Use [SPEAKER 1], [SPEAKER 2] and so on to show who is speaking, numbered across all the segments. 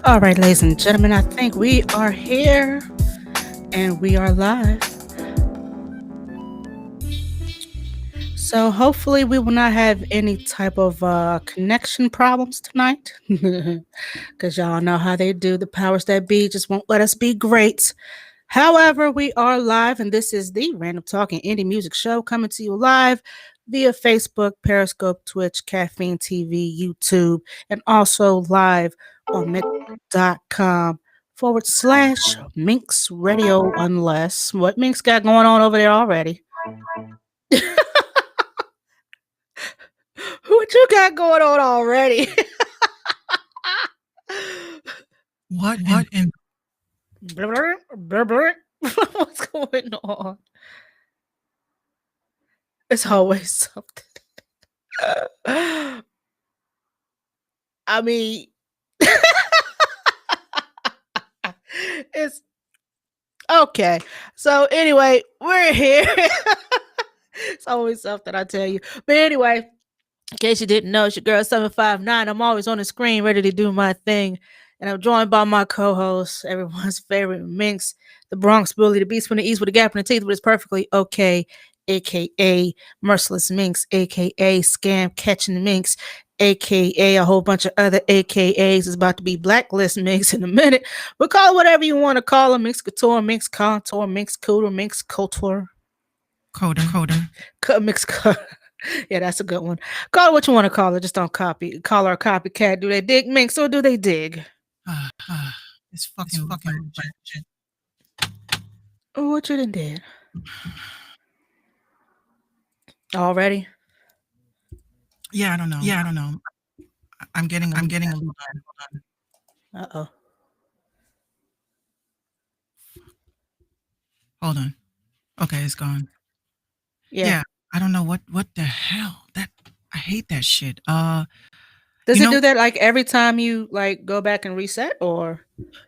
[SPEAKER 1] All right, ladies and gentlemen, I think we are here and we are live. So, hopefully, we will not have any type of connection problems tonight. Because y'all know how they do. The powers that be just won't let us be great. However, we are live, and this is the Random Talking Indie Music Show coming to you live via Facebook, Periscope, Twitch, Caffeine TV, YouTube, and also live on mix.com/ Minx Radio. Unless what Minx got going on over there already? What you got going on already?
[SPEAKER 2] What in
[SPEAKER 1] What's going on? It's always something. I mean, it's okay. So anyway, we're here. It's always something, I tell you. But anyway, in case you didn't know, it's your girl 759. I'm always on the screen ready to do my thing. And I'm joined by my co-host, everyone's favorite Minx, the Bronx Bully, the beast from the east with a gap in the teeth, but it's perfectly okay, aka Merciless Minx, aka Scam Catching Minx, aka a whole bunch of other AKAs. Is about to be Blacklist Minx in a minute. But call it whatever you want to call them. Minx Couture, Minx Contour, Minx Cooter, Minx Couture.
[SPEAKER 2] coder?
[SPEAKER 1] Mix. Yeah, that's a good one. Call it what you want to call it. Just don't copy. Call her a copycat. Do they dig Minx or do they dig?
[SPEAKER 2] It's fucking virgin.
[SPEAKER 1] Oh, what you done did? Already?
[SPEAKER 2] Yeah, I don't know. I'm getting a little.
[SPEAKER 1] Uh-oh.
[SPEAKER 2] Hold on. Okay, it's gone.
[SPEAKER 1] Yeah.
[SPEAKER 2] I don't know what the hell that. I hate that shit.
[SPEAKER 1] Does
[SPEAKER 2] you
[SPEAKER 1] it
[SPEAKER 2] know-
[SPEAKER 1] do that like every time you like go back and reset or?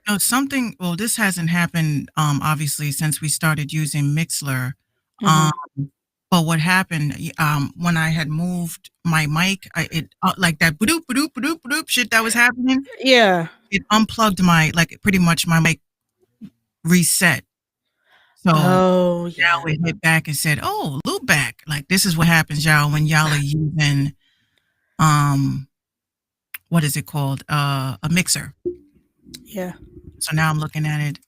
[SPEAKER 2] No, something. Well, this hasn't happened. Obviously, since we started using Mixler.
[SPEAKER 1] Mhm.
[SPEAKER 2] But what happened? When I had moved my mic, it like that badoop badoop badoop badoop shit that was happening.
[SPEAKER 1] Yeah.
[SPEAKER 2] It unplugged pretty much my mic reset. So
[SPEAKER 1] Oh, yeah.
[SPEAKER 2] now it hit back and said, "Oh, loop back." Like this is what happens, y'all, when y'all are using what is it called? A mixer.
[SPEAKER 1] Yeah.
[SPEAKER 2] So now I'm looking at it.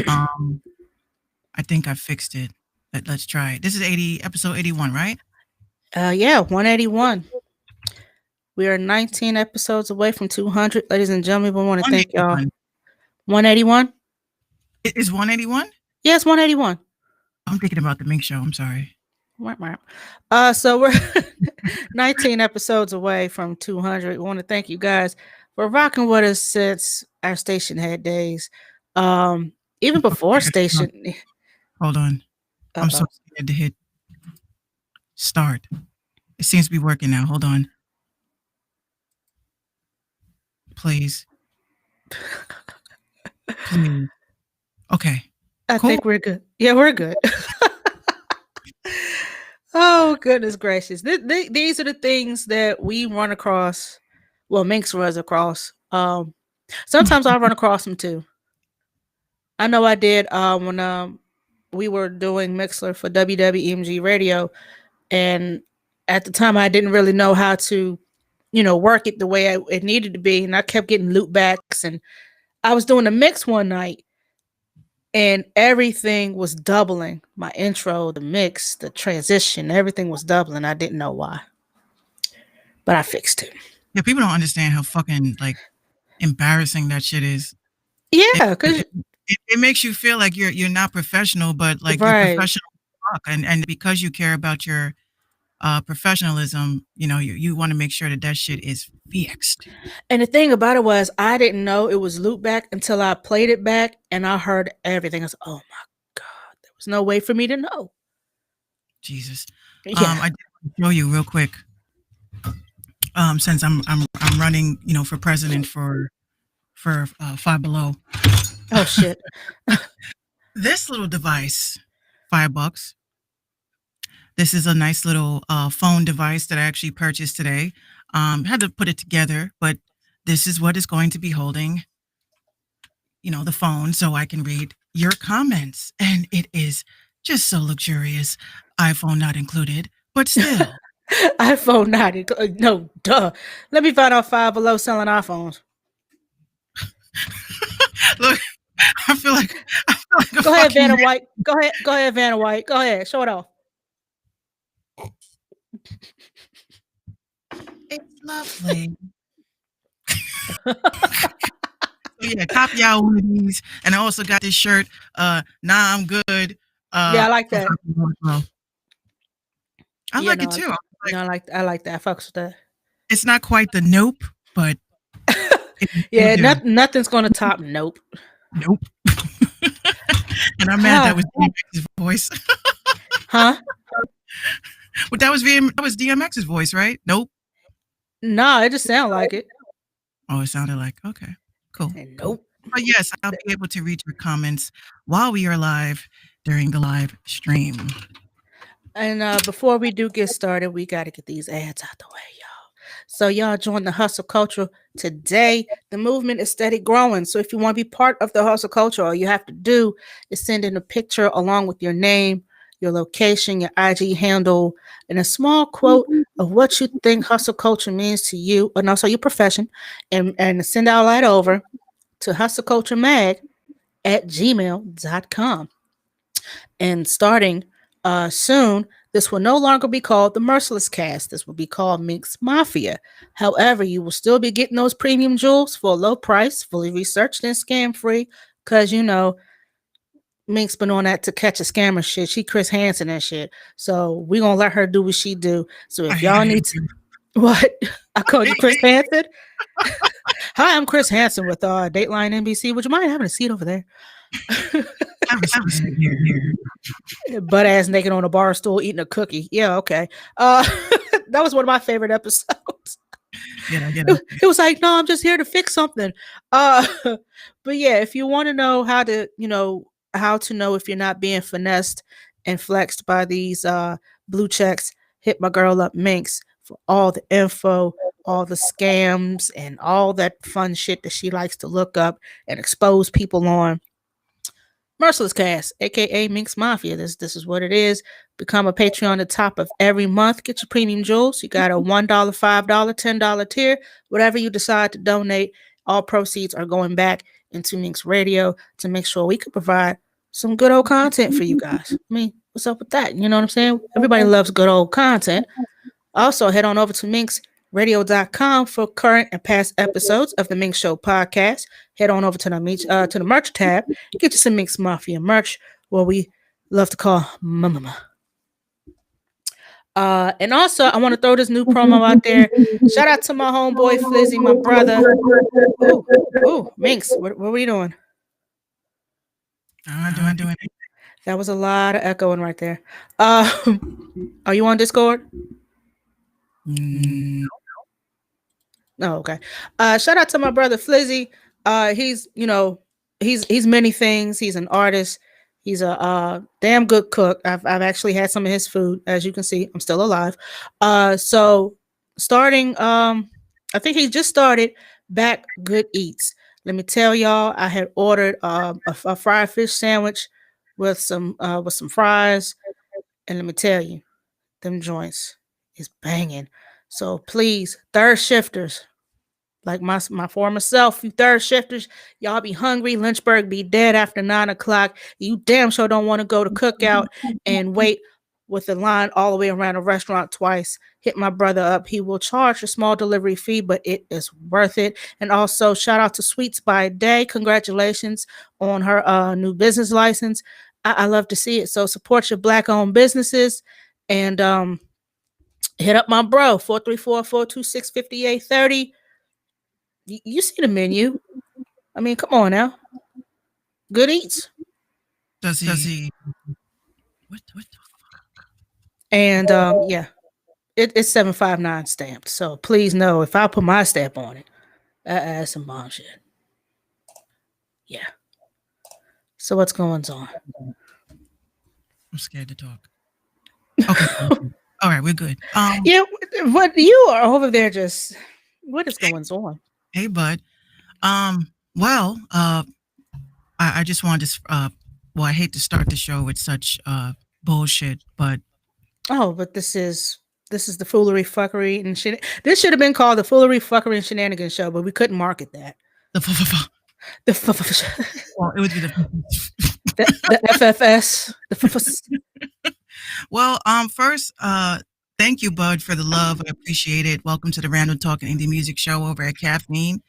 [SPEAKER 2] I think I fixed it. Let's try it. This is episode 81, right?
[SPEAKER 1] Yeah, 181. We are 19 episodes away from 200. Ladies and gentlemen, we want to thank y'all. 181?
[SPEAKER 2] It is 181?
[SPEAKER 1] Yes, 181.
[SPEAKER 2] I'm thinking about the Mink Show. I'm sorry.
[SPEAKER 1] So we're 19 episodes away from 200. We want to thank you guys for rocking with us since our station had days. Even before station.
[SPEAKER 2] Hold on. I'm so scared to hit start. It seems to be working now. Hold on. Please. Please. Okay.
[SPEAKER 1] I think we're good. Yeah, we're good. Oh, goodness gracious. These are the things that we run across. Well, Minx runs across. Sometimes I run across them too. I know I did when we were doing Mixler for WWEMG Radio. And at the time, I didn't really know how to, work it the way it needed to be. And I kept getting loop backs. And I was doing a mix one night. And everything was doubling. My intro, the mix, the transition, everything was doubling. I didn't know why. But I fixed it.
[SPEAKER 2] Yeah, people don't understand how fucking like embarrassing that shit is.
[SPEAKER 1] Yeah, because
[SPEAKER 2] it makes you feel like you're not professional, but like you're professional. And because you care about your professionalism, you want to make sure that shit is fixed.
[SPEAKER 1] And the thing about it was, I didn't know it was loop back until I played it back and I heard everything. I was, oh my God, there was no way for me to know.
[SPEAKER 2] Jesus.
[SPEAKER 1] Yeah.
[SPEAKER 2] I did want to show you real quick. Since I'm running, for president for Five Below.
[SPEAKER 1] Oh shit.
[SPEAKER 2] This little device, $5. This is a nice little phone device that I actually purchased today. Had to put it together, but this is what it's going to be holding the phone so I can read your comments. And it is just so luxurious. iPhone not included, but still.
[SPEAKER 1] iPhone not included. No, duh. Let me find out Five Below selling iPhones.
[SPEAKER 2] Look, I feel like
[SPEAKER 1] go ahead, Vanna White. Go ahead, Vanna White. Go ahead, show it off.
[SPEAKER 2] It's lovely. Yeah, copy out one of these, and I also got this shirt. Nah, I'm good.
[SPEAKER 1] Yeah, I like that.
[SPEAKER 2] I like it too.
[SPEAKER 1] I like that. I fucks with that.
[SPEAKER 2] It's not quite the Nope, but
[SPEAKER 1] yeah, nothing's gonna top Nope.
[SPEAKER 2] Nope. And I'm mad that was DMX's voice.
[SPEAKER 1] Huh?
[SPEAKER 2] But that was DMX's voice, right? Nope.
[SPEAKER 1] No, it just sounded like it.
[SPEAKER 2] Oh, it sounded like, okay, cool.
[SPEAKER 1] Nope.
[SPEAKER 2] But yes, I'll be able to read your comments while we are live during the live stream.
[SPEAKER 1] And before we do get started, we got to get these ads out the way, y'all. So y'all join the hustle culture today. The movement is steady growing. So if you want to be part of the hustle culture, all you have to do is send in a picture along with your name, your location, your IG handle, and a small quote of what you think hustle culture means to you, and also your profession, and send all that over to hustleculturemag@gmail.com. And starting soon, this will no longer be called the Merciless Cast. This will be called Minx Mafia. However, you will still be getting those premium jewels for a low price, fully researched and scam free, because Minx been on that to catch a scammer shit. She Chris Hansen and shit. So we gonna let her do what she do. So if y'all need to, what? I called you Chris Hansen? Hi, I'm Chris Hansen with Dateline NBC. Would you mind having a seat over there? Butt ass naked on a bar stool eating a cookie. Yeah, okay. That was one of my favorite episodes. It was like, no, I'm just here to fix something. But yeah, if you want to know how to know if you're not being finessed and flexed by these blue checks, hit my girl up Minx for all the info, all the scams, and all that fun shit that she likes to look up and expose people on. Merciless Cast, aka Minx Mafia. This is what it is. Become a Patreon at the top of every month. Get your premium jewels. You got a $1, $5, $10 tier. Whatever you decide to donate, all proceeds are going back into Minx Radio to make sure we can provide some good old content for you guys. I mean, what's up with that? You know what I'm saying? Everybody loves good old content. Also, head on over to minxradio.com for current and past episodes of the Minx Show podcast. Head on over to the merch tab. Get you some Minx Mafia merch, what we love to call Mama. And also, I want to throw this new promo out there. Shout out to my homeboy Flizzy, my brother. Ooh, Minx, what were you doing?
[SPEAKER 2] I'm not doing anything.
[SPEAKER 1] That was a lot of echoing right there. Are you on Discord?
[SPEAKER 2] No.
[SPEAKER 1] Oh, okay. Shout out to my brother Flizzy. He's many things. He's an artist. He's a damn good cook. I've actually had some of his food. As you can see, I'm still alive. So starting, I think he just started Back Good Eats. Let me tell y'all, I had ordered a fried fish sandwich with some fries, and let me tell you, them joints is banging. So please, third shifters, like my former self, you third shifters, y'all be hungry. Lynchburg be dead after 9 o'clock. You damn sure don't want to go to Cookout and wait with the line all the way around a restaurant twice. Hit my brother up. He will charge a small delivery fee, but it is worth it. And also shout out to Sweets by Day. Congratulations on her new business license. I love to see it. So support your Black-owned businesses and hit up my bro, 434-426-5830. You see the menu. I mean, come on now. Good Eats.
[SPEAKER 2] Does he? What the fuck?
[SPEAKER 1] And yeah, it's 759 stamped. So please know if I put my stamp on it, that's some bomb shit. Yeah. So what's going on?
[SPEAKER 2] I'm scared to talk. Okay. All right, we're good.
[SPEAKER 1] Yeah, what you are over there just what is going on?
[SPEAKER 2] Hey, bud. Well, I just wanted to. Well, I hate to start the show with such bullshit, but
[SPEAKER 1] but this is the foolery, fuckery, and shit. This should have been called the foolery, fuckery, and shenanigans show, but we couldn't market that.
[SPEAKER 2] Well, it would be
[SPEAKER 1] the FFS.
[SPEAKER 2] Well, first, thank you, Bud, for the love. I appreciate it. Welcome to the Random Talking Indie Music Show over at Caffeine.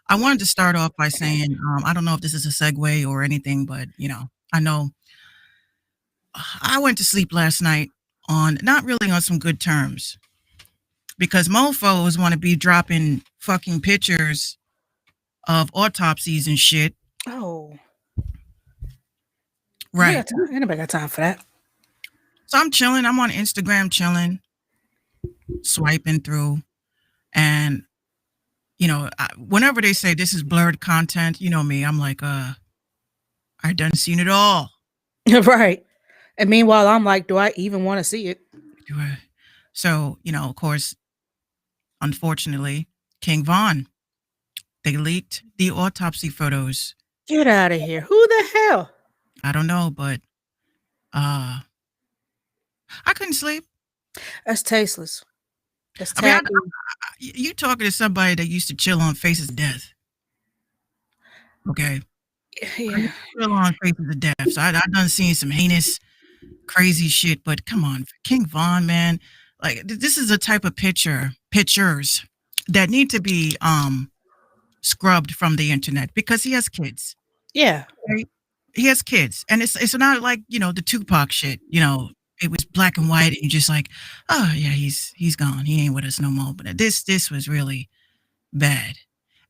[SPEAKER 2] I wanted to start off by saying, I don't know if this is a segue or anything, but I know I went to sleep last night on not really on some good terms, because mofos want to be dropping fucking pictures of autopsies and shit.
[SPEAKER 1] Oh,
[SPEAKER 2] right.
[SPEAKER 1] Anybody got time for that?
[SPEAKER 2] So I'm chilling. I'm on Instagram chilling, swiping through, and whenever they say this is blurred content, you know me, I'm like, I done seen it all.
[SPEAKER 1] Right. And meanwhile, I'm like, do I even want to see it?
[SPEAKER 2] So, of course, unfortunately, King Von, they leaked the autopsy photos.
[SPEAKER 1] Get out of here. Who the hell?
[SPEAKER 2] I don't know, but I couldn't sleep.
[SPEAKER 1] That's tasteless.
[SPEAKER 2] You talking to somebody that used to chill on Faces of Death. Okay.
[SPEAKER 1] Yeah.
[SPEAKER 2] Chill on Faces of Death. So I done seen some heinous, crazy shit, but come on, King Von, man. Like, this is a type of pictures that need to be scrubbed from the internet, because he has kids.
[SPEAKER 1] Yeah.
[SPEAKER 2] Okay? He has kids. And it's not like, the Tupac shit, it was black and white, and you're just like, oh yeah, he's gone. He ain't with us no more. But this was really bad,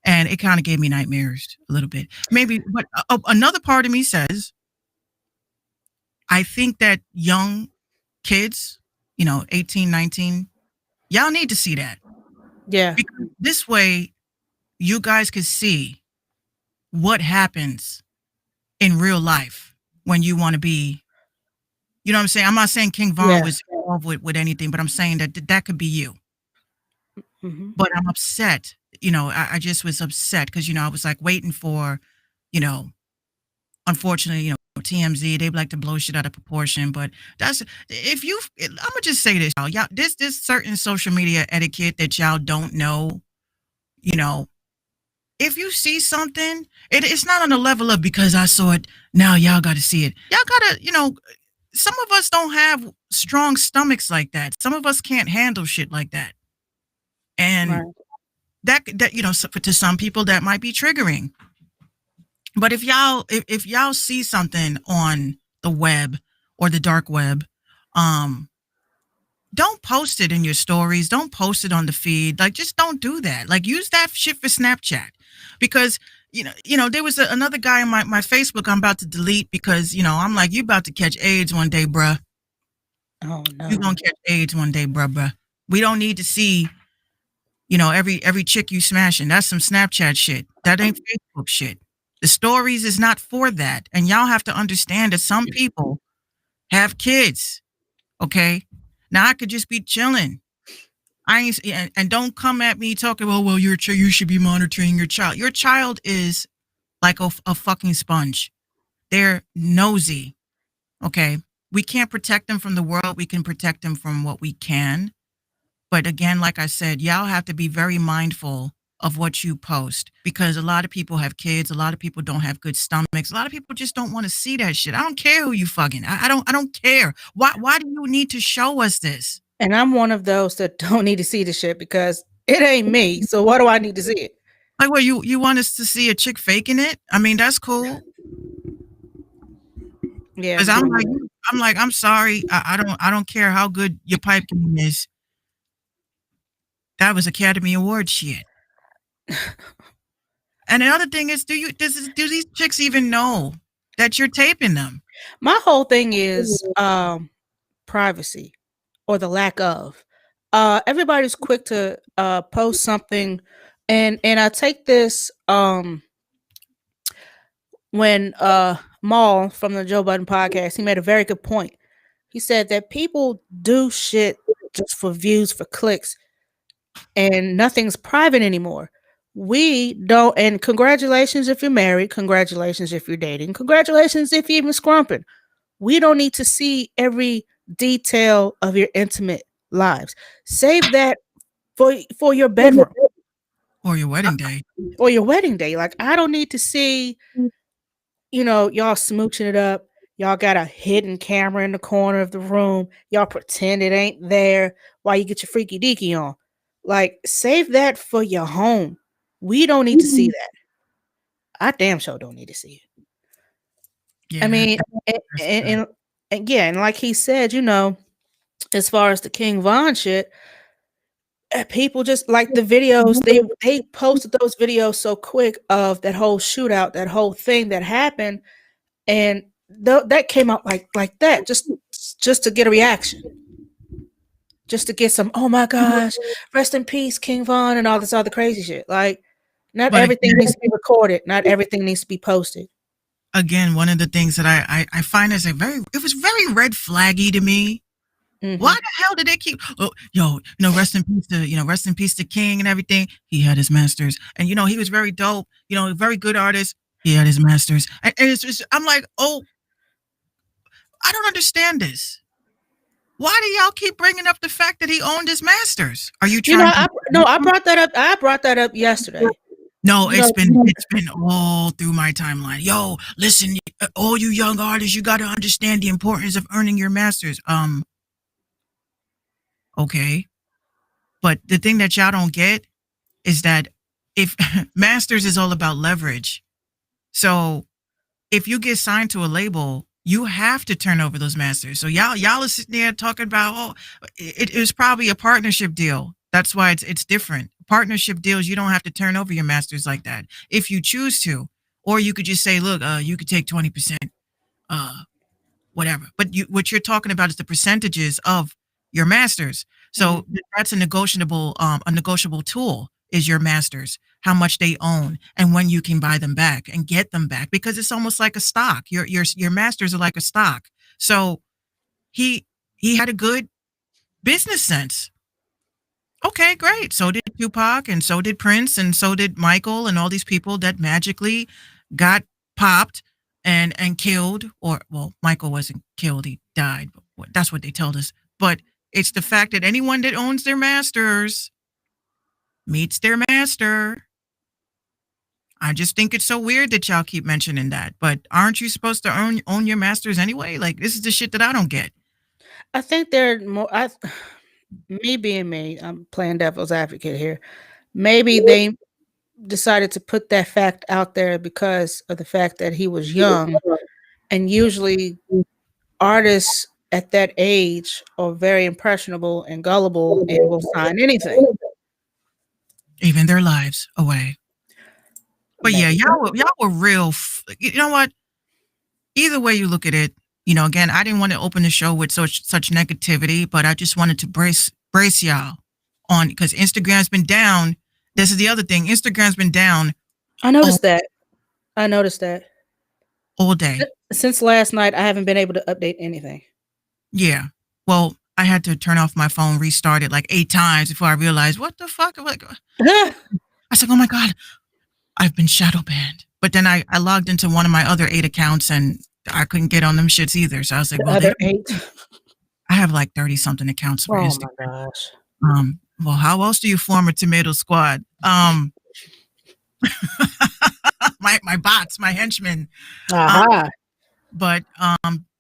[SPEAKER 2] and it kind of gave me nightmares a little bit. Maybe, but another part of me says, I think that young kids, 18, 19, y'all need to see that.
[SPEAKER 1] Yeah.
[SPEAKER 2] Because this way, you guys could see what happens in real life when you want to be. You know what I'm saying? I'm not saying King Von was involved with anything, but I'm saying that could be you.
[SPEAKER 1] Mm-hmm.
[SPEAKER 2] But I'm upset. I just was upset because, I was like waiting for, unfortunately, TMZ, they like to blow shit out of proportion. But I'm gonna just say this, y'all, this certain social media etiquette that y'all don't know, if you see something, it's not on the level of because I saw it, now y'all got to see it. Y'all got to, some of us don't have strong stomachs like that. Some of us can't handle shit like that. And that to some people that might be triggering. But if y'all see something on the web or the dark web, don't post it in your stories. Don't post it on the feed. Like, just don't do that. Like, use that shit for Snapchat, because there was another guy on my Facebook I'm about to delete because, I'm like, you about to catch AIDS one day, bruh.
[SPEAKER 1] Oh, no.
[SPEAKER 2] You gonna catch AIDS one day, bruh. We don't need to see, every chick you smashing. That's some Snapchat shit. That ain't Facebook shit. The stories is not for that. And y'all have to understand that some people have kids. Okay? Now, I could just be chilling. And don't come at me talking about, well, you should be monitoring your child. Your child is like a fucking sponge. They're nosy. Okay? We can't protect them from the world. We can protect them from what we can. But again, like I said, y'all have to be very mindful of what you post, because a lot of people have kids. A lot of people don't have good stomachs. A lot of people just don't want to see that shit. I don't care who you fucking. I don't care. Why do you need to show us this?
[SPEAKER 1] And I'm one of those that don't need to see the shit because it ain't me. So why do I need to see it?
[SPEAKER 2] Like, well, you want us to see a chick faking it? I mean, that's cool.
[SPEAKER 1] Yeah.
[SPEAKER 2] Because I'm sorry. I don't care how good your pipe game is. That was Academy Award shit. And the other thing is, do these chicks even know that you're taping them?
[SPEAKER 1] My whole thing is privacy, or the lack of. Everybody's quick to post something, and I take this when Maul from the Joe Budden podcast, he made a very good point. He said that people do shit just for views, for clicks, and nothing's private anymore. We don't, and congratulations if you're married, congratulations if you're dating, congratulations if you're even scrumping. We don't need to see every detail of your intimate lives. Save that for your bedroom
[SPEAKER 2] Or your wedding day.
[SPEAKER 1] or your wedding day. Like I don't need to see, y'all smooching it up. Y'all got a hidden camera in the corner of the room. Y'all pretend it ain't there while you get your freaky deaky on. Like save that for your home. We don't need to see that. I damn sure don't need to see it. I
[SPEAKER 2] Yeah,
[SPEAKER 1] mean,
[SPEAKER 2] that's good.
[SPEAKER 1] and yeah, and like he said, as far as the King Von shit, people just like the videos. They posted those videos so quick of that whole shootout, that whole thing that happened, and that came out like that, just to get a reaction, just to get some. Oh my gosh, rest in peace, King Von, and all this other crazy shit. Like, not
[SPEAKER 2] But
[SPEAKER 1] everything
[SPEAKER 2] again,
[SPEAKER 1] needs to be recorded. Not everything needs to be posted.
[SPEAKER 2] one of the things that I find as it was very red flaggy to me. Why
[SPEAKER 1] Hmm.
[SPEAKER 2] the hell did they keep? Oh, yo, rest in peace to rest in peace to King and everything. He had his masters, and he was very dope. Very good artist. He had his masters, and it's just I'm like, oh, I don't understand this. Why do y'all keep bringing up the fact that he owned his masters? Are you trying to?
[SPEAKER 1] No, I brought that up. I brought that up yesterday.
[SPEAKER 2] No,
[SPEAKER 1] You know,
[SPEAKER 2] it's been all through my timeline. Yo, listen, all you young artists, you got to understand the importance of earning your masters. Okay, but the thing that y'all don't get is that if masters is all about leverage, so if you get signed to a label, you have to turn over those masters. So y'all are sitting there talking about, it was probably a partnership deal. That's why it's different. Partnership deals, you don't have to turn over your masters like that if you choose to, or you could just say, look, you could take 20%, uh, whatever. But what you're talking about is the percentages of your masters. So that's a negotiable tool is your masters, how much they own and when you can buy them back and get them back, because it's almost like a stock. Your masters are like a stock. So he he had a good business sense. Okay, great. So did Tupac and so did Prince and so did Michael and all these people that magically got popped and killed, or well, Michael wasn't killed, he died. That's what they told us. But it's the fact that anyone that owns their masters meets their master. I just think it's so weird that y'all keep mentioning that. But aren't you supposed to own your masters anyway? Like this is the shit that I don't get.
[SPEAKER 1] I think they're more. Me being me, I'm playing devil's advocate here. Maybe they decided to put that fact out there because of the fact that he was young, and usually artists at that age are very impressionable and gullible and will sign anything.
[SPEAKER 2] Even their lives away. But yeah,
[SPEAKER 1] Maybe.
[SPEAKER 2] y'all were real. You know what? Either way you look at it, again, I didn't want to open the show with such negativity, but I just wanted to brace y'all on because Instagram's been down. This is the other thing. Instagram's been down
[SPEAKER 1] I
[SPEAKER 2] all,
[SPEAKER 1] noticed that. I noticed that.
[SPEAKER 2] all day.
[SPEAKER 1] Since last night, I haven't been able to update anything.
[SPEAKER 2] Yeah. Well, I had to turn off my phone, restart it like 8 times before I realized what the fuck. I said, oh my God, I've been shadow banned. But then I logged into one of my other 8 accounts and I couldn't get on them shits either. So I was like,
[SPEAKER 1] The
[SPEAKER 2] well,
[SPEAKER 1] other 8.
[SPEAKER 2] I have like 30 something accounts for
[SPEAKER 1] Oh
[SPEAKER 2] Instagram.
[SPEAKER 1] my gosh.
[SPEAKER 2] Well, how else do you form a tomato squad? My bots, my henchmen.
[SPEAKER 1] Aha.
[SPEAKER 2] But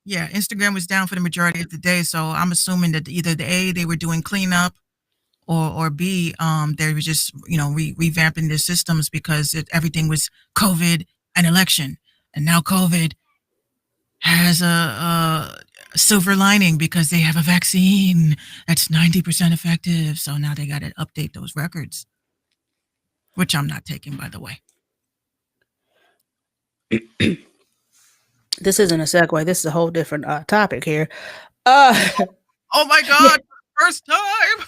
[SPEAKER 2] yeah, Instagram was down for the majority of the day. So I'm assuming that either the A, they were doing cleanup, or B, they were just, revamping their systems because everything was COVID and election. And now COVID has a silver lining because they have a vaccine that's 90% effective. So now they got to update those records, which I'm not taking, by the way.
[SPEAKER 1] This isn't a segue. This is a whole different topic here. Uh,
[SPEAKER 2] Oh my
[SPEAKER 1] yeah,
[SPEAKER 2] God, first time.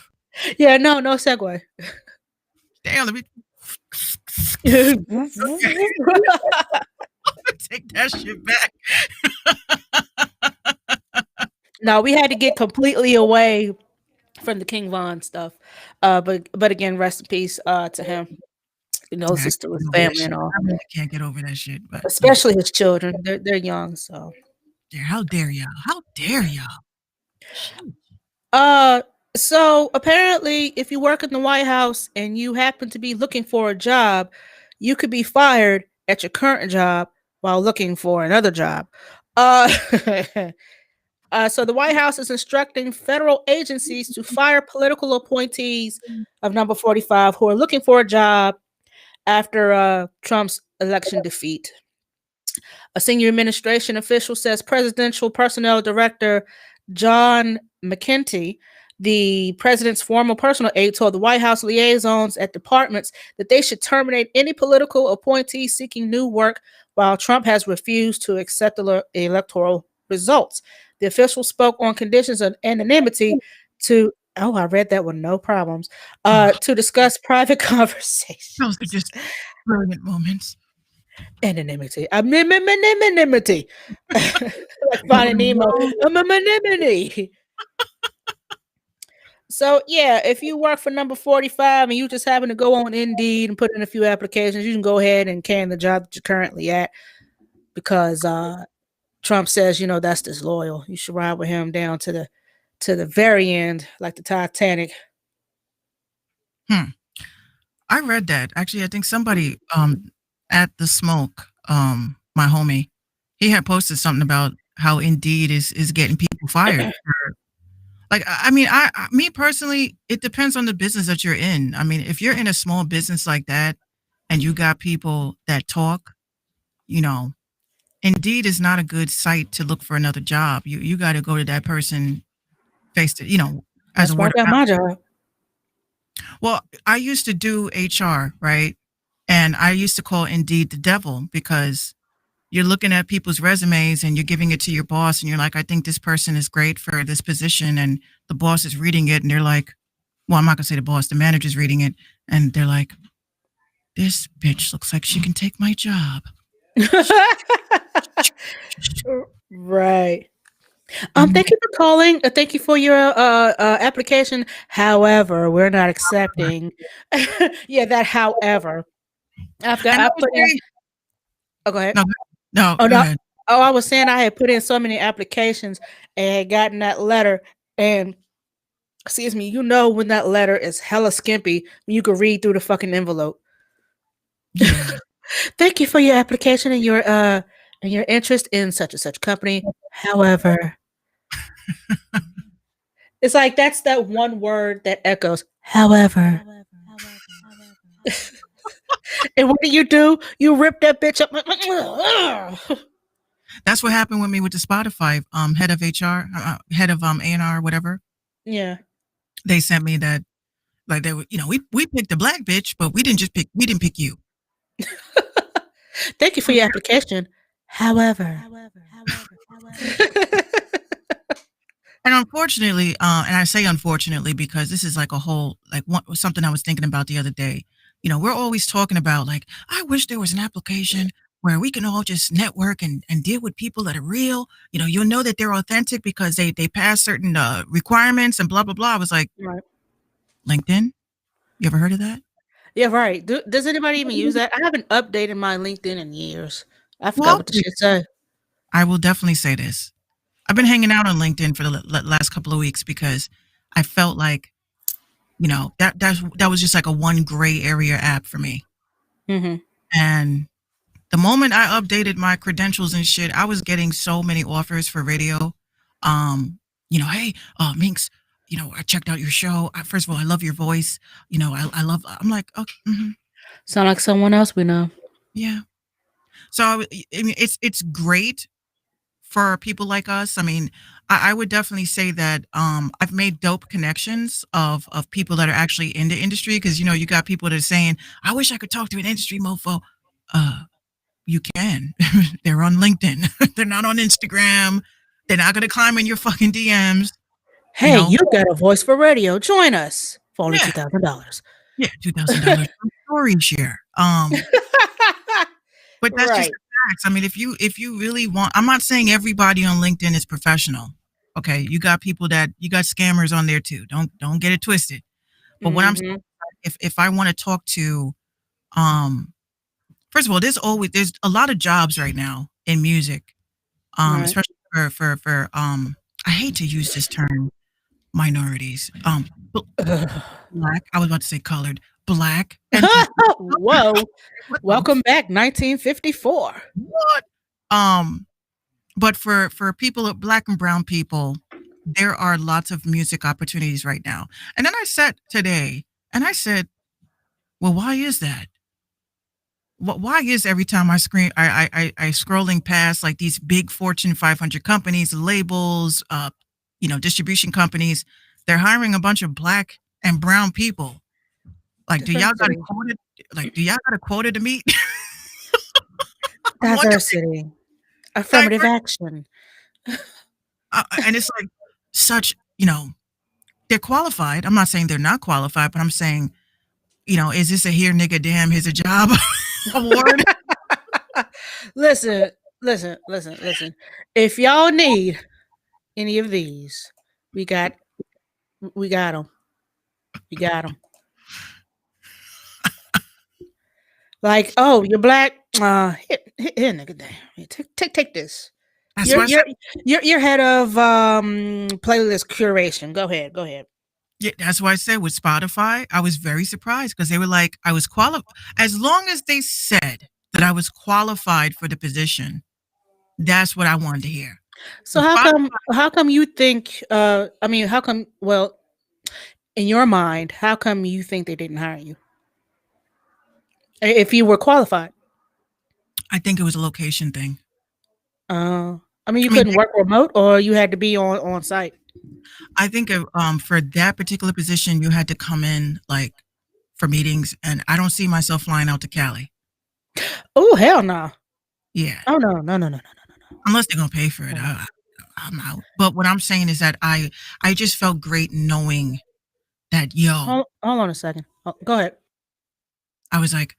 [SPEAKER 1] yeah, no segue.
[SPEAKER 2] Damn, let me take that shit back.
[SPEAKER 1] No, we had to get completely away from the King Von stuff. But again, rest in peace to him. knows
[SPEAKER 2] Yeah, I
[SPEAKER 1] this to
[SPEAKER 2] can't
[SPEAKER 1] his
[SPEAKER 2] get over that
[SPEAKER 1] family and
[SPEAKER 2] shit.
[SPEAKER 1] all,
[SPEAKER 2] I really can't get over that shit. But
[SPEAKER 1] especially his children. They're young, so.
[SPEAKER 2] yeah, how dare y'all? How dare y'all? Shit.
[SPEAKER 1] Uh, so apparently, if you work in the White House and you happen to be looking for a job, you could be fired at your current job while looking for another job. Uh, so the White House is instructing federal agencies to fire political appointees of number 45 who are looking for a job after Trump's election defeat. A senior administration official says Presidential Personnel Director John McEntee, the president's former personal aide, told the White House liaisons at departments that they should terminate any political appointee seeking new work while Trump has refused to accept the electoral results. The official spoke on conditions of anonymity to, oh, I read that one, no problems,
[SPEAKER 2] Oh,
[SPEAKER 1] to discuss private conversations.
[SPEAKER 2] those are just brilliant moments.
[SPEAKER 1] Anonymity. Anonymity. Like Finding Nemo. Anonymity. So yeah, if you work for number 45 and you just happen to go on Indeed and put in a few applications, you can go ahead and can the job that you're currently at because Trump says, that's disloyal. You should ride with him down to the very end, like the Titanic.
[SPEAKER 2] I read that. Actually, I think somebody at the smoke, my homie, he had posted something about how Indeed is getting people fired. Like, I mean, me personally, it depends on the business that you're in. I mean, if you're in a small business like that and you got people that talk, you know, Indeed is not a good site to look for another job. You got to go to that person face to, as a
[SPEAKER 1] That's why I
[SPEAKER 2] word of
[SPEAKER 1] got
[SPEAKER 2] mouth.
[SPEAKER 1] my job.
[SPEAKER 2] Well, I used to do HR, right? And I used to call Indeed the devil because you're looking at people's resumes and you're giving it to your boss and you're like, I think this person is great for this position. And the boss is reading it and they're like, well, I'm not gonna say the boss, the manager's reading it and they're like, this bitch looks like she can take my job.
[SPEAKER 1] Right. Thank you for calling. Thank you for your application. However, we're not accepting. Yeah, that however. After
[SPEAKER 2] And
[SPEAKER 1] I
[SPEAKER 2] I was
[SPEAKER 1] put in.
[SPEAKER 2] very,
[SPEAKER 1] Oh, go ahead.
[SPEAKER 2] no,
[SPEAKER 1] Oh
[SPEAKER 2] go
[SPEAKER 1] no.
[SPEAKER 2] ahead.
[SPEAKER 1] Oh, I was saying I had put in so many applications and had gotten that letter. And excuse me, when that letter is hella skimpy when you can read through the fucking envelope.
[SPEAKER 2] Yeah.
[SPEAKER 1] Thank you for your application and your interest in such and such company. However, it's like that's that one word that echoes. However. And what do? You rip that bitch up.
[SPEAKER 2] That's what happened with me with the Spotify head of HR, head of A&R, whatever.
[SPEAKER 1] Yeah.
[SPEAKER 2] They sent me that, like, they were, we picked a black bitch, but we didn't pick you.
[SPEAKER 1] Thank you for your application. However.
[SPEAKER 2] And unfortunately, and I say unfortunately because this is like a whole, like something I was thinking about the other day. We're always talking about like, I wish there was an application where we can all just network and deal with people that are real. You'll know that they're authentic because they pass certain requirements and blah, blah, blah. I was like,
[SPEAKER 1] Right.
[SPEAKER 2] LinkedIn? You ever heard of that?
[SPEAKER 1] Yeah, right. Does anybody even use that? I haven't updated my LinkedIn in years. I forgot
[SPEAKER 2] Well,
[SPEAKER 1] what the shit say.
[SPEAKER 2] I will definitely say this. I've been hanging out on LinkedIn for the last couple of weeks because I felt like, that was just like a one gray area app for me.
[SPEAKER 1] Mm-hmm.
[SPEAKER 2] And the moment I updated my credentials and shit, I was getting so many offers for radio. Hey, Minx, I checked out your show. First of all, I love your voice. I'm like, okay,
[SPEAKER 1] Sound like someone else we know.
[SPEAKER 2] yeah. So I mean, it's great for people like us. I mean, I would definitely say that I've made dope connections of people that are actually in the industry because you got people that are saying, I wish I could talk to an industry mofo. You can. They're on LinkedIn. They're not on Instagram. They're not gonna climb in your fucking DMs.
[SPEAKER 1] Hey, you got a voice for radio. Join us for only $2,000.
[SPEAKER 2] Yeah, $2,000 story share. But that's just
[SPEAKER 1] Right.
[SPEAKER 2] the facts. I mean, if you really want, I'm not saying everybody on LinkedIn is professional. Okay, you got scammers on there too. Don't get it twisted. But what I'm saying, if I want to talk to First of all, there's a lot of jobs right now in music,
[SPEAKER 1] Right.
[SPEAKER 2] especially for I hate to use this term, minorities, black. I was about to say colored, black, and people.
[SPEAKER 1] Whoa.
[SPEAKER 2] What the
[SPEAKER 1] Welcome back, 1954.
[SPEAKER 2] what? But for people, black and brown people, there are lots of music opportunities right now. And then I sat today and I said, well, why is that? Why is every time I screen I scrolling past like these big Fortune 500 companies, labels, distribution companies, they're hiring a bunch of black and brown people. Like, do y'all got a
[SPEAKER 1] Diversity.
[SPEAKER 2] quota? Like, do y'all got a quota to meet? I'm wondering,
[SPEAKER 1] Diversity. Affirmative action.
[SPEAKER 2] and it's like such, they're qualified. I'm not saying they're not qualified, but I'm saying, is this a here nigga damn here's a job award?
[SPEAKER 1] Listen. If y'all need any of these, we got them. We got them. Like, oh, you're black. Here, nigga, damn. Here, take this.
[SPEAKER 2] That's what I said.
[SPEAKER 1] You're head of playlist curation. Go ahead.
[SPEAKER 2] Yeah, that's why I said with Spotify, I was very surprised because they were like, I was qualified. As long as they said that I was qualified for the position, that's what I wanted to hear.
[SPEAKER 1] So how come you think how come, well, in your mind, how come you think they didn't hire you? If you were qualified?
[SPEAKER 2] I think it was a location thing.
[SPEAKER 1] You couldn't work remote, or you had to be on site?
[SPEAKER 2] I think for that particular position, you had to come in like for meetings, and I don't see myself flying out to Cali.
[SPEAKER 1] Oh, hell no.
[SPEAKER 2] Yeah.
[SPEAKER 1] Oh, no.
[SPEAKER 2] Unless they're gonna pay for it, I'm out. But what I'm saying is that I just felt great knowing that,
[SPEAKER 1] Hold on a second. Go ahead.
[SPEAKER 2] I was like,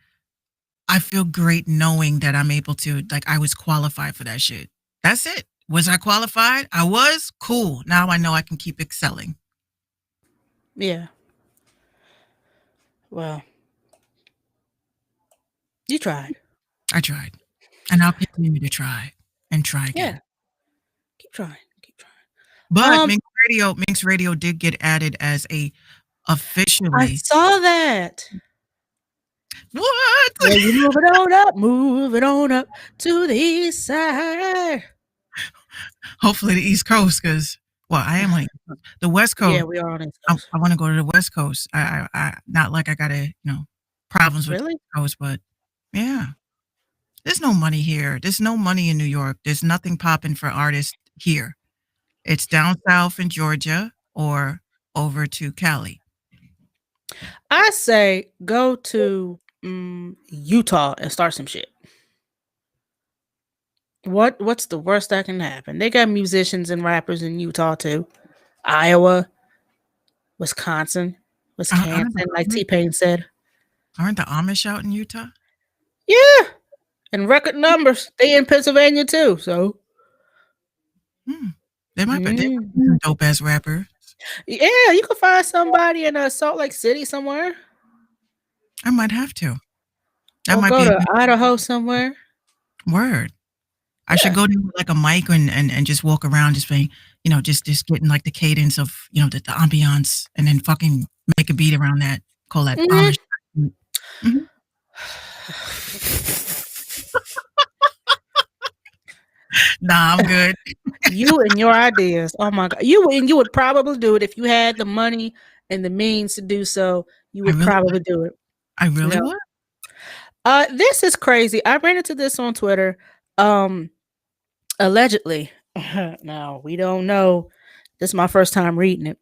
[SPEAKER 2] I feel great knowing that I'm able to, like, I was qualified for that shit. That's it. Was I qualified? I was. Cool. Now I know I can keep excelling.
[SPEAKER 1] Yeah. Well, you tried.
[SPEAKER 2] I tried. And I'll continue to try and try again.
[SPEAKER 1] Yeah. Keep trying.
[SPEAKER 2] But Minx Radio did get added as officially.
[SPEAKER 1] I saw that.
[SPEAKER 2] What?
[SPEAKER 1] Well, you move it on up to the east side.
[SPEAKER 2] Hopefully the East Coast, because I am on the West Coast.
[SPEAKER 1] Yeah, we are on East Coast.
[SPEAKER 2] I want to go to the West Coast. I not like I gotta problems with the East Coast, but yeah, there's no money here. There's no money in New York. There's nothing popping for artists here. It's down south in Georgia or over to Cali.
[SPEAKER 1] I say go to Utah and start some shit. What's the worst that can happen? They got musicians and rappers in Utah too. Iowa, Wisconsin, like T-Pain said.
[SPEAKER 2] Aren't the Amish out in Utah?
[SPEAKER 1] Yeah, in record numbers. They in Pennsylvania too. So
[SPEAKER 2] they might be some dope ass rapper.
[SPEAKER 1] Yeah, you could find somebody in Salt Lake City somewhere.
[SPEAKER 2] I might have to.
[SPEAKER 1] That might go to Idaho somewhere.
[SPEAKER 2] Word. I should go to like a mic and just walk around, just being, just getting like the cadence of, the ambiance, and then fucking make a beat around that. Call that Amish. Mm-hmm. Nah, I'm good.
[SPEAKER 1] You and your ideas. Oh my God. You would probably do it if you had the money and the means to do so. You would probably do it.
[SPEAKER 2] I really would.
[SPEAKER 1] This is crazy. I ran into this on Twitter. Allegedly. Now, we don't know. This is my first time reading it.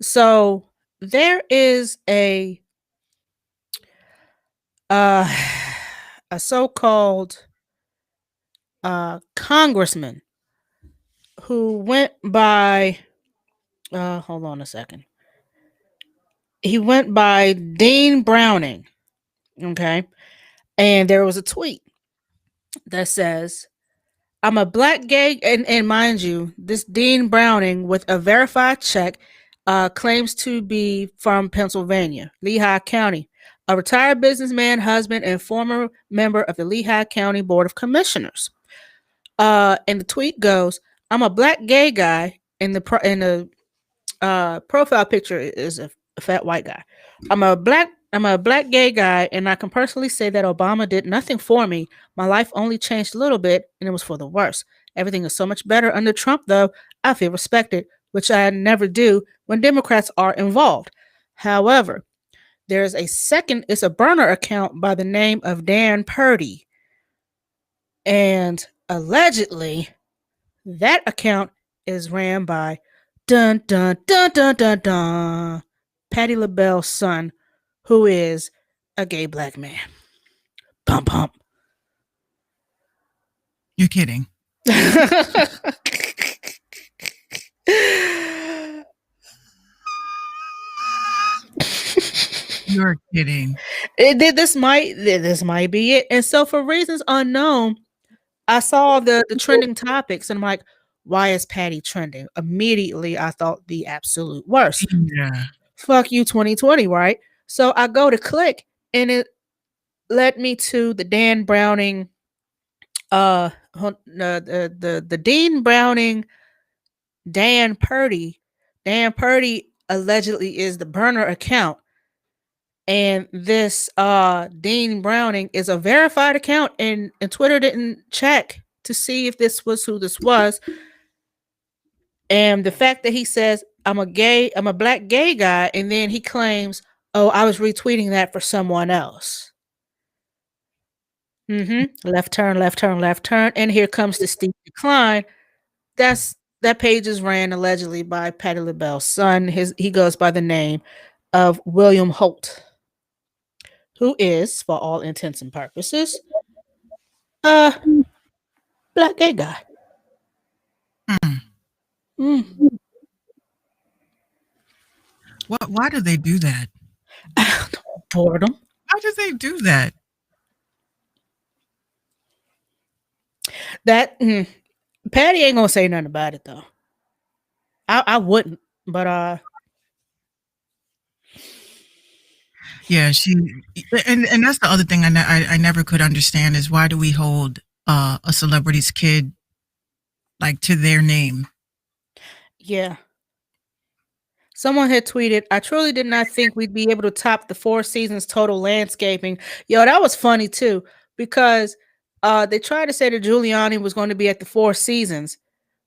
[SPEAKER 1] So there is a so-called congressman who went by hold on a second. He went by Dean Browning. Okay. And there was a tweet that says, I'm a black gay, and mind you, this Dean Browning with a verified check claims to be from Pennsylvania, Lehigh County, a retired businessman, husband, and former member of the Lehigh County Board of Commissioners. And the tweet goes, "I'm a black gay guy." In the profile picture is a fat white guy. I'm a black gay guy, and I can personally say that Obama did nothing for me. My life only changed a little bit, and it was for the worse. Everything is so much better under Trump, though. I feel respected, which I never do when Democrats are involved. However, there's a second, it's a burner account by the name of Dan Purdy. And allegedly, that account is ran by dun dun dun dun dun dun Patti LaBelle's son, who is a gay black man. Pump pump.
[SPEAKER 2] You're kidding. You're kidding.
[SPEAKER 1] This might be it. And so for reasons unknown, I saw the trending topics and I'm like, why is Patty trending? Immediately I thought the absolute worst.
[SPEAKER 2] Yeah.
[SPEAKER 1] Fuck you 2020, right? So I go to click and it led me to the Dan Browning the Dean Browning Dan Purdy. Dan Purdy allegedly is the burner account. And this Dean Browning is a verified account, and Twitter didn't check to see if this was who this was. And the fact that he says I'm a black gay guy, and then he claims, oh, I was retweeting that for someone else. Left turn, left turn, left turn, and here comes the steep decline. That page is ran allegedly by Patti LaBelle's son. He goes by the name of William Holt, who is, for all intents and purposes, a black gay guy.
[SPEAKER 2] Why do they do that?
[SPEAKER 1] Boredom.
[SPEAKER 2] Why do they do that?
[SPEAKER 1] Patty ain't gonna say nothing about it though. I wouldn't, but
[SPEAKER 2] yeah, and that's the other thing I never could understand is why do we hold a celebrity's kid like to their name?
[SPEAKER 1] Yeah. Someone had tweeted, I truly did not think we'd be able to top the 4 seasons total landscaping. Yo, that was funny too, because they tried to say that Giuliani was going to be at the 4 seasons,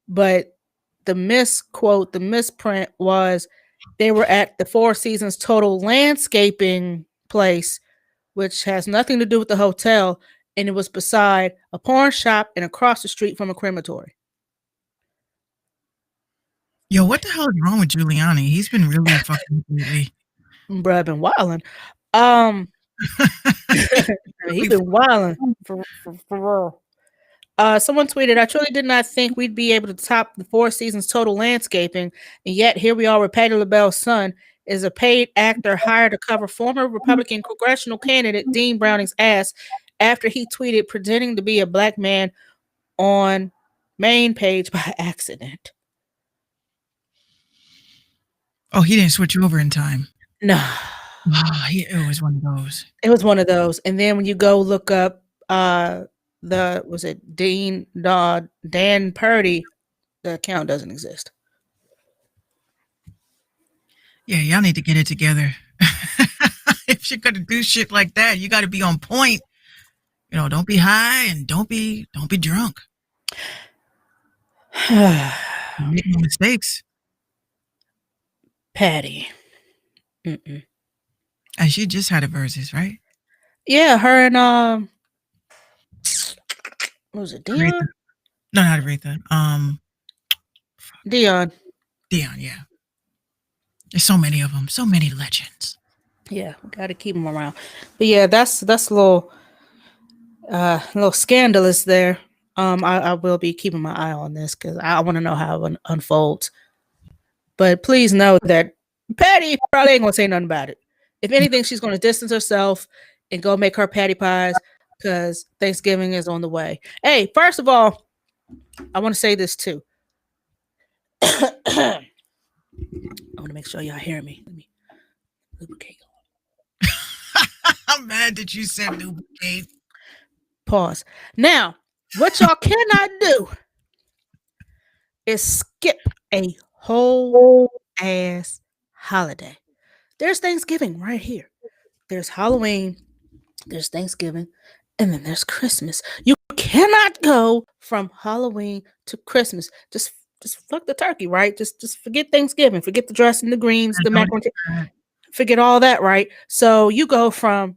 [SPEAKER 1] but the misprint was they were at the 4 seasons total landscaping place, which has nothing to do with the hotel, and it was beside a pawn shop and across the street from a crematory.
[SPEAKER 2] Yo, what the hell is wrong with Giuliani? He's been really fucking lately.
[SPEAKER 1] Bruh, I've been wilding. He's been wilding for real. Someone tweeted, I truly did not think we'd be able to top the 4 seasons total landscaping, and yet here we are with Patti LaBelle's son is a paid actor hired to cover former Republican congressional candidate Dean Browning's ass after he tweeted pretending to be a black man on main page by accident.
[SPEAKER 2] Oh, he didn't switch over in time.
[SPEAKER 1] No.
[SPEAKER 2] It was one of those.
[SPEAKER 1] It was one of those. And then when you go look up Dan Purdy, the account doesn't exist.
[SPEAKER 2] Yeah, y'all need to get it together. If you're gonna do shit like that, you gotta be on point. You know, don't be high and don't be drunk. Make no mistakes.
[SPEAKER 1] Patty.
[SPEAKER 2] And she just had a versus, right?
[SPEAKER 1] Yeah, her and what was it, Dion?
[SPEAKER 2] Aretha. No, not Aretha.
[SPEAKER 1] Dion,
[SPEAKER 2] yeah. There's so many of them, so many legends.
[SPEAKER 1] Yeah, we got to keep them around. But yeah, that's a little scandalous there. I will be keeping my eye on this because I want to know how it unfolds. But please know that Patty probably ain't gonna say nothing about it. If anything, she's gonna distance herself and go make her patty pies because Thanksgiving is on the way. Hey, first of all, I want to say this too. I want to make sure y'all hear me. Let me lubricate.
[SPEAKER 2] I'm mad that you said duplicate.
[SPEAKER 1] Pause. Now, what y'all cannot do is skip a whole ass holiday. There's Thanksgiving right here. There's Halloween, there's Thanksgiving, and then there's Christmas. You cannot go from Halloween to Christmas. Just fuck the turkey, right? Just forget Thanksgiving, forget the dressing, the greens, the macaroni, forget all that, right? So you go from,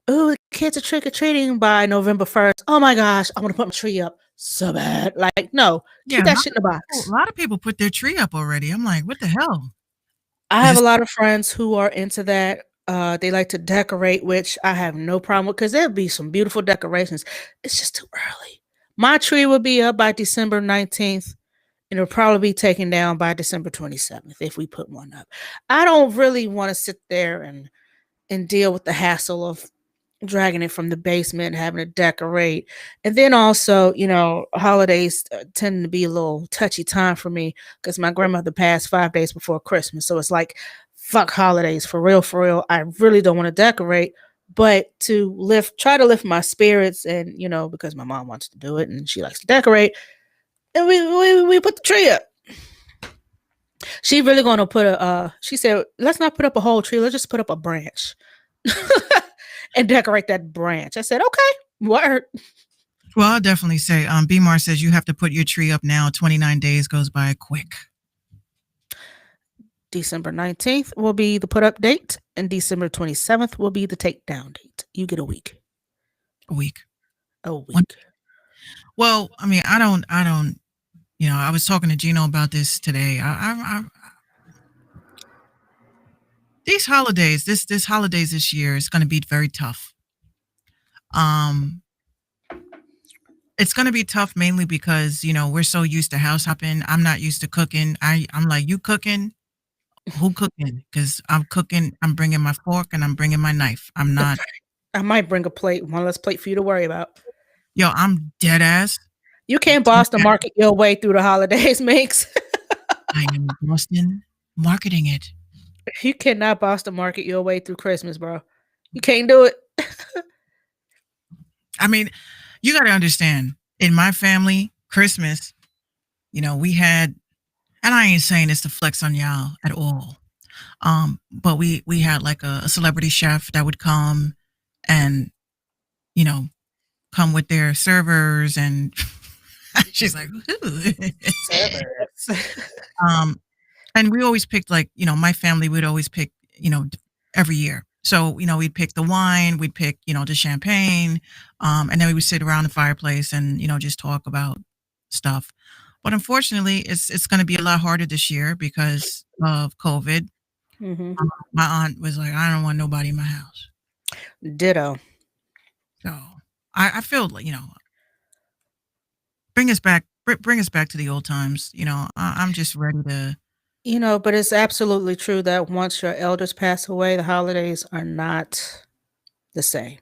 [SPEAKER 1] oh, the kids are trick or treating by November 1st. Oh my gosh, I want to put my tree up so bad. Like, no,
[SPEAKER 2] Yeah,
[SPEAKER 1] keep that shit in the box.
[SPEAKER 2] a lot of people put their tree up already. I'm like, what the hell?
[SPEAKER 1] I
[SPEAKER 2] Is
[SPEAKER 1] have
[SPEAKER 2] this
[SPEAKER 1] a lot of friends who are into that. They like to decorate, which I have no problem with because there'll be some beautiful decorations. It's just too early. My tree will be up by December 19th, and it'll probably be taken down by December 27th if we put one up. I don't really want to sit there and deal with the hassle of dragging it from the basement, having to decorate. And then also, holidays tend to be a little touchy time for me because my grandmother passed 5 days before Christmas. So it's like, fuck holidays for real, for real. I really don't want to decorate, but try to lift my spirits and, because my mom wants to do it and she likes to decorate. And we put the tree up. She really gonna she said, let's not put up a whole tree, let's just put up a branch. And decorate that branch. I said, okay, word.
[SPEAKER 2] Well, I'll definitely say, BMAR says you have to put your tree up now. 29 days goes by quick.
[SPEAKER 1] December 19th will be the put up date, and December 27th will be the take down date. You get a week.
[SPEAKER 2] A week.
[SPEAKER 1] A week.
[SPEAKER 2] Well, I mean, I don't, I was talking to Gino about this today. These holidays, this holidays this year is going to be very tough. It's going to be tough mainly because, we're so used to house hopping. I'm not used to cooking. I'm like, you cooking? Who cooking? Because I'm cooking. I'm bringing my fork and I'm bringing my knife. I'm not.
[SPEAKER 1] I might bring a plate, one less plate for you to worry about.
[SPEAKER 2] Yo, I'm dead ass.
[SPEAKER 1] You can't Boston market your way through the holidays, Minx.
[SPEAKER 2] I am Boston marketing it.
[SPEAKER 1] You cannot Boston market your way through Christmas, bro. You can't do it.
[SPEAKER 2] I mean, you got to understand, in my family, Christmas, we had, and I ain't saying this to flex on y'all at all, but we had like a celebrity chef that would come and, come with their servers, and she's like, and we always picked, like, my family would always pick, every year. So, we'd pick the wine, we'd pick, the champagne, and then we would sit around the fireplace and, just talk about stuff. But unfortunately, it's going to be a lot harder this year because of COVID.
[SPEAKER 1] Mm-hmm.
[SPEAKER 2] My aunt was like, I don't want nobody in my house.
[SPEAKER 1] Ditto.
[SPEAKER 2] So I feel like, bring us back to the old times. I'm just ready to.
[SPEAKER 1] But it's absolutely true that once your elders pass away, the holidays are not the same.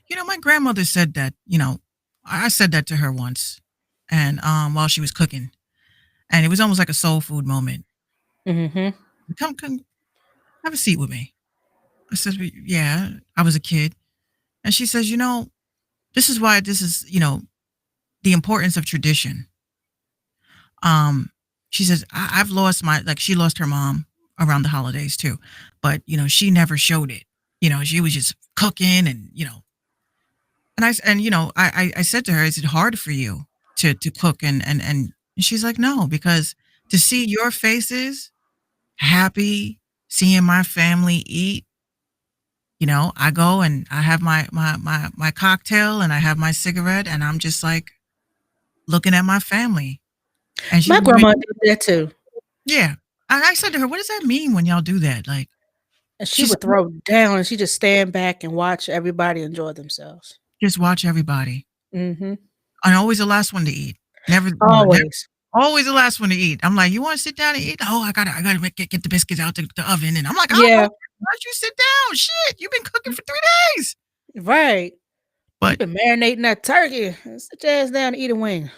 [SPEAKER 2] My grandmother said that, I said that to her once, and while she was cooking, and it was almost like a soul food moment.
[SPEAKER 1] Mm-hmm.
[SPEAKER 2] Come, have a seat with me. I said, yeah, I was a kid. And she says, this is why this is, the importance of tradition. She says, I've lost she lost her mom around the holidays too, but, she never showed it. She was just cooking and, and I said to her, is it hard for you to cook? And she's like, no, because to see your faces happy, seeing my family eat, I go and I have my cocktail and I have my cigarette and I'm just like looking at my family. And
[SPEAKER 1] my grandma did that too.
[SPEAKER 2] Yeah. I said to her, what does that mean when y'all do that? Like,
[SPEAKER 1] and she would throw down and she just stand back and watch everybody enjoy themselves.
[SPEAKER 2] Just watch everybody.
[SPEAKER 1] Mm-hmm.
[SPEAKER 2] I'm always the last one to eat. Never
[SPEAKER 1] always.
[SPEAKER 2] Always the last one to eat. I'm like, you want to sit down and eat? Oh, I gotta get the biscuits out the oven. And I'm like,
[SPEAKER 1] yeah.
[SPEAKER 2] Why don't you sit down? Shit, you've been cooking for 3 days.
[SPEAKER 1] Right.
[SPEAKER 2] But
[SPEAKER 1] you've been marinating that turkey. Sit your ass down and eat a wing.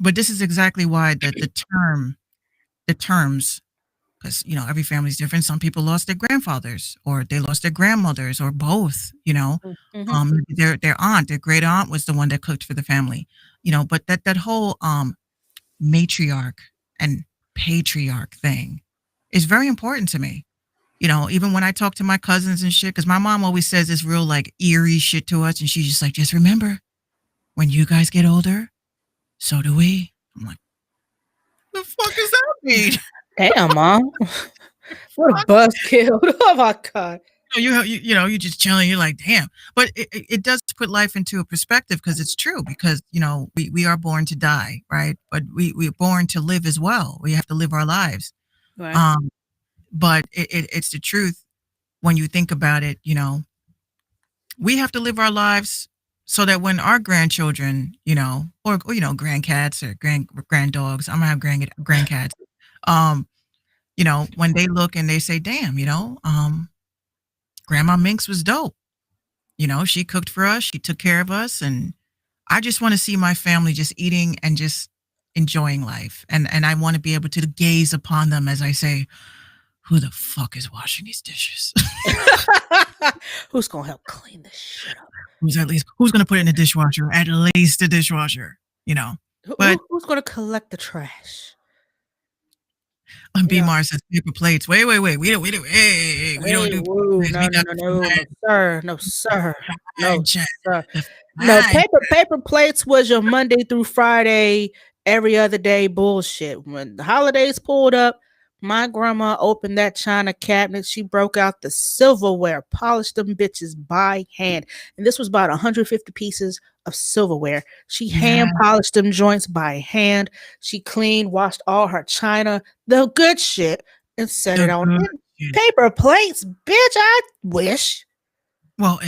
[SPEAKER 2] But this is exactly why the terms because every family's different. Some people lost their grandfathers, or they lost their grandmothers, or both.
[SPEAKER 1] Mm-hmm.
[SPEAKER 2] Their aunt, their great aunt, was the one that cooked for the family. But that whole matriarch and patriarch thing is very important to me. Even when I talk to my cousins and shit, because my mom always says this real like eerie shit to us, and she's just like, just remember, when you guys get older, so do we. I'm like, the fuck does that mean?
[SPEAKER 1] Damn, mom. What a buzzkill. Oh my God.
[SPEAKER 2] You're just chilling. You're like, damn. But it does put life into a perspective, because it's true. Because we are born to die, right? But we're born to live as well. We have to live our lives.
[SPEAKER 1] Right.
[SPEAKER 2] But it's the truth when you think about it. We have to live our lives so that when our grandchildren, or grandcats or grand dogs, I'm gonna have grandcats. When they look and they say, damn, Grandma Minx was dope. She cooked for us, she took care of us, and I just want to see my family just eating and just enjoying life. And I want to be able to gaze upon them as I say, who the fuck is washing these dishes?
[SPEAKER 1] Who's gonna help clean this shit up?
[SPEAKER 2] Who's gonna put it in the dishwasher? At least the dishwasher, But
[SPEAKER 1] who's gonna collect the trash?
[SPEAKER 2] B Mars says paper plates. Wait. We don't. Hey, we don't do.
[SPEAKER 1] Whoa,
[SPEAKER 2] Plates.
[SPEAKER 1] no, sir. No, sir.
[SPEAKER 2] The
[SPEAKER 1] No, paper plates was your Monday through Friday, every other day bullshit. When the holidays pulled up, my grandma opened that china cabinet. She broke out the silverware, polished them bitches by hand. And this was about 150 pieces of silverware. She hand polished them joints by hand. She cleaned, washed all her china, the good shit, and set it on paper plates. Bitch, I wish.
[SPEAKER 2] Well,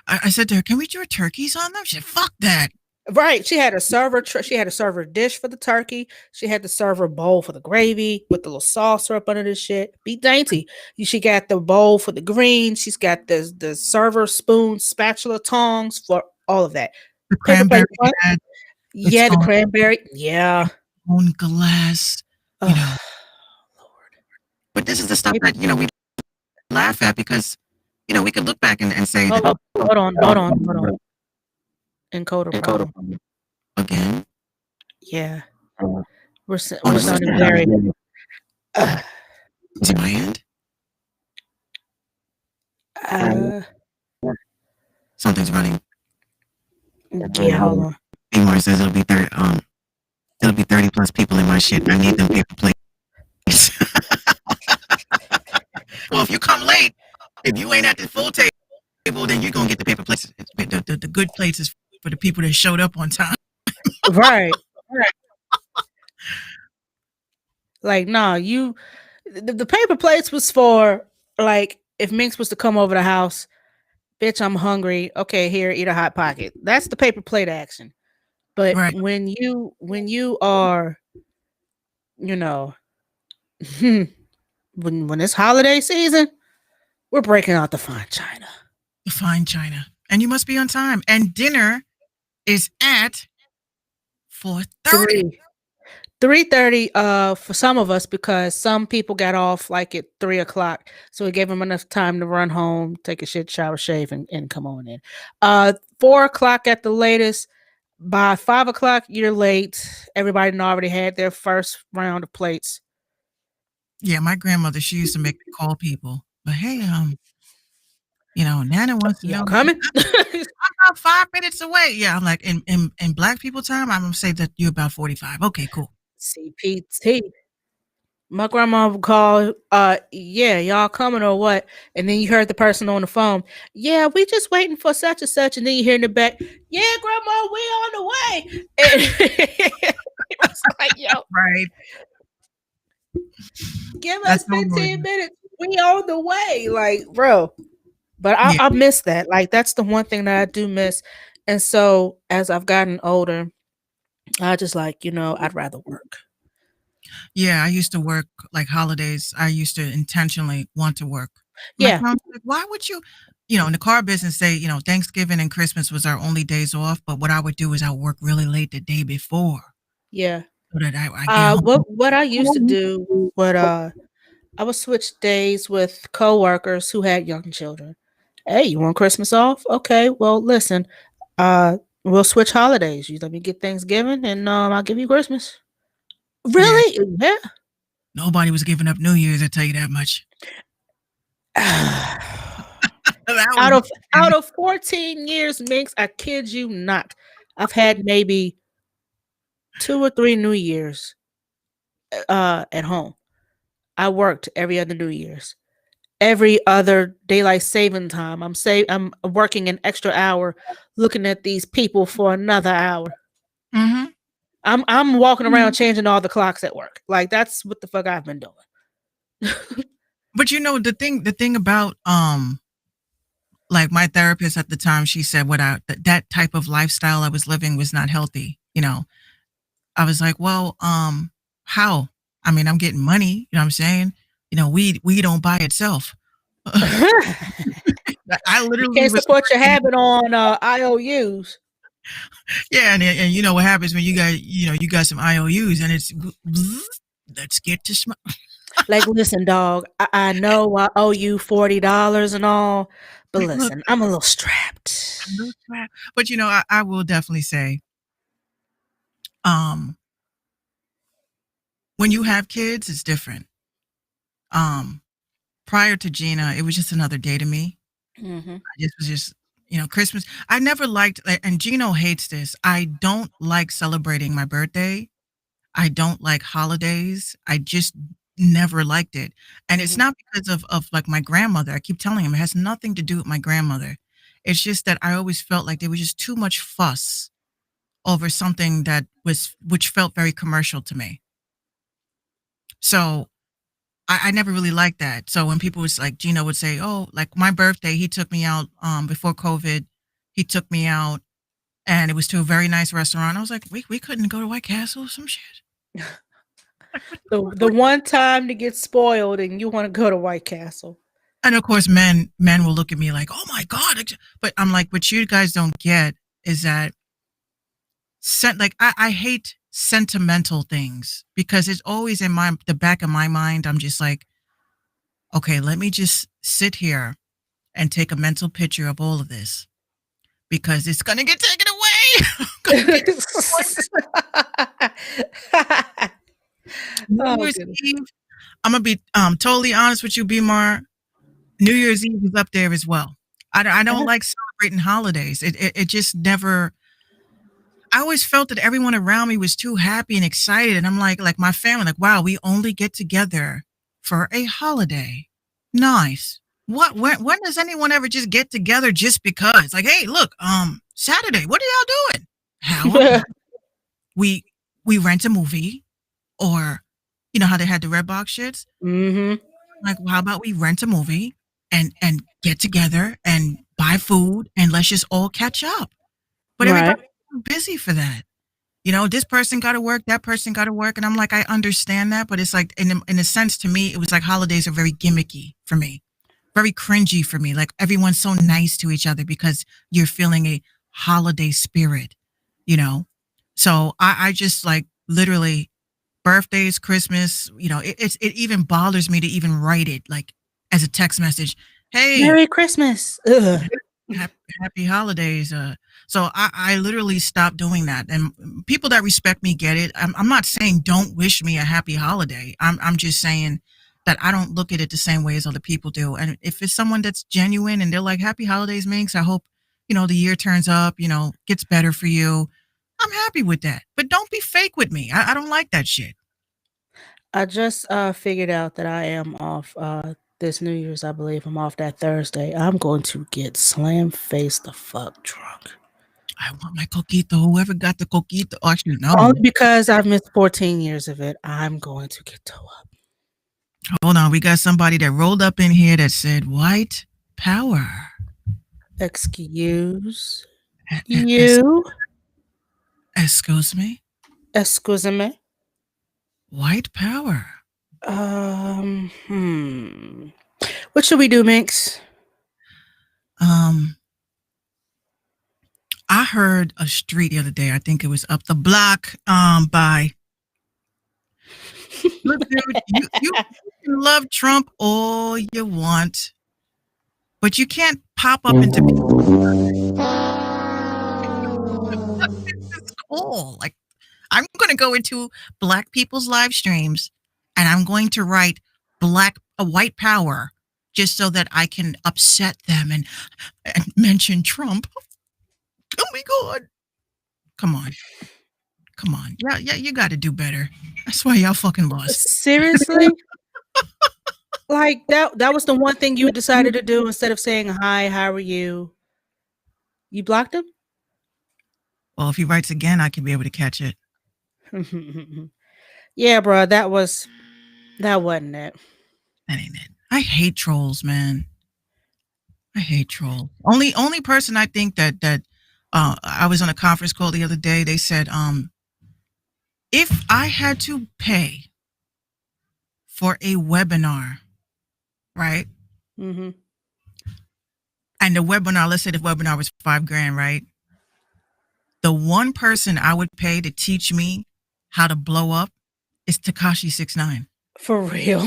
[SPEAKER 2] I said to her, "Can we do turkeys on them?" She said, "Fuck that."
[SPEAKER 1] Right. She had a server. She had a server dish for the turkey. She had the server bowl for the gravy with the little sauce up under the shit. Be dainty. She got the bowl for the greens. She's got the server spoon, spatula, tongs for all of that.
[SPEAKER 2] The cranberry.
[SPEAKER 1] Yeah, the cranberry. Yeah.
[SPEAKER 2] Own glass.
[SPEAKER 1] Lord.
[SPEAKER 2] But this is the stuff that we laugh at, because we could look back and say,
[SPEAKER 1] hold on. Encoder problem.
[SPEAKER 2] Again?
[SPEAKER 1] Yeah. We're sounding very...
[SPEAKER 2] Is it my end? Something's running.
[SPEAKER 1] Yeah, hold on.
[SPEAKER 2] Amar says it'll be 30 plus people in my shit. I need them paper plates. Well, if you come late, if you ain't at the full table, then you're gonna get the paper plates. The good plates is for the people that showed up on time.
[SPEAKER 1] Right. Like, nah, the paper plates was for, like, if Minx was to come over the house, bitch, I'm hungry. Okay, here, eat a Hot Pocket. That's the paper plate action. But when you are, when it's holiday season, we're breaking out the fine china.
[SPEAKER 2] The fine china. And you must be on time. And dinner is at 4:30.
[SPEAKER 1] 3:30 for some of us, because some people got off like at 3:00. So we gave them enough time to run home, take a shit, shower, shave, and come on in. 4:00 at the latest. By 5:00, you're late. Everybody already had their first round of plates.
[SPEAKER 2] Yeah, my grandmother, she used to make me call people. But hey, Nana wants to know.
[SPEAKER 1] Coming?
[SPEAKER 2] I'm about 5 minutes away. Yeah, I'm like, in black people time, I'm gonna say that you're about 45. Okay, cool.
[SPEAKER 1] CPT. My grandma would call, yeah, y'all coming or what? And then you heard the person on the phone, yeah, we just waiting for such and such. And then you hear in the back, yeah, grandma, we on the way. And it was like, yo,
[SPEAKER 2] right.
[SPEAKER 1] Give us 15 minutes. We on the way. Like, bro. But I miss that. Like, that's the one thing that I do miss. And so as I've gotten older, I just like, I'd rather work.
[SPEAKER 2] Yeah, I used to work like holidays. I used to intentionally want to work.
[SPEAKER 1] Yeah.
[SPEAKER 2] Like, why would you, in the car business, say, Thanksgiving and Christmas was our only days off. But what I would do is I would work really late the day before.
[SPEAKER 1] Yeah.
[SPEAKER 2] So that I
[SPEAKER 1] what I used to do, I would switch days with coworkers who had young children. Hey, you want Christmas off? Okay, well, listen, we'll switch holidays. You let me get Thanksgiving, and I'll give you Christmas.
[SPEAKER 2] Yeah,
[SPEAKER 1] Really? Yeah.
[SPEAKER 2] nobody was giving up New Year's. I tell you that much. That was
[SPEAKER 1] out of out of 14 years, Minx, I kid you not, I've had maybe 2 or 3 New Years at home. I worked every other New Year's. Every other daylight saving time, I'm working an extra hour looking at these people for another hour.
[SPEAKER 2] Mm-hmm.
[SPEAKER 1] I'm walking around
[SPEAKER 2] Mhm.
[SPEAKER 1] changing all the clocks at work. Like that's what the fuck I've been doing.
[SPEAKER 2] But you know the thing about like my therapist at the time, she said that type of lifestyle I was living was not healthy. I was like, well, how? I mean, I'm getting money. You know what I'm saying? We don't buy itself. I
[SPEAKER 1] You
[SPEAKER 2] literally
[SPEAKER 1] can't
[SPEAKER 2] was
[SPEAKER 1] support your
[SPEAKER 2] working.
[SPEAKER 1] habit on IOUs.
[SPEAKER 2] Yeah, and you know what happens when you got some IOUs and it's let's get to
[SPEAKER 1] Like, listen, dog, I know I owe you $40 and all, but
[SPEAKER 2] like, look,
[SPEAKER 1] listen, I'm a little strapped.
[SPEAKER 2] I'm no crap. But I will definitely say, um, when you have kids, it's different. Um, Prior to Gina, it was just another day to me.
[SPEAKER 1] Mhm.
[SPEAKER 2] It was just, Christmas. I never liked, and Gino hates this. I don't like celebrating my birthday. I don't like holidays. I just never liked it. And it's
[SPEAKER 1] Mhm.
[SPEAKER 2] not because of like my grandmother. I keep telling him it has nothing to do with my grandmother. It's just that I always felt like there was just too much fuss over something which felt very commercial to me. So I never really liked that. So when people was like Gino would say, "Oh, like my birthday, he took me out before COVID. He took me out and it was to a very nice restaurant." I was like, "We couldn't go to White Castle or some shit." Like,
[SPEAKER 1] The one time to get spoiled and you wanna go to White Castle.
[SPEAKER 2] and of course men will look at me like, "Oh my god." But I'm like, what you guys don't get is that like I hate sentimental things because it's always in the back of my mind. I'm just like, okay, let me just sit here and take a mental picture of all of this because it's gonna get taken away. I'm gonna be disappointed. New
[SPEAKER 1] Oh,
[SPEAKER 2] Year's
[SPEAKER 1] goodness.
[SPEAKER 2] Eve, I'm gonna be totally honest with you, Bmar. New Year's Eve is up there as well. I don't like celebrating holidays. It just never. I always felt that everyone around me was too happy and excited, and I'm like my family, like, wow, we only get together for a holiday. Nice. What? When does anyone ever just get together just because? Like, hey, look, Saturday, what are y'all doing? How about we we rent a movie, or you know how they had the red box shits?
[SPEAKER 1] Mhm.
[SPEAKER 2] Like, well, how about we rent a movie and get together and buy food and let's just all catch up. But
[SPEAKER 1] Right.
[SPEAKER 2] everybody's too busy for that. This person got to work, that person got to work, and I'm like, I understand that, but it's like, in a sense, to me, it was like holidays are very gimmicky for me, very cringy for me. Like everyone's so nice to each other because you're feeling a holiday spirit, you know. So I just like literally birthdays, Christmas, it even bothers me to even write it like as a text message. Hey,
[SPEAKER 1] Merry Christmas. Ugh.
[SPEAKER 2] happy, happy holidays. So I literally stopped doing that. And people that respect me get it. I'm not saying don't wish me a happy holiday. I'm just saying that I don't look at it the same way as other people do. And if it's someone that's genuine and they're like, happy holidays, Minx, I hope, the year turns up, gets better for you. I'm happy with that. But don't be fake with me. I don't like that shit.
[SPEAKER 1] I just figured out that I am off this New Year's. I believe I'm off that Thursday. I'm going to get slam faced the fuck drunk.
[SPEAKER 2] I want my coquito. Whoever got the coquito. Actually,
[SPEAKER 1] Only
[SPEAKER 2] no.
[SPEAKER 1] because I've missed 14 years of it. I'm going to get toe up.
[SPEAKER 2] Hold on. We got somebody that rolled up in here that said white power.
[SPEAKER 1] Excuse
[SPEAKER 2] E- es-
[SPEAKER 1] you.
[SPEAKER 2] Excuse me?
[SPEAKER 1] Excuse me.
[SPEAKER 2] White power.
[SPEAKER 1] Hmm. What should we do, Minx?
[SPEAKER 2] Um, I heard a street the other day. I think it was up the block by Look, dude, you can love Trump all you want, but you can't pop up into it's cool. Like, I'm going to go into Black people's live streams and I'm going to write white power just so that I can upset them and mention Trump. Oh my God. Come on. Yeah, you got to do better. That's why y'all fucking lost.
[SPEAKER 1] Seriously? Like that was the one thing you decided to do instead of saying hi, how are you? You blocked him?
[SPEAKER 2] Well, if he writes again, I can be able to catch it.
[SPEAKER 1] Yeah, bro, that wasn't it.
[SPEAKER 2] That ain't it. I hate trolls, man. I hate trolls. Only person I think that I was on a conference call the other day. They said, if I had to pay for a webinar, right?
[SPEAKER 1] Mm-hmm.
[SPEAKER 2] And the webinar, let's say the webinar was $5,000, right? The one person I would pay to teach me how to blow up is Tekashi 6ix9ine.
[SPEAKER 1] For real.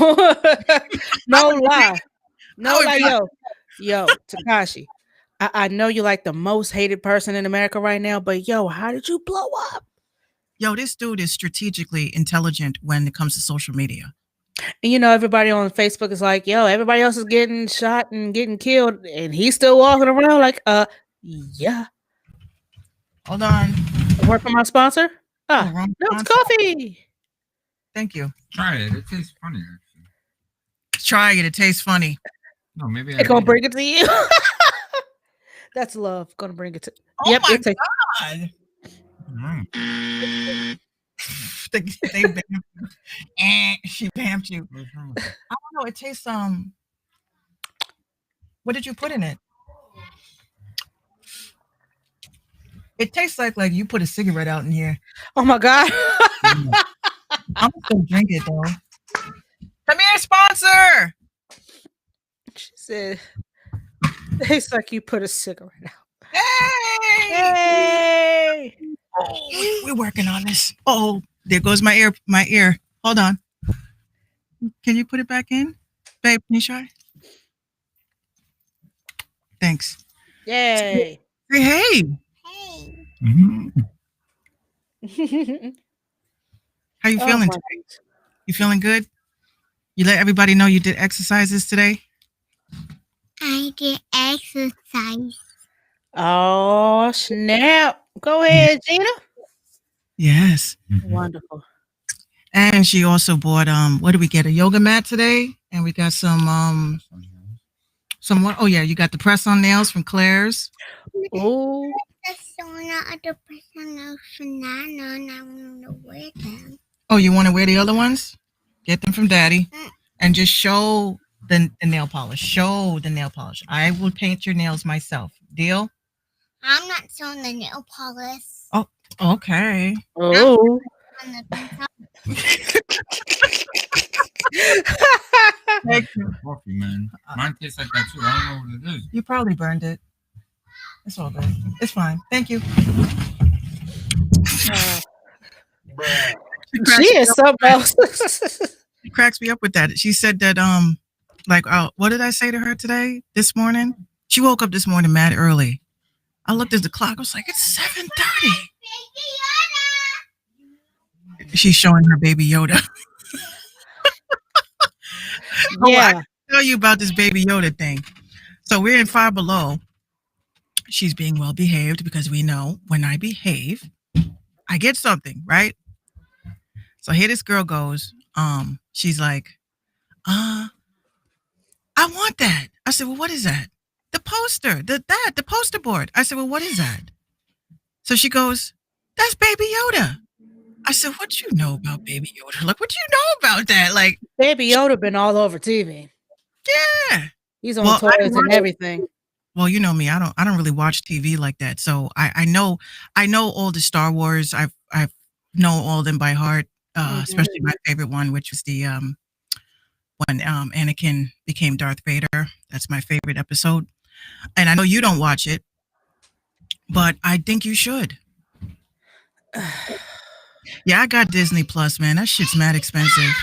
[SPEAKER 1] No lie. No lie, yo, Tekashi. I know you're like the most hated person in America right now, but yo, how did you blow up?
[SPEAKER 2] Yo, this dude is strategically intelligent when it comes to social media.
[SPEAKER 1] And you know, everybody on Facebook is like, yo, everybody else is getting shot and getting killed, and he's still walking around like, yeah.
[SPEAKER 2] Hold on.
[SPEAKER 1] Work for my sponsor?
[SPEAKER 2] Oh, wrong
[SPEAKER 1] no, it's
[SPEAKER 2] sponsor.
[SPEAKER 1] coffee.
[SPEAKER 2] Thank you.
[SPEAKER 3] Try it. It tastes funny, actually.
[SPEAKER 2] Try it. It tastes funny.
[SPEAKER 3] No, maybe
[SPEAKER 1] It's gonna bring it to you. That's love. Gonna bring it to.
[SPEAKER 2] Oh
[SPEAKER 1] Yep,
[SPEAKER 2] my
[SPEAKER 1] it's
[SPEAKER 2] God. They bammed you. She bammed you. I don't know. It tastes what did you put in it? It tastes like you put a cigarette out in here.
[SPEAKER 1] Oh my God.
[SPEAKER 2] I'm gonna drink it though. Come here, sponsor.
[SPEAKER 1] She said, tastes like you put a cigarette out.
[SPEAKER 2] Hey!
[SPEAKER 1] Hey!
[SPEAKER 2] Oh, we're working on this. Oh, there goes my ear. My ear. Hold on. Can you put it back in, babe? Can you try? Thanks.
[SPEAKER 1] Yay!
[SPEAKER 2] Hey, hey. How you feeling today? You feeling good? You let everybody know you did exercises today?
[SPEAKER 4] I did exercise.
[SPEAKER 1] Oh, snap. Go ahead, Gina.
[SPEAKER 2] Yes.
[SPEAKER 1] Wonderful.
[SPEAKER 2] And she also bought what did we get? A yoga mat today? And we got some what? Oh yeah, you got the press on nails from Claire's.
[SPEAKER 1] Oh.
[SPEAKER 4] Other person banana and I want to wear them.
[SPEAKER 2] Oh, you want to wear the other ones? Get them from Daddy. And just show the nail polish. Show the nail polish. I will paint your nails myself. Deal?
[SPEAKER 4] I'm not showing the nail polish.
[SPEAKER 2] Oh, okay.
[SPEAKER 1] Oh.
[SPEAKER 2] Thank you.
[SPEAKER 3] Coffee, man. Mine tastes like that too. I don't know what it is.
[SPEAKER 2] You probably burned it. It's all good. It's fine. Thank you.
[SPEAKER 1] She is something else.
[SPEAKER 2] She cracks me up with that. She said that what did I say to her today? This morning? She woke up this morning mad early. I looked at the clock. I was like, it's 7:30. She's showing her baby Yoda.
[SPEAKER 1] Yeah.
[SPEAKER 2] I can tell you about this baby Yoda thing. So we're in Five Below. She's being well behaved because we know when I behave, I get something, right? So here this girl goes. She's like, I want that. I said, well, what is that? The poster, the poster board. I said, well, what is that? So she goes, that's Baby Yoda. I said, what you know about Baby Yoda? Like, what do you know about that? Like,
[SPEAKER 1] Baby Yoda been all over TV.
[SPEAKER 2] Yeah.
[SPEAKER 1] He's on toys and everything.
[SPEAKER 2] Well, you know me. I don't really watch TV like that. So I know all the Star Wars. I know all of them by heart. Especially my favorite one, which was the when Anakin became Darth Vader. That's my favorite episode. And I know you don't watch it, but I think you should. Yeah, I got Disney Plus, man. That shit's mad expensive.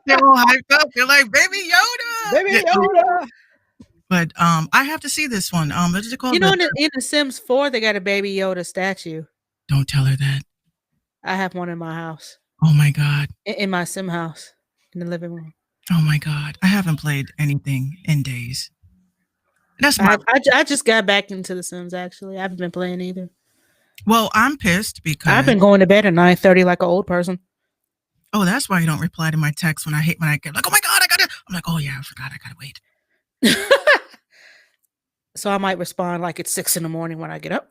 [SPEAKER 2] They're all hyped up. They're like, Baby Yoda.
[SPEAKER 1] Baby Yoda.
[SPEAKER 2] But I have to see this one. What is it called?
[SPEAKER 1] You know, in the Sims 4, they got a Baby Yoda statue.
[SPEAKER 2] Don't tell her that.
[SPEAKER 1] I have one in my house,
[SPEAKER 2] Oh my God.
[SPEAKER 1] in my Sim house, in the living room.
[SPEAKER 2] Oh my God. I haven't played anything in days. That's my
[SPEAKER 1] I just got back into the Sims. Actually, I haven't been playing either.
[SPEAKER 2] well. I'm pissed because
[SPEAKER 1] I've been going to bed at 9:30 like an old person.
[SPEAKER 2] oh, that's why you don't reply to my text when I get like, oh my God, I got it. I'm like, oh yeah, I forgot. I gotta wait.
[SPEAKER 1] So I might respond like it's 6 a.m. when I get up.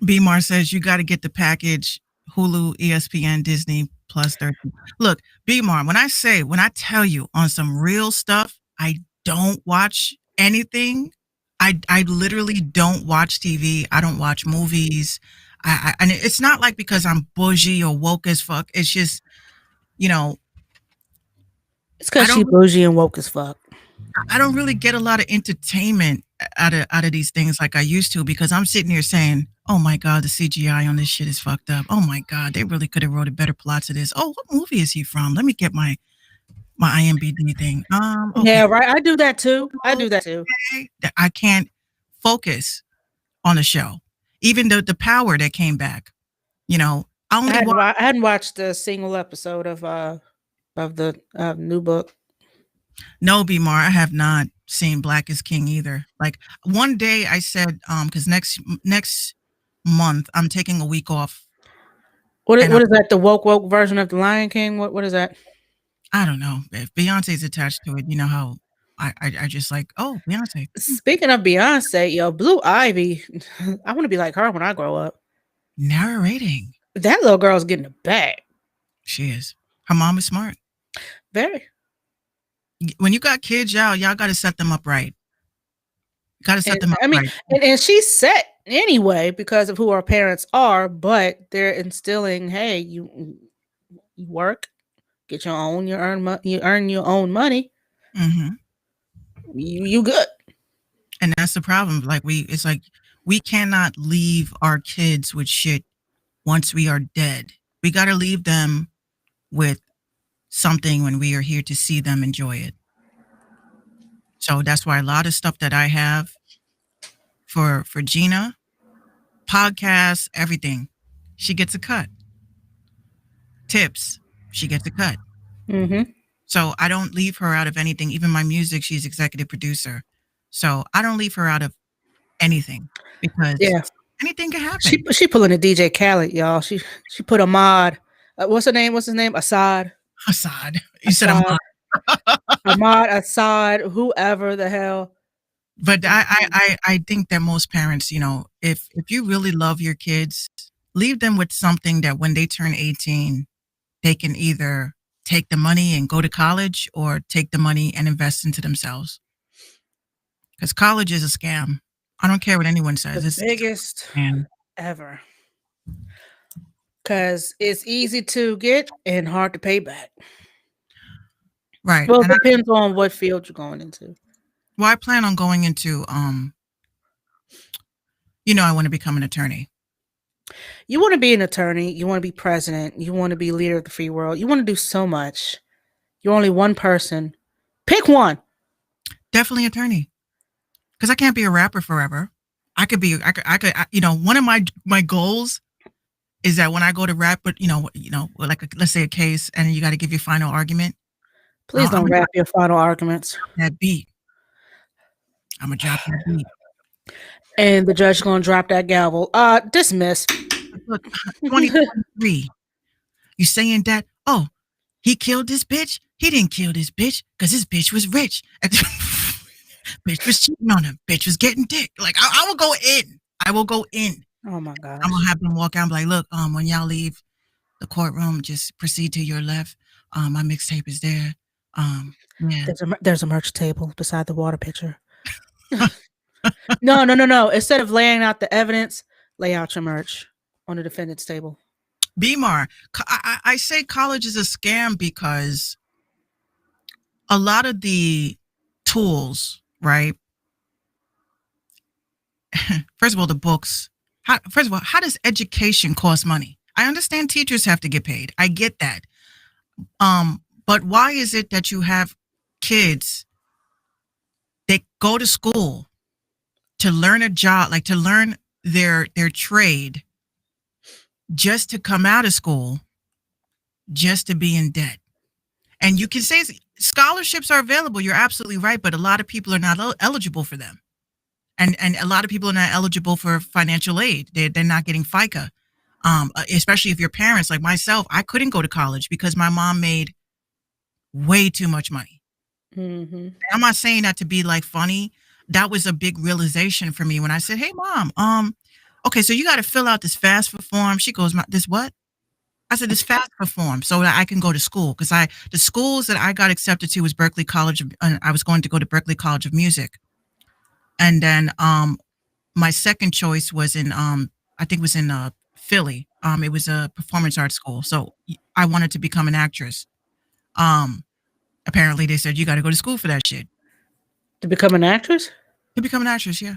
[SPEAKER 2] Bmar says you got to get the package Hulu, ESPN, Disney Plus 30. Look, Bmar, when I tell you on some real stuff, I don't watch anything. I literally don't watch TV. I don't watch movies. And it's not like because I'm bougie or woke as fuck. It's just, you know,
[SPEAKER 1] It's because she bougie and woke as fuck.
[SPEAKER 2] I don't really get a lot of entertainment out of these things like I used to because I'm sitting here saying, oh my God, the CGI on this shit is fucked up. Oh my God, they really could have wrote a better plot to this. Oh, what movie is he from? Let me get my IMDb thing. Okay.
[SPEAKER 1] Yeah, right. I do that too.
[SPEAKER 2] I can't focus on the show. Even the power that came back, you know,
[SPEAKER 1] I hadn't watched a single episode of the new book.
[SPEAKER 2] No, Bmar, I have not seen Black is King either. Like one day I said, because next month I'm taking a week off.
[SPEAKER 1] What is that? The woke version of the Lion King? What is that?
[SPEAKER 2] I don't know. If Beyonce's attached to it, you know how I just like, oh, Beyonce.
[SPEAKER 1] Speaking of Beyonce, yo, Blue Ivy, I want to be like her when I grow up.
[SPEAKER 2] Narrating.
[SPEAKER 1] That little girl's getting a bag.
[SPEAKER 2] She is. Her mom is smart.
[SPEAKER 1] Very.
[SPEAKER 2] When you got kids, y'all got to set them up right. Got to set them up right.
[SPEAKER 1] And she's set anyway because of who our parents are, but they're instilling, hey, you work, get your own, you earn your own money.
[SPEAKER 2] Mm-hmm.
[SPEAKER 1] You good.
[SPEAKER 2] And that's the problem. Like it's like we cannot leave our kids with shit once we are dead. We got to leave them with something when we are here to see them enjoy it. So that's why a lot of stuff that I have for Gina, podcasts, everything, she gets a cut. Tips, she gets a cut.
[SPEAKER 1] Mm-hmm.
[SPEAKER 2] So I don't leave her out of anything. Even my music, she's executive producer. So I don't leave her out of anything because anything can happen.
[SPEAKER 1] She pulling a DJ Khaled, y'all. She put Ahmad. What's her name? What's his name? Assad.
[SPEAKER 2] You said Ahmad.
[SPEAKER 1] Ahmad, Assad, whoever the hell.
[SPEAKER 2] But I think that most parents, you know, if you really love your kids, leave them with something that when they turn 18, they can either take the money and go to college or take the money and invest into themselves. Because college is a scam. I don't care what anyone says.
[SPEAKER 1] It's the biggest ever. Because it's easy to get and hard to pay back.
[SPEAKER 2] Right.
[SPEAKER 1] Well, it depends on what field you're going into.
[SPEAKER 2] Well, I plan on going into, I want to become an attorney.
[SPEAKER 1] You want to be an attorney. You want to be president. You want to be leader of the free world. You want to do so much. You're only one person. Pick one.
[SPEAKER 2] Definitely attorney. Because I can't be a rapper forever. I could, one of my goals is that when I go to rap, but like let's say a case and you got to give your final argument.
[SPEAKER 1] Please don't rap your final arguments.
[SPEAKER 2] That beat. I'm going to drop that beat.
[SPEAKER 1] And the judge going to drop that gavel. Dismiss.
[SPEAKER 2] Look, 2023. You saying that, oh, he killed this bitch? He didn't kill this bitch because this bitch was rich. Bitch was cheating on him. Bitch was getting dick. Like, I will go in. I will go in.
[SPEAKER 1] Oh, my God.
[SPEAKER 2] I'm going to have them walk out and be like, look, when y'all leave the courtroom, just proceed to your left. My mixtape is there. Yeah.
[SPEAKER 1] There's a merch table beside the water pitcher. No. Instead of laying out the evidence, lay out your merch on the defendant's table.
[SPEAKER 2] Bmar, I say college is a scam because a lot of the tools, right? first of all, the books. First of all, how does education cost money? I understand teachers have to get paid. I get that. But why is it that you have kids that go to school to learn a job, like to learn their trade, just to come out of school, just to be in debt? And you can say scholarships are available. You're absolutely right, but a lot of people are not eligible for them. And a lot of people are not eligible for financial aid. They're not getting FICA. Especially if your parents, like myself, I couldn't go to college because my mom made way too much money.
[SPEAKER 1] Mm-hmm.
[SPEAKER 2] I'm not saying that to be like funny. That was a big realization for me when I said, "Hey, mom, okay, so you got to fill out this FAFSA form." She goes, "This what?" I said, "This FAFSA form, so that I can go to school." Because the schools that I got accepted to was Berklee College. I was going to go to Berklee College of Music, and then my second choice was in I think it was in Philly. It was a performance arts school, so I wanted to become an actress. Apparently they said you got to go to school for that shit.
[SPEAKER 1] To become an actress?
[SPEAKER 2] To become an actress, yeah.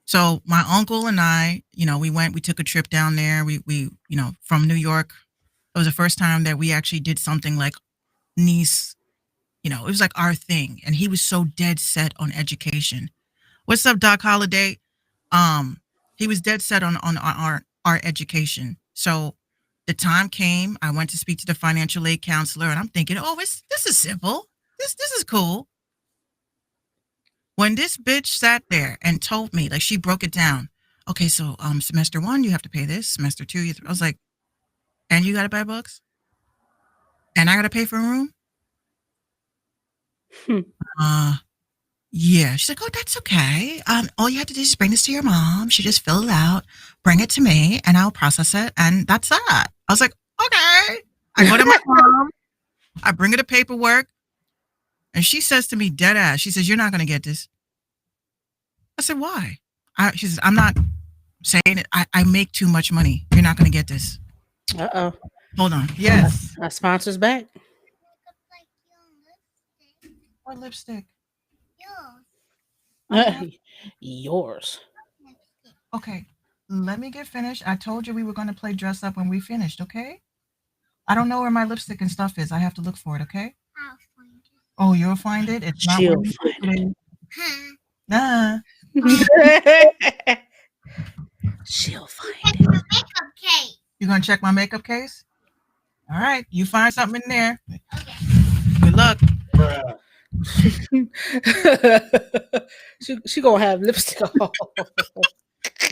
[SPEAKER 2] So my uncle and I, we took a trip down there. We from New York. It was the first time that we actually did something like niece, it was like our thing. And he was so dead set on education. What's up, Doc Holliday? He was dead set on our education. So the time came, I went to speak to the financial aid counselor, and I'm thinking, oh, this is simple. This is cool. When this bitch sat there and told me, like, she broke it down. Okay, so semester 1, you have to pay this. Semester 2, I was like, and you got to buy books? And I got to pay for a room? Yeah. She's like, oh, that's okay. All you have to do is bring this to your mom. She just fill it out, bring it to me, and I'll process it. And that's that. I was like, okay. I go to my mom. I bring her the paperwork. And she says to me, dead ass, she says, you're not going to get this. I said, why? She says, I'm not saying it. I make too much money. You're not going to get this.
[SPEAKER 1] Uh-oh.
[SPEAKER 2] Hold on. Yes.
[SPEAKER 1] Our sponsor's back.
[SPEAKER 2] What lipstick?
[SPEAKER 1] Yours.
[SPEAKER 2] Okay. Let me get finished. I told you we were going to play dress up when we finished, okay? I don't know where my lipstick and stuff is. I have to look for it, okay?
[SPEAKER 4] I'll find it.
[SPEAKER 2] Oh, you'll find it? It's not
[SPEAKER 1] She'll
[SPEAKER 2] where you
[SPEAKER 1] find
[SPEAKER 2] put it.
[SPEAKER 4] Huh.
[SPEAKER 2] Nah.
[SPEAKER 1] She'll find
[SPEAKER 4] Check
[SPEAKER 1] it.
[SPEAKER 4] my makeup cake.
[SPEAKER 2] You going to check my makeup case? All right. You find something in there.
[SPEAKER 4] Okay.
[SPEAKER 2] Good luck.
[SPEAKER 1] she gonna have lipstick on.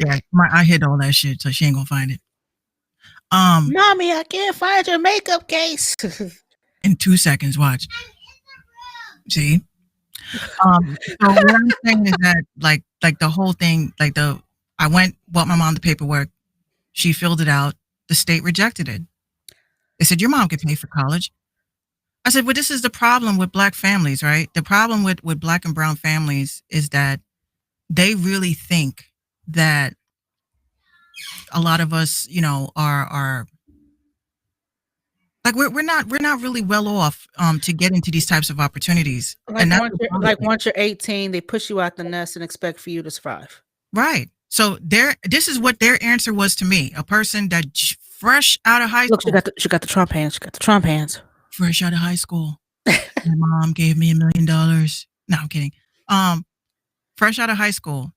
[SPEAKER 2] Yeah, I hid all that shit, so she ain't gonna find it.
[SPEAKER 1] Mommy, I can't find your makeup case.
[SPEAKER 2] In 2 seconds, watch. See? So what I'm saying is that like the whole thing, I bought my mom the paperwork, she filled it out, the state rejected it. They said, your mom can pay for college. I said, well, this is the problem with Black families, right? The problem with Black and brown families is that they really think that a lot of us, are like we're not really well off to get into these types of opportunities.
[SPEAKER 1] Like once you're 18, they push you out the nest and expect for you to survive.
[SPEAKER 2] Right. So this is what their answer was to me. A person that fresh out of high school.
[SPEAKER 1] Look, she got the Trump hands. She got the Trump hands.
[SPEAKER 2] Fresh out of high school. My mom gave me $1 million. No, I'm kidding. Fresh out of high school,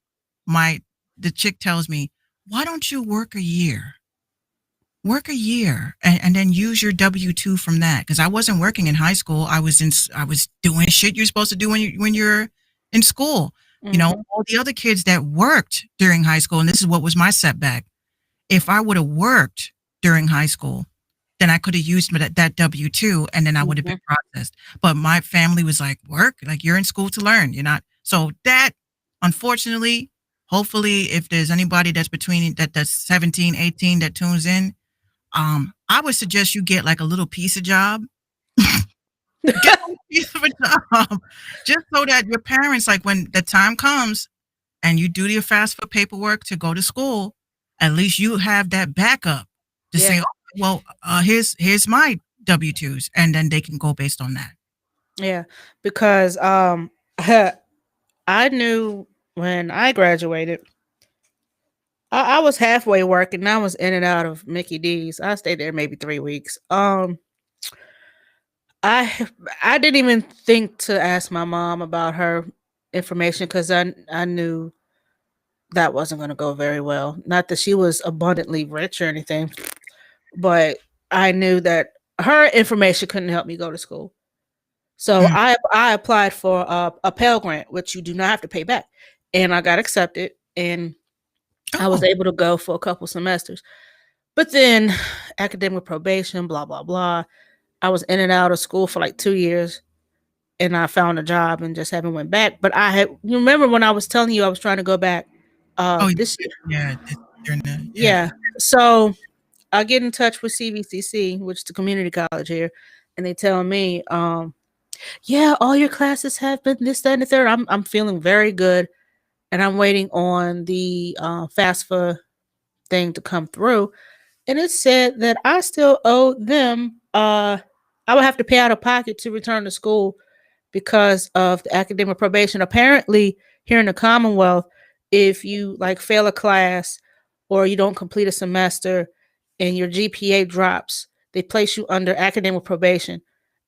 [SPEAKER 2] the chick tells me, why don't you work a year? Work a year and then use your W-2 from that. Because I wasn't working in high school. I was doing shit you're supposed to do when you're in school.
[SPEAKER 1] Mm-hmm.
[SPEAKER 2] All the other kids that worked during high school, and this is what was my setback. If I would have worked during high school, then I could have used that W-2 and then I would have been processed. But my family was like, work, like you're in school to learn. You're not. So that, unfortunately, hopefully, if there's anybody that's that's 17, 18 that tunes in, I would suggest you get like a little piece of job. Get a piece of a job. Just so that your parents, like when the time comes and you do your FAFSA paperwork to go to school, at least you have that backup to say, oh, well, here's my W-2s, and then they can go based on that.
[SPEAKER 1] Yeah, because I knew when I graduated, I was halfway working. I was in and out of Mickey D's. I stayed there maybe 3 weeks. I I didn't even think to ask my mom about her information because I knew that wasn't going to go very well. Not that she was abundantly rich or anything, but I knew that her information couldn't help me go to school. So
[SPEAKER 2] Mm.
[SPEAKER 1] I applied for a Pell Grant, which you do not have to pay back, and I got accepted, and I was
[SPEAKER 2] Oh,
[SPEAKER 1] able to go for a couple semesters. But then academic probation, blah blah blah. I was in and out of school for like 2 years, and I found a job and just haven't went back. But I had you remember when I was telling you I was trying to go back
[SPEAKER 2] oh,
[SPEAKER 1] this year?
[SPEAKER 2] yeah. During the, yeah.
[SPEAKER 1] Yeah. So I get in touch with CVCC, which is the community college here, and they tell me, yeah, all your classes have been this, that, and the third. I'm feeling very good, and I'm waiting on the FAFSA thing to come through, and it said that I still owe them. I would have to pay out of pocket to return to school because of the academic probation. Apparently, here in the Commonwealth, if you like fail a class or you don't complete a semester and your GPA drops, they place you under academic probation.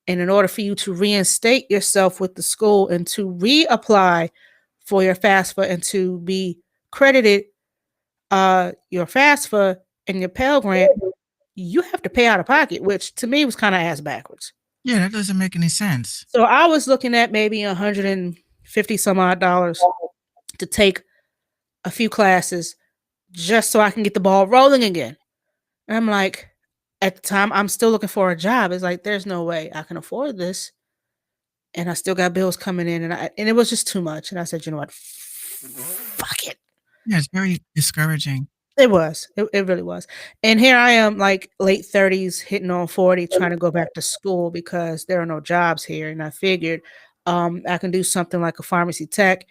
[SPEAKER 1] And in order for you to reinstate yourself with the school and to reapply for your FAFSA and to be credited your FAFSA and your Pell Grant, you have to pay out of pocket, which to me was kind of ass backwards.
[SPEAKER 2] Yeah, that doesn't make any sense.
[SPEAKER 1] So I was looking at maybe $150 some odd to take a few classes just so I can get the ball rolling again. And I'm like, at the time, I'm still looking for a job. It's like, there's no way I can afford this. And I still got bills coming in, and it was just too much. And I said, you know what? Fuck it.
[SPEAKER 2] Yeah, it's very discouraging.
[SPEAKER 1] It was. It really was. And here I am, like late 30s, hitting on 40, trying to go back to school because there are no jobs here. And I figured I can do something like a pharmacy tech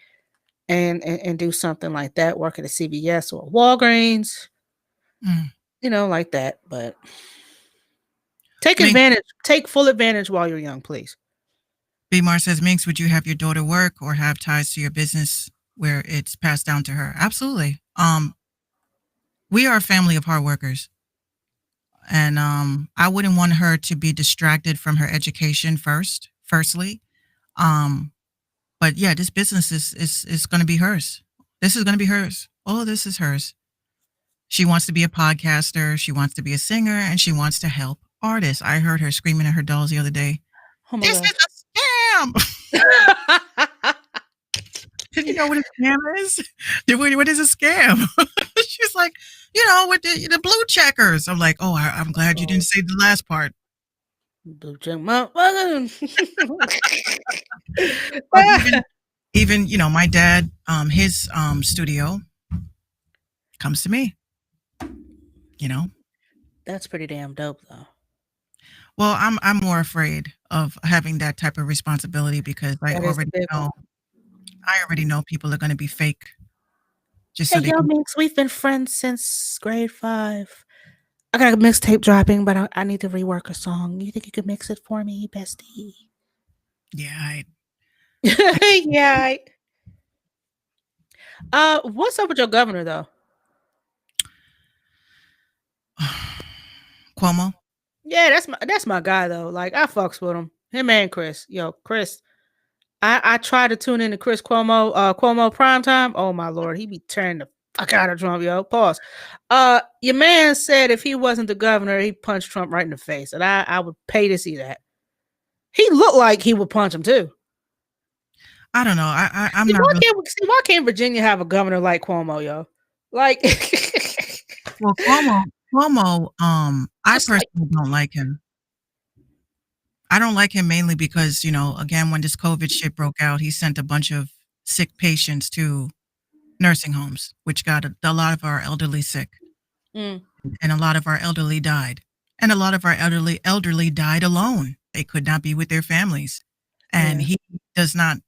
[SPEAKER 1] and do something like that, work at a CVS or a Walgreens,
[SPEAKER 2] Mm.
[SPEAKER 1] like that. But take
[SPEAKER 2] I mean,
[SPEAKER 1] advantage, take full advantage while you're young, please.
[SPEAKER 2] B. Mar says, Minx, would you have your daughter work or have ties to your business where it's passed down to her? Absolutely. We are a family of hard workers. And I wouldn't want her to be distracted from her education firstly. But yeah, this business is going to be hers. This is going to be hers. All of this is hers. She wants to be a podcaster. She wants to be a singer, and she wants to help artists. I heard her screaming at her dolls the other day.
[SPEAKER 1] Oh my
[SPEAKER 2] This
[SPEAKER 1] God.
[SPEAKER 2] is a scam. Do you know what a scam is? What is a scam? She's like, with the blue checkers. I'm like, oh, I'm glad you didn't say the last part.
[SPEAKER 1] Blue check motherfucker.
[SPEAKER 2] But even my dad, his studio comes to me.
[SPEAKER 1] That's pretty damn dope, though.
[SPEAKER 2] Well, I'm more afraid of having that type of responsibility because I
[SPEAKER 1] That is a
[SPEAKER 2] already
[SPEAKER 1] big one.
[SPEAKER 2] know. I already know people are going to be fake, just so
[SPEAKER 1] Hey,
[SPEAKER 2] they
[SPEAKER 1] yo,
[SPEAKER 2] can.
[SPEAKER 1] Minx, we've been friends since grade 5. I got a mixtape dropping, but I need to rework a song. You think you could mix it for me, bestie?
[SPEAKER 2] Yeah,
[SPEAKER 1] Yeah. What's up with your governor though?
[SPEAKER 2] Cuomo.
[SPEAKER 1] Yeah, that's my guy though. Like I fucks with him. Him and Chris. Yo, Chris. I try to tune into Chris Cuomo, Cuomo primetime. Oh my lord, he be turning the fuck out of Trump, yo. Pause. Your man said if he wasn't the governor, he'd punch Trump right in the face, and I would pay to see that. He looked like he would punch him too.
[SPEAKER 2] I don't know. I'm
[SPEAKER 1] See,
[SPEAKER 2] not.
[SPEAKER 1] why can't Virginia have a governor like Cuomo, yo? Like,
[SPEAKER 2] Well, Cuomo. I
[SPEAKER 1] Just like-
[SPEAKER 2] personally don't like him. I don't like him mainly because again, when this COVID shit broke out, he sent a bunch of sick patients to nursing homes, which got a lot of our elderly sick,
[SPEAKER 1] Mm.
[SPEAKER 2] and a lot of our elderly died, and a lot of our elderly died alone. They could not be with their families, and
[SPEAKER 1] Yeah.
[SPEAKER 2] he does not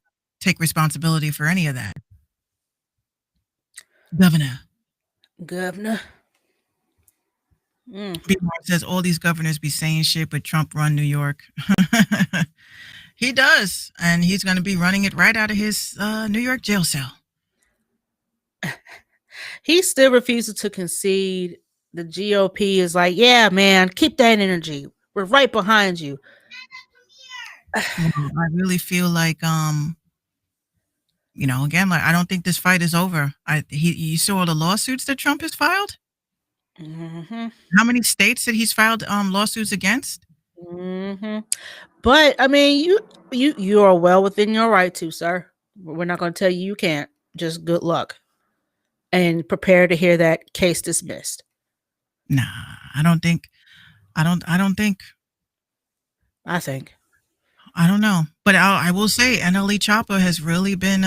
[SPEAKER 2] take responsibility for any of that. Governor. People says all these governors be saying shit, but Trump run New York. He does, and he's going to be running it right out of his New York jail cell.
[SPEAKER 1] he still refuses to concede. The GOP is like, yeah, man, keep that energy. We're right behind you.
[SPEAKER 2] I really feel like again, like I don't think this fight is over. You saw all the lawsuits that Trump has filed.
[SPEAKER 1] Mm-hmm.
[SPEAKER 2] How many states that he's filed lawsuits against?
[SPEAKER 1] Mm-hmm. But I mean, you are well within your right to, sir. We're not going to tell you can't. Just good luck, and prepare to hear that case dismissed.
[SPEAKER 2] Nah, I don't think. I don't think.
[SPEAKER 1] I think.
[SPEAKER 2] I don't know, but I will say NLE Chopper has really been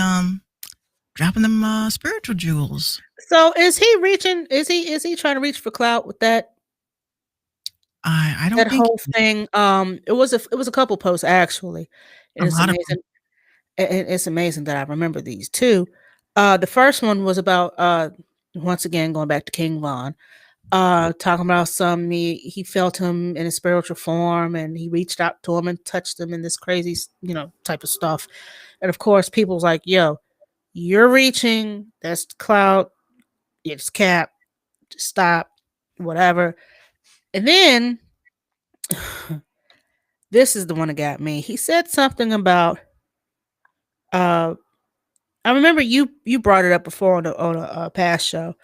[SPEAKER 2] dropping them spiritual jewels.
[SPEAKER 1] So is he reaching? Is he trying to reach for clout with that?
[SPEAKER 2] I don't
[SPEAKER 1] That
[SPEAKER 2] think
[SPEAKER 1] whole thing. It was a couple posts actually, and
[SPEAKER 2] a
[SPEAKER 1] it's
[SPEAKER 2] lot of
[SPEAKER 1] amazing. And it's amazing that I remember these two. The first one was about once again going back to King Von, talking about he felt him in a spiritual form, and he reached out to him and touched him in this crazy type of stuff. And of course, people's like, "Yo, you're reaching. That's clout. It's cap. Just stop. Whatever." And then this is the one that got me. He said something about I remember you brought it up before on a past show.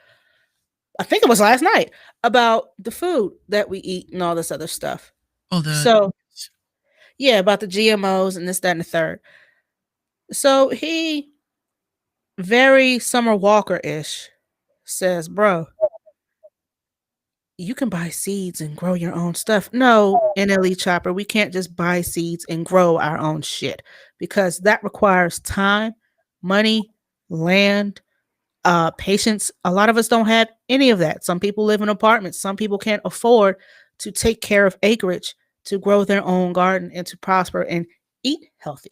[SPEAKER 1] I think it was last night about the food that we eat and all this other stuff. So yeah, about the GMOs and this, that, and the third. So he very Summer Walker-ish says, bro, you can buy seeds and grow your own stuff. No, NLE Chopper, we can't just buy seeds and grow our own shit because that requires time, money, land, patience. A lot of us don't have any of that. Some people live in apartments. Some people can't afford to take care of acreage to grow their own garden and to prosper and eat healthy.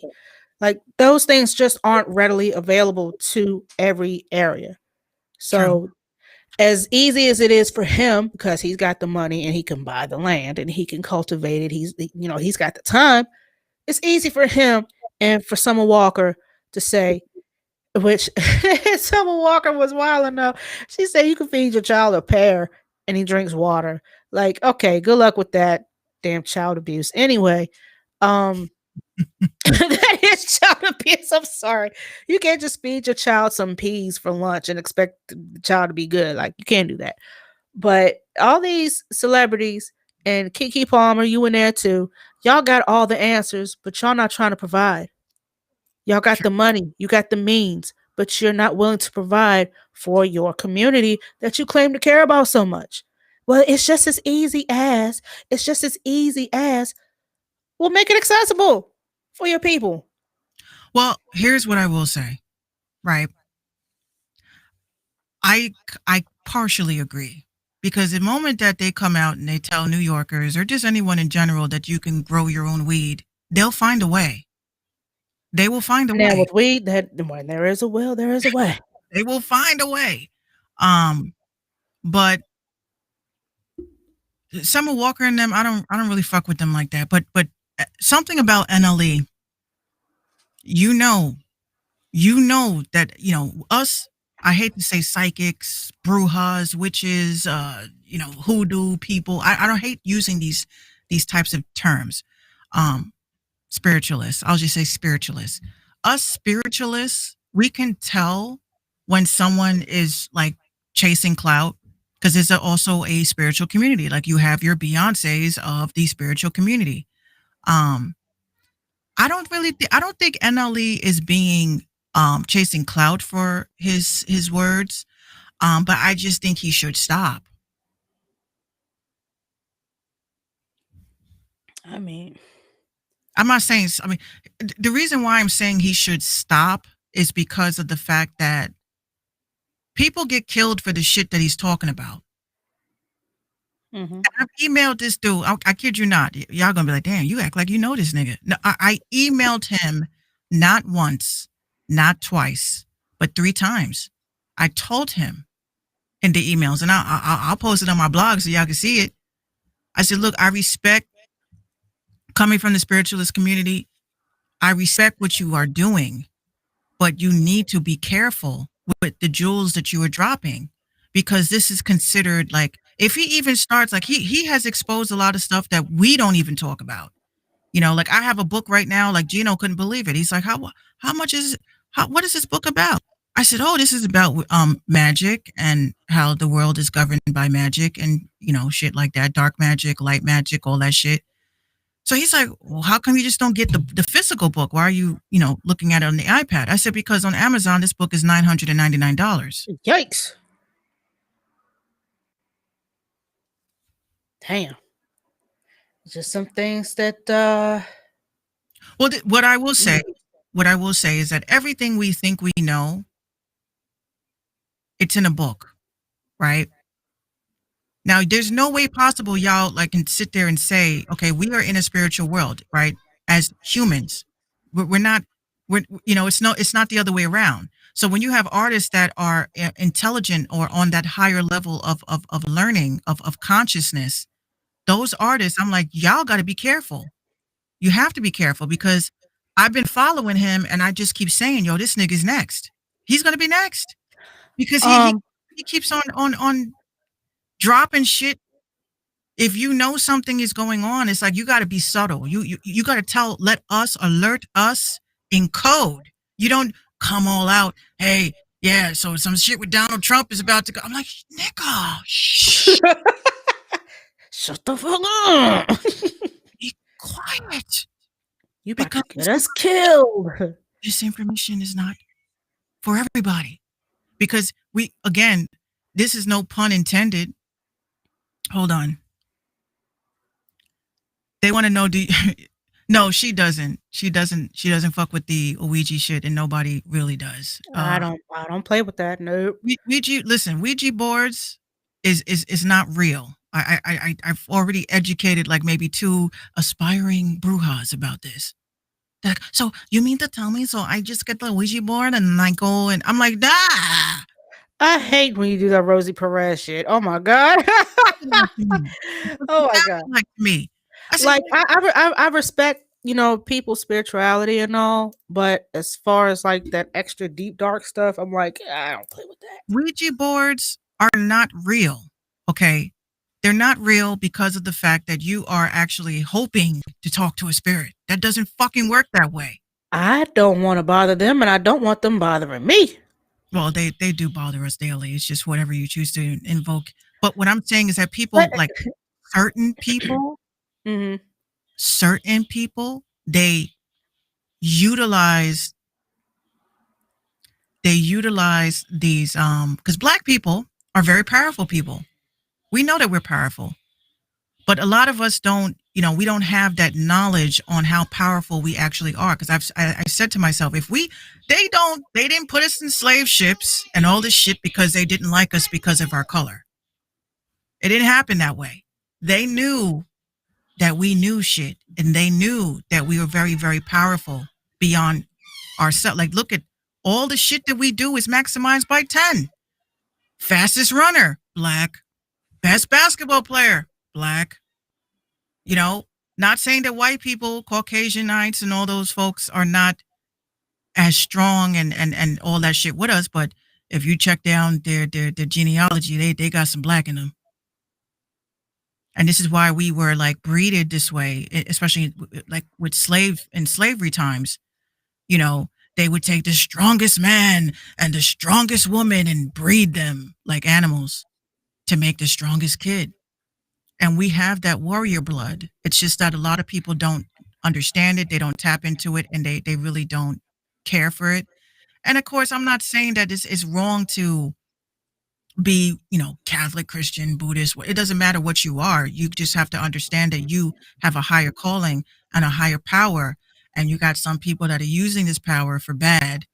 [SPEAKER 1] Like those things just aren't readily available to every area. So
[SPEAKER 2] True.
[SPEAKER 1] as easy as it is for him, because he's got the money and he can buy the land and he can cultivate it, he's got the time. It's easy for him and for Summer Walker to say, which Summer Walker was wild enough. She said you can feed your child a pear and he drinks water. Like, okay, good luck with that damn child abuse. Anyway, that is child abuse. I'm sorry. You can't just feed your child some peas for lunch and expect the child to be good. Like, you can't do that. But all these celebrities and Keke Palmer, you in there too, y'all got all the answers, but y'all not trying to provide. Y'all got the money, you got the means, but you're not willing to provide for your community that you claim to care about so much. Well, it's just as easy as, we'll make it accessible for your people.
[SPEAKER 2] Well, here's what I will say, right? I partially agree because the moment that they come out and they tell New Yorkers or just anyone in general that you can grow your own weed, they'll find a way. They will find a way.
[SPEAKER 1] Now with weed, that when there is a will, there is a way.
[SPEAKER 2] They will find a way. But Summer Walker and them, I don't really fuck with them like that. But something about NLE, you know that us. I hate to say psychics, brujas, witches, hoodoo people. I don't hate using these types of terms. Spiritualists. I'll just say spiritualists. Us spiritualists, we can tell when someone is like chasing clout because there's also a spiritual community. Like you have your Beyoncés of the spiritual community. I don't think NLE is being chasing clout for his words. But I just think he should stop.
[SPEAKER 1] I mean,
[SPEAKER 2] I'm not saying, the reason why I'm saying he should stop is because of the fact that people get killed for the shit that he's talking about.
[SPEAKER 1] mm-hmm.
[SPEAKER 2] I've emailed this dude. I kid you not. Y'all gonna be like, damn, you act like you know this nigga. No, I emailed him not once, not twice, but 3 times. I told him in the emails, and I'll post it on my blog so y'all can see it. I said, look, I respect coming from the spiritualist community. I respect what you are doing, but you need to be careful with the jewels that you are dropping, because this is considered like, if he even starts, like, he has exposed a lot of stuff that we don't even talk about. Like, I have a book right now, like Gino couldn't believe it. He's like, how much is it? What is this book about? I said, oh, this is about magic and how the world is governed by magic and shit like that, dark magic, light magic, all that shit. So he's like, well, how come you just don't get the physical book? Why are you, looking at it on the iPad? I said, because on Amazon, this book is $999.
[SPEAKER 1] Yikes. Damn. Just some things that
[SPEAKER 2] Well, what I will say is that everything we think we know, it's in a book, right? Now, there's no way possible y'all like can sit there and say, okay, we are in a spiritual world, right? As humans, we're not, it's not the other way around. So when you have artists that are intelligent or on that higher level of learning, of consciousness, those artists, I'm like, y'all got to be careful. You have to be careful, because I've been following him and I just keep saying, yo, this nigga's next. He's going to be next, because he keeps on dropping shit. If you know something is going on, it's like, you got to be subtle. You got to alert us in code. You don't come all out. Hey, yeah, so some shit with Donald Trump is about to go. I'm like, nigga, shh.
[SPEAKER 1] Shut the fuck up.
[SPEAKER 2] Be quiet.
[SPEAKER 1] You about to get us killed.
[SPEAKER 2] This information is not for everybody, because this is no pun intended. Hold on. They want to know, no, she doesn't. She doesn't fuck with the Ouija shit, and nobody really does.
[SPEAKER 1] I don't play with that. Nope.
[SPEAKER 2] Ouija boards is not real. I've already educated like maybe 2 aspiring brujas about this. Like, so you mean to tell me, so I just get the Ouija board and I go, and I'm like, nah.
[SPEAKER 1] I hate when you do that Rosie Perez shit. Oh my God. Oh my God.
[SPEAKER 2] Like me.
[SPEAKER 1] Like, I respect, people's spirituality and all, but as far as like that extra deep dark stuff, I'm like, I don't play with that.
[SPEAKER 2] Ouija boards are not real. Okay. They're not real because of the fact that you are actually hoping to talk to a spirit. That doesn't fucking work that way.
[SPEAKER 1] I don't want to bother them, and I don't want them bothering me.
[SPEAKER 2] Well, they do bother us daily. It's just whatever you choose to invoke. But what I'm saying is that people, like certain people, they utilize these because Black people are very powerful people. We know that we're powerful, but a lot of us don't, we don't have that knowledge on how powerful we actually are. Because I said to myself, if they didn't put us in slave ships and all this shit because they didn't like us because of our color. It didn't happen that way. They knew that we knew shit, and they knew that we were very, very powerful beyond ourselves. Like, look at all the shit that we do is maximized by 10. Fastest runner, Black. Best basketball player, Black. Not saying that white people, Caucasianites, and all those folks are not as strong and all that shit with us, but if you check down their genealogy, they got some Black in them. And this is why we were like breeded this way, especially like with slavery times. They would take the strongest man and the strongest woman and breed them like animals to make the strongest kid. And we have that warrior blood. It's just that a lot of people don't understand it. They don't tap into it, and they really don't care for it. And of course, I'm not saying that it's wrong to be, Catholic, Christian, Buddhist. It doesn't matter what you are. You just have to understand that you have a higher calling and a higher power. And you got some people that are using this power for bad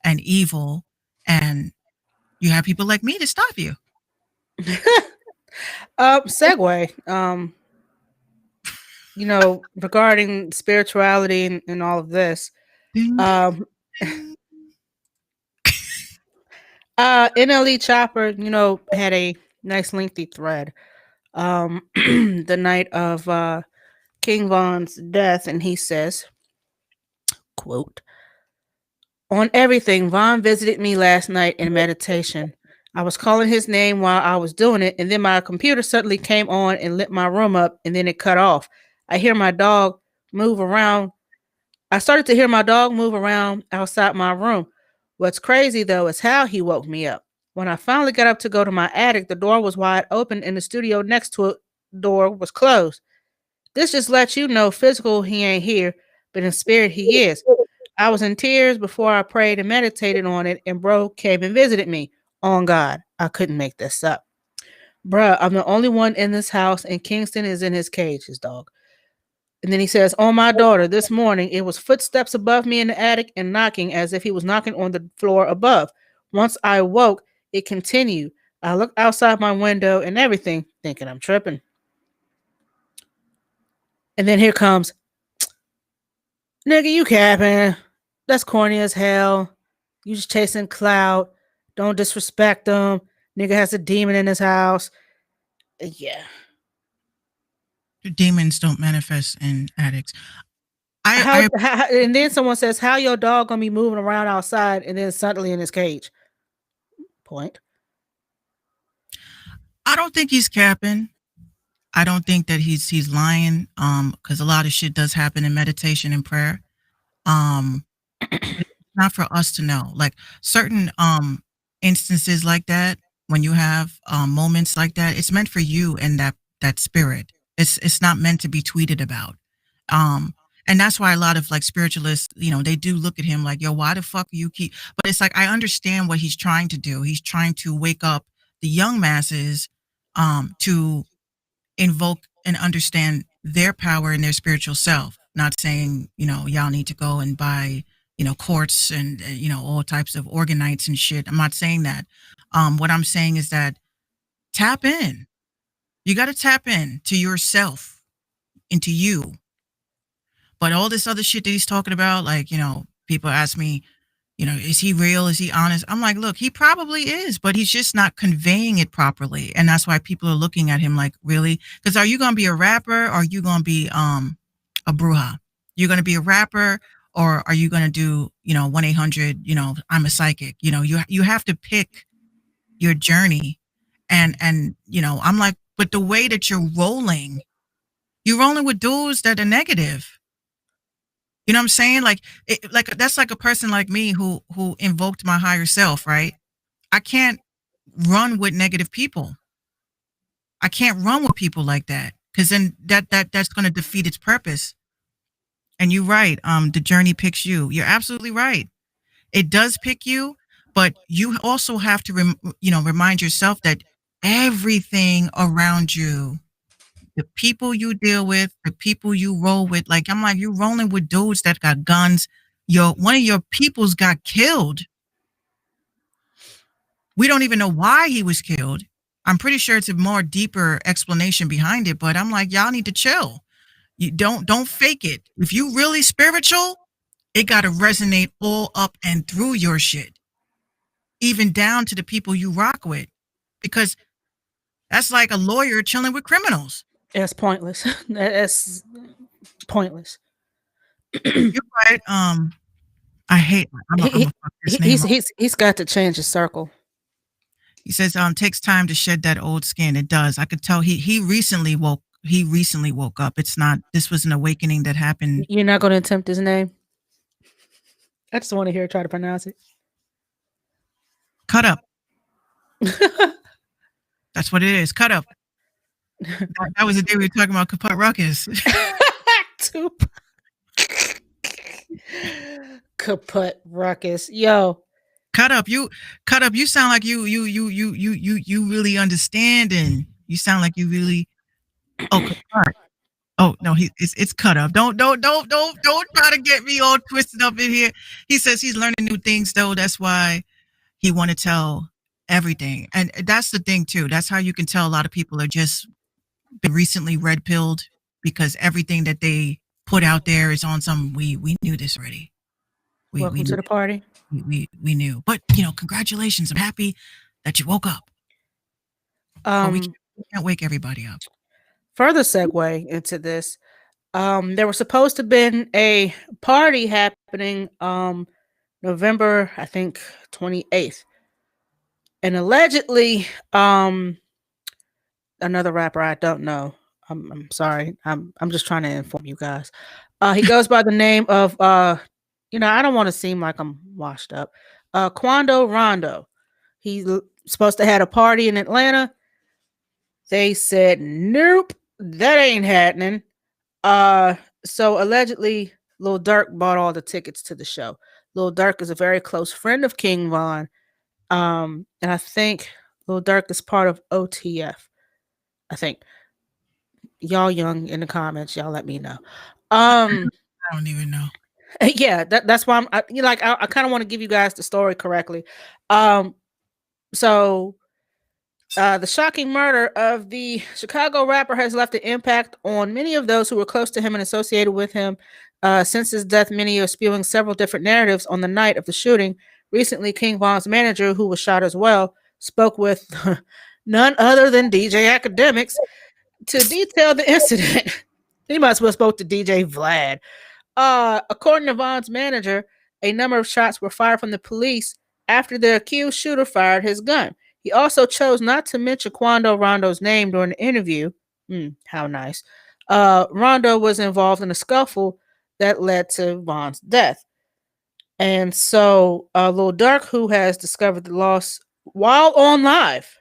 [SPEAKER 2] and evil. And you have people like me to stop you.
[SPEAKER 1] Segue. Regarding spirituality and all of this. NLE Chopper, had a nice lengthy thread the night of King Von's death, and he says, quote, On everything, Vaughn visited me last night in meditation. I was calling his name while I was doing it, and then my computer suddenly came on and lit my room up, and then it cut off. I hear my dog move around. I started to hear my dog move around outside my room. What's crazy though is how he woke me up. When I finally got up to go to my attic, the door was wide open and the studio next to it door was closed. This just lets you know physical he ain't here, but in spirit he is. I was in tears before I prayed and meditated on it, and bro came and visited me. On God, I couldn't make this up. Bruh, I'm the only one in this house, and Kingston is in his cage, his dog. And then he says, "On my daughter, this morning it was footsteps above me in the attic and knocking as if he was knocking on the floor above. Once I woke, it continued. I looked outside my window and everything, thinking I'm tripping. And then here comes, nigga, you capping. That's corny as hell. You just chasing clout. Don't disrespect him. Nigga has a demon in his house." Yeah.
[SPEAKER 2] Demons don't manifest in attics.
[SPEAKER 1] And then someone says, "How your dog gonna be moving around outside and then suddenly in his cage?" Point.
[SPEAKER 2] I don't think he's capping. I don't think that he's lying. Because a lot of shit does happen in meditation and prayer. It's not for us to know. Like certain instances like that, when you have moments like that, it's meant for you and that spirit. It's not meant to be tweeted about. And that's why a lot of like spiritualists, they do look at him like, yo, why the fuck you keep? But it's like I understand what he's trying to do. He's trying to wake up the young masses to invoke and understand their power and their spiritual self. Not saying, y'all need to go and buy, quartz and, all types of organites and shit. I'm not saying that. What I'm saying is that tap in. You got to tap in to yourself, into you. But all this other shit that he's talking about, like, people ask me, is he real? Is he honest? I'm like, look, he probably is, but he's just not conveying it properly. And that's why people are looking at him like, really? Because are you going to be a rapper or are you going to be a bruja? You're going to be a rapper or are you going to do, 1-800, I'm a psychic? You have to pick your journey. And I'm like, but the way that you're rolling with dudes that are negative. You know what I'm saying? Like, that's like a person like me who invoked my higher self, right? I can't run with negative people. I can't run with people like that because then that's going to defeat its purpose. And you're right. The journey picks you. You're absolutely right. It does pick you, but you also have to, remind yourself that everything around you, the people you deal with, the people you roll with, like I'm like, you're rolling with dudes that got guns. One of your peoples got killed. We don't even know why he was killed. I'm pretty sure it's a more deeper explanation behind it, but I'm like, y'all need to chill. You don't fake it. If you really spiritual, it got to resonate all up and through your shit, even down to the people you rock with, because that's like a lawyer chilling with criminals.
[SPEAKER 1] That's pointless. That's pointless.
[SPEAKER 2] You're right. I hate.
[SPEAKER 1] He's got to change his circle.
[SPEAKER 2] He says, takes time to shed that old skin. It does. I could tell he recently woke up. This was an awakening that happened.
[SPEAKER 1] You're not going to attempt his name? I just want to hear her try to pronounce it.
[SPEAKER 2] Cut up. That's what it is. Cut up. That was the day we were talking about Kaput Ruckus.
[SPEAKER 1] Kaput Ruckus. Yo.
[SPEAKER 2] Cut up. You sound like you really understanding. You sound like you really. Oh, Kaput. Oh no, it's cut up. Don't try to get me all twisted up in here. He says he's learning new things though. That's why he want to tell everything. And that's the thing too. That's how you can tell a lot of people are just been recently red pilled, because everything that they put out there is on some, we knew this already.
[SPEAKER 1] Welcome to the party.
[SPEAKER 2] We knew. But congratulations. I'm happy that you woke up. We can't wake everybody up.
[SPEAKER 1] Further segue into this. There was supposed to have been a party happening November, I think 28th. And allegedly, another rapper I don't know. I'm sorry. I'm just trying to inform you guys. He goes by the name of I don't want to seem like I'm washed up. Quando Rondo. He's supposed to have a party in Atlanta. They said nope, that ain't happening. So allegedly Lil Durk bought all the tickets to the show. Lil Durk is a very close friend of King Von. And I think Lil Durk is part of OTF. I think. Y'all young in the comments, y'all let me know.
[SPEAKER 2] I don't even know.
[SPEAKER 1] Yeah, that's why I kind of want to give you guys the story correctly. So the shocking murder of the Chicago rapper has left an impact on many of those who were close to him and associated with him. Since his death, many are spewing several different narratives on the night of the shooting. Recently, King Von's manager, who was shot as well, spoke with none other than DJ Academics to detail the incident. He must have spoke to DJ Vlad. According to Von's manager, a number of shots were fired from the police after the accused shooter fired his gun. He also chose not to mention Quando Rondo's name during the interview. How nice. Rondo was involved in a scuffle that led to Von's death. And so Lil Durk, who has discovered the loss while on live,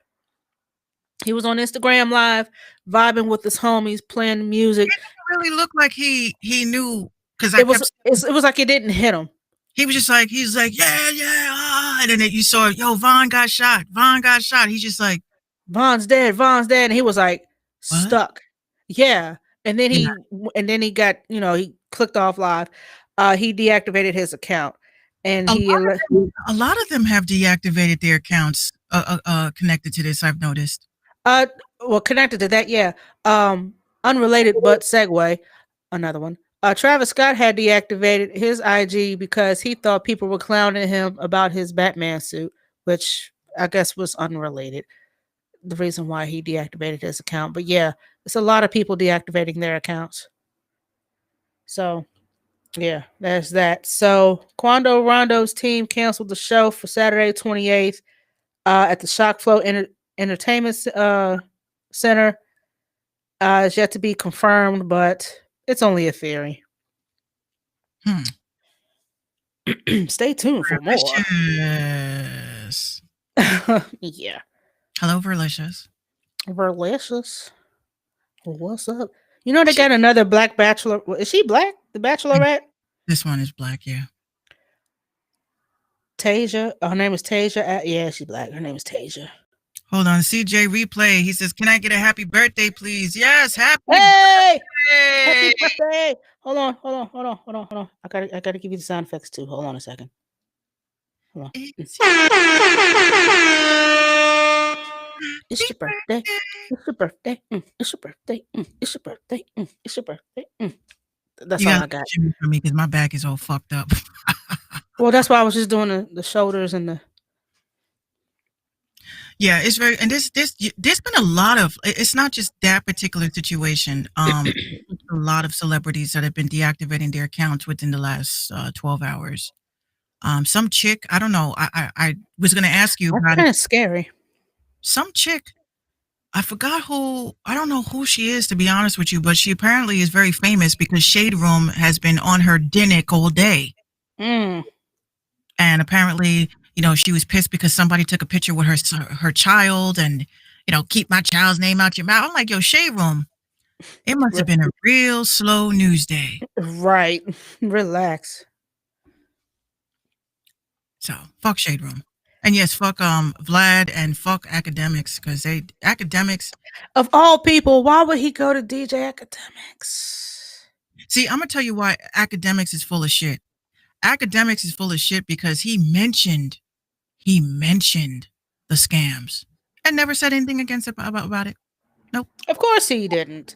[SPEAKER 1] he was on Instagram Live, vibing with his homies, playing music.
[SPEAKER 2] It didn't really look like he knew, because
[SPEAKER 1] it was like it didn't hit him.
[SPEAKER 2] He was just like, he's like, yeah, and then you saw, yo, Von got shot. He's just like,
[SPEAKER 1] Von's dead, and he was like
[SPEAKER 2] what?
[SPEAKER 1] Stuck. Yeah, and then he got, he clicked off live. He deactivated his account, and
[SPEAKER 2] a lot of them have deactivated their accounts connected to this. I've noticed.
[SPEAKER 1] Well, connected to that, yeah. Unrelated but segue, another one. Travis Scott had deactivated his IG because he thought people were clowning him about his Batman suit, which I guess was unrelated. The reason why he deactivated his account. But yeah, it's a lot of people deactivating their accounts. So yeah, there's that. So Quando Rondo's team canceled the show for Saturday 28th at the Shock Flow Entertainment Center. It's yet to be confirmed, but it's only a theory. Stay tuned for more. Yeah.
[SPEAKER 2] Hello, Verlicious.
[SPEAKER 1] What's up? You know they got another black bachelor. Is she black? The Bachelorette?
[SPEAKER 2] This one is black, yeah.
[SPEAKER 1] Tasia. Her name is Tasia. Yeah, she's black. Her name is Tasia.
[SPEAKER 2] Hold on, CJ Replay. He says, "Can I get a happy birthday, please?" Yes, happy
[SPEAKER 1] birthday!
[SPEAKER 2] Happy
[SPEAKER 1] birthday! Hold on. I gotta give you the sound effects too. Hold on a second. Hold on. It's your birthday. It's your birthday. It's your birthday. It's your birthday. It's your birthday. That's all I got.
[SPEAKER 2] For me, because my back is all fucked up.
[SPEAKER 1] Well, that's why I was just doing the shoulders and the.
[SPEAKER 2] Yeah, it's very, and there's been a lot of, it's not just that particular situation. A lot of celebrities that have been deactivating their accounts within the last 12 hours. Some chick, I don't know. I was going to ask you about it.
[SPEAKER 1] Kind of scary.
[SPEAKER 2] Some chick, I forgot who, I don't know who she is, to be honest with you, but she apparently is very famous because Shade Room has been on her dick all day. And apparently, she was pissed because somebody took a picture with her child and, keep my child's name out your mouth. I'm like, yo, Shade Room, it must have been a real slow news day.
[SPEAKER 1] Right. Relax.
[SPEAKER 2] So, fuck Shade Room. And yes, fuck Vlad and fuck Academics, because Academics.
[SPEAKER 1] Of all people, why would he go to DJ Academics?
[SPEAKER 2] See, I'm going to tell you why Academics is full of shit. Academics is full of shit because he mentioned the scams and never said anything against it about it. Nope.
[SPEAKER 1] Of course he didn't.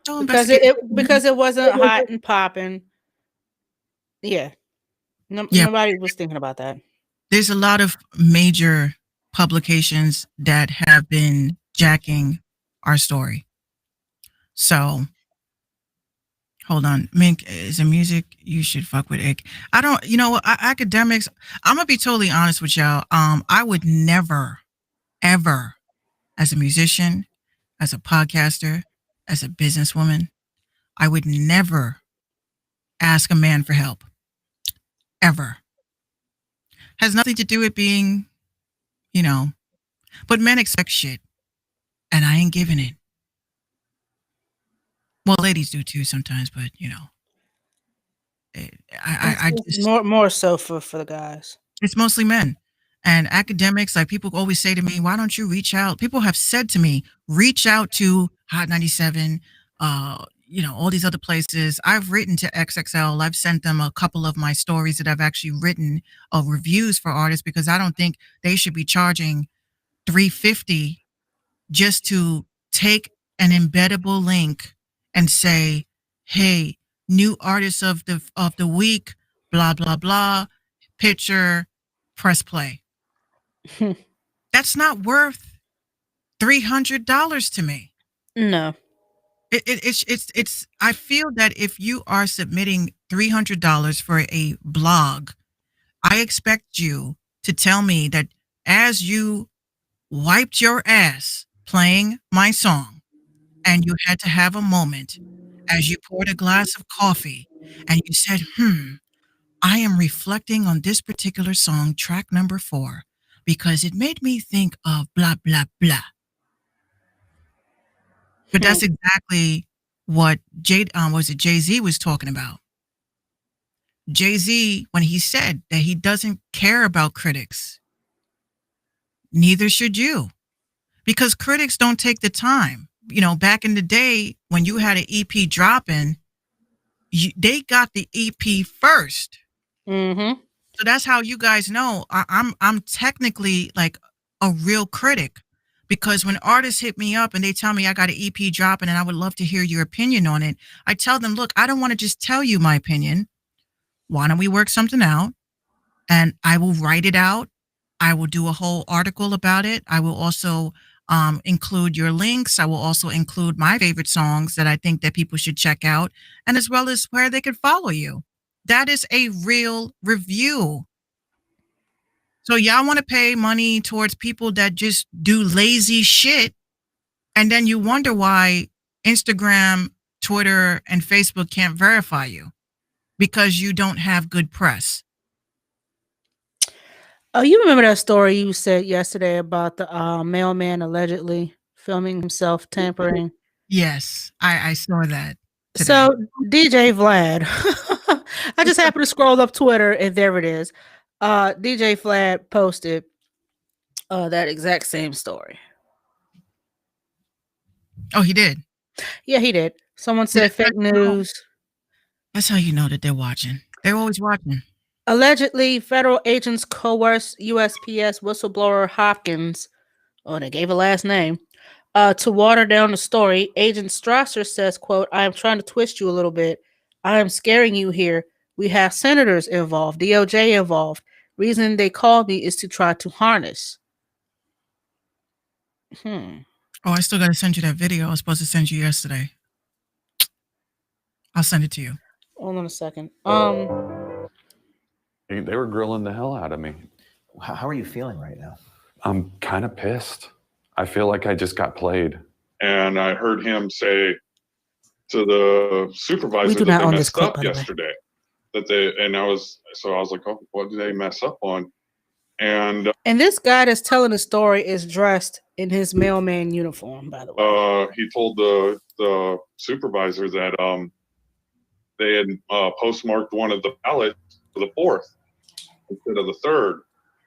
[SPEAKER 1] Because it wasn't hot and popping. Yeah. Nobody was thinking about that.
[SPEAKER 2] There's a lot of major publications that have been jacking our story. So Hold on. Mink, is it music? You should fuck with Ick. I don't, academics, I'm going to be totally honest with y'all. I would never, ever, as a musician, as a podcaster, as a businesswoman, I would never ask a man for help. Ever. Has nothing to do with being, but men expect shit. And I ain't giving it. Well, ladies do too sometimes, but I just
[SPEAKER 1] more so for the guys.
[SPEAKER 2] it's mostly men. And academics, like people always say to me, why don't you reach out? People have said to me, reach out to Hot 97, all these other places. I've written to XXL. I've sent them a couple of my stories that I've actually written reviews for artists because I don't think they should be charging $350 just to take an embeddable link and say, hey, new artist of the week, blah, blah, blah, picture, press play. That's not worth $300 to me.
[SPEAKER 1] No.
[SPEAKER 2] It's I feel that if you are submitting $300 for a blog, I expect you to tell me that as you wiped your ass playing my song and you had to have a moment as you poured a glass of coffee and you said, I am reflecting on this particular song, track number 4, because it made me think of blah, blah, blah. But that's exactly what Jay-Z was talking about. Jay-Z, when he said that he doesn't care about critics, neither should you, because critics don't take the time. Back in the day when you had an EP dropping, they got the EP first.
[SPEAKER 1] Mm-hmm.
[SPEAKER 2] So that's how you guys know I'm technically like a real critic, because when artists hit me up and they tell me I got an EP dropping and I would love to hear your opinion on it, I tell them, look, I don't want to just tell you my opinion. Why don't we work something out? And I will write it out. I will do a whole article about it. I will also include your links. I will also include my favorite songs that I think that people should check out, and as well as where they can follow you. That is a real review. So y'all want to pay money towards people that just do lazy shit, and then you wonder why Instagram, Twitter, and Facebook can't verify you because you don't have good press.
[SPEAKER 1] Oh, you remember that story you said yesterday about the mailman allegedly filming himself tampering?
[SPEAKER 2] Yes, I saw that today.
[SPEAKER 1] So DJ Vlad, I just happened to scroll up Twitter and there it is. DJ Vlad posted that exact same story.
[SPEAKER 2] Oh, he did?
[SPEAKER 1] Yeah, he did. Someone said fake news.
[SPEAKER 2] That's how you know that they're watching. They're always watching.
[SPEAKER 1] Allegedly, federal agents coerced USPS whistleblower Hopkins, they gave a last name, to water down the story. Agent Strasser says, quote, I am trying to twist you a little bit. I am scaring you here. We have senators involved, DOJ involved. Reason they called me is to try to harness.
[SPEAKER 2] Oh, I still got to send you that video I was supposed to send you yesterday. I'll send it to you.
[SPEAKER 1] Hold on a second.
[SPEAKER 5] They were grilling the hell out of me.
[SPEAKER 6] How are you feeling right now?
[SPEAKER 5] I'm kind of pissed. I feel like I just got played.
[SPEAKER 7] And I heard him say to the supervisor that they messed up yesterday. I was like, oh, what did they mess up on? And
[SPEAKER 1] this guy that's telling the story is dressed in his mailman uniform, by the way.
[SPEAKER 7] He told the supervisor that they had postmarked one of the ballots for the 4th instead of the 3rd,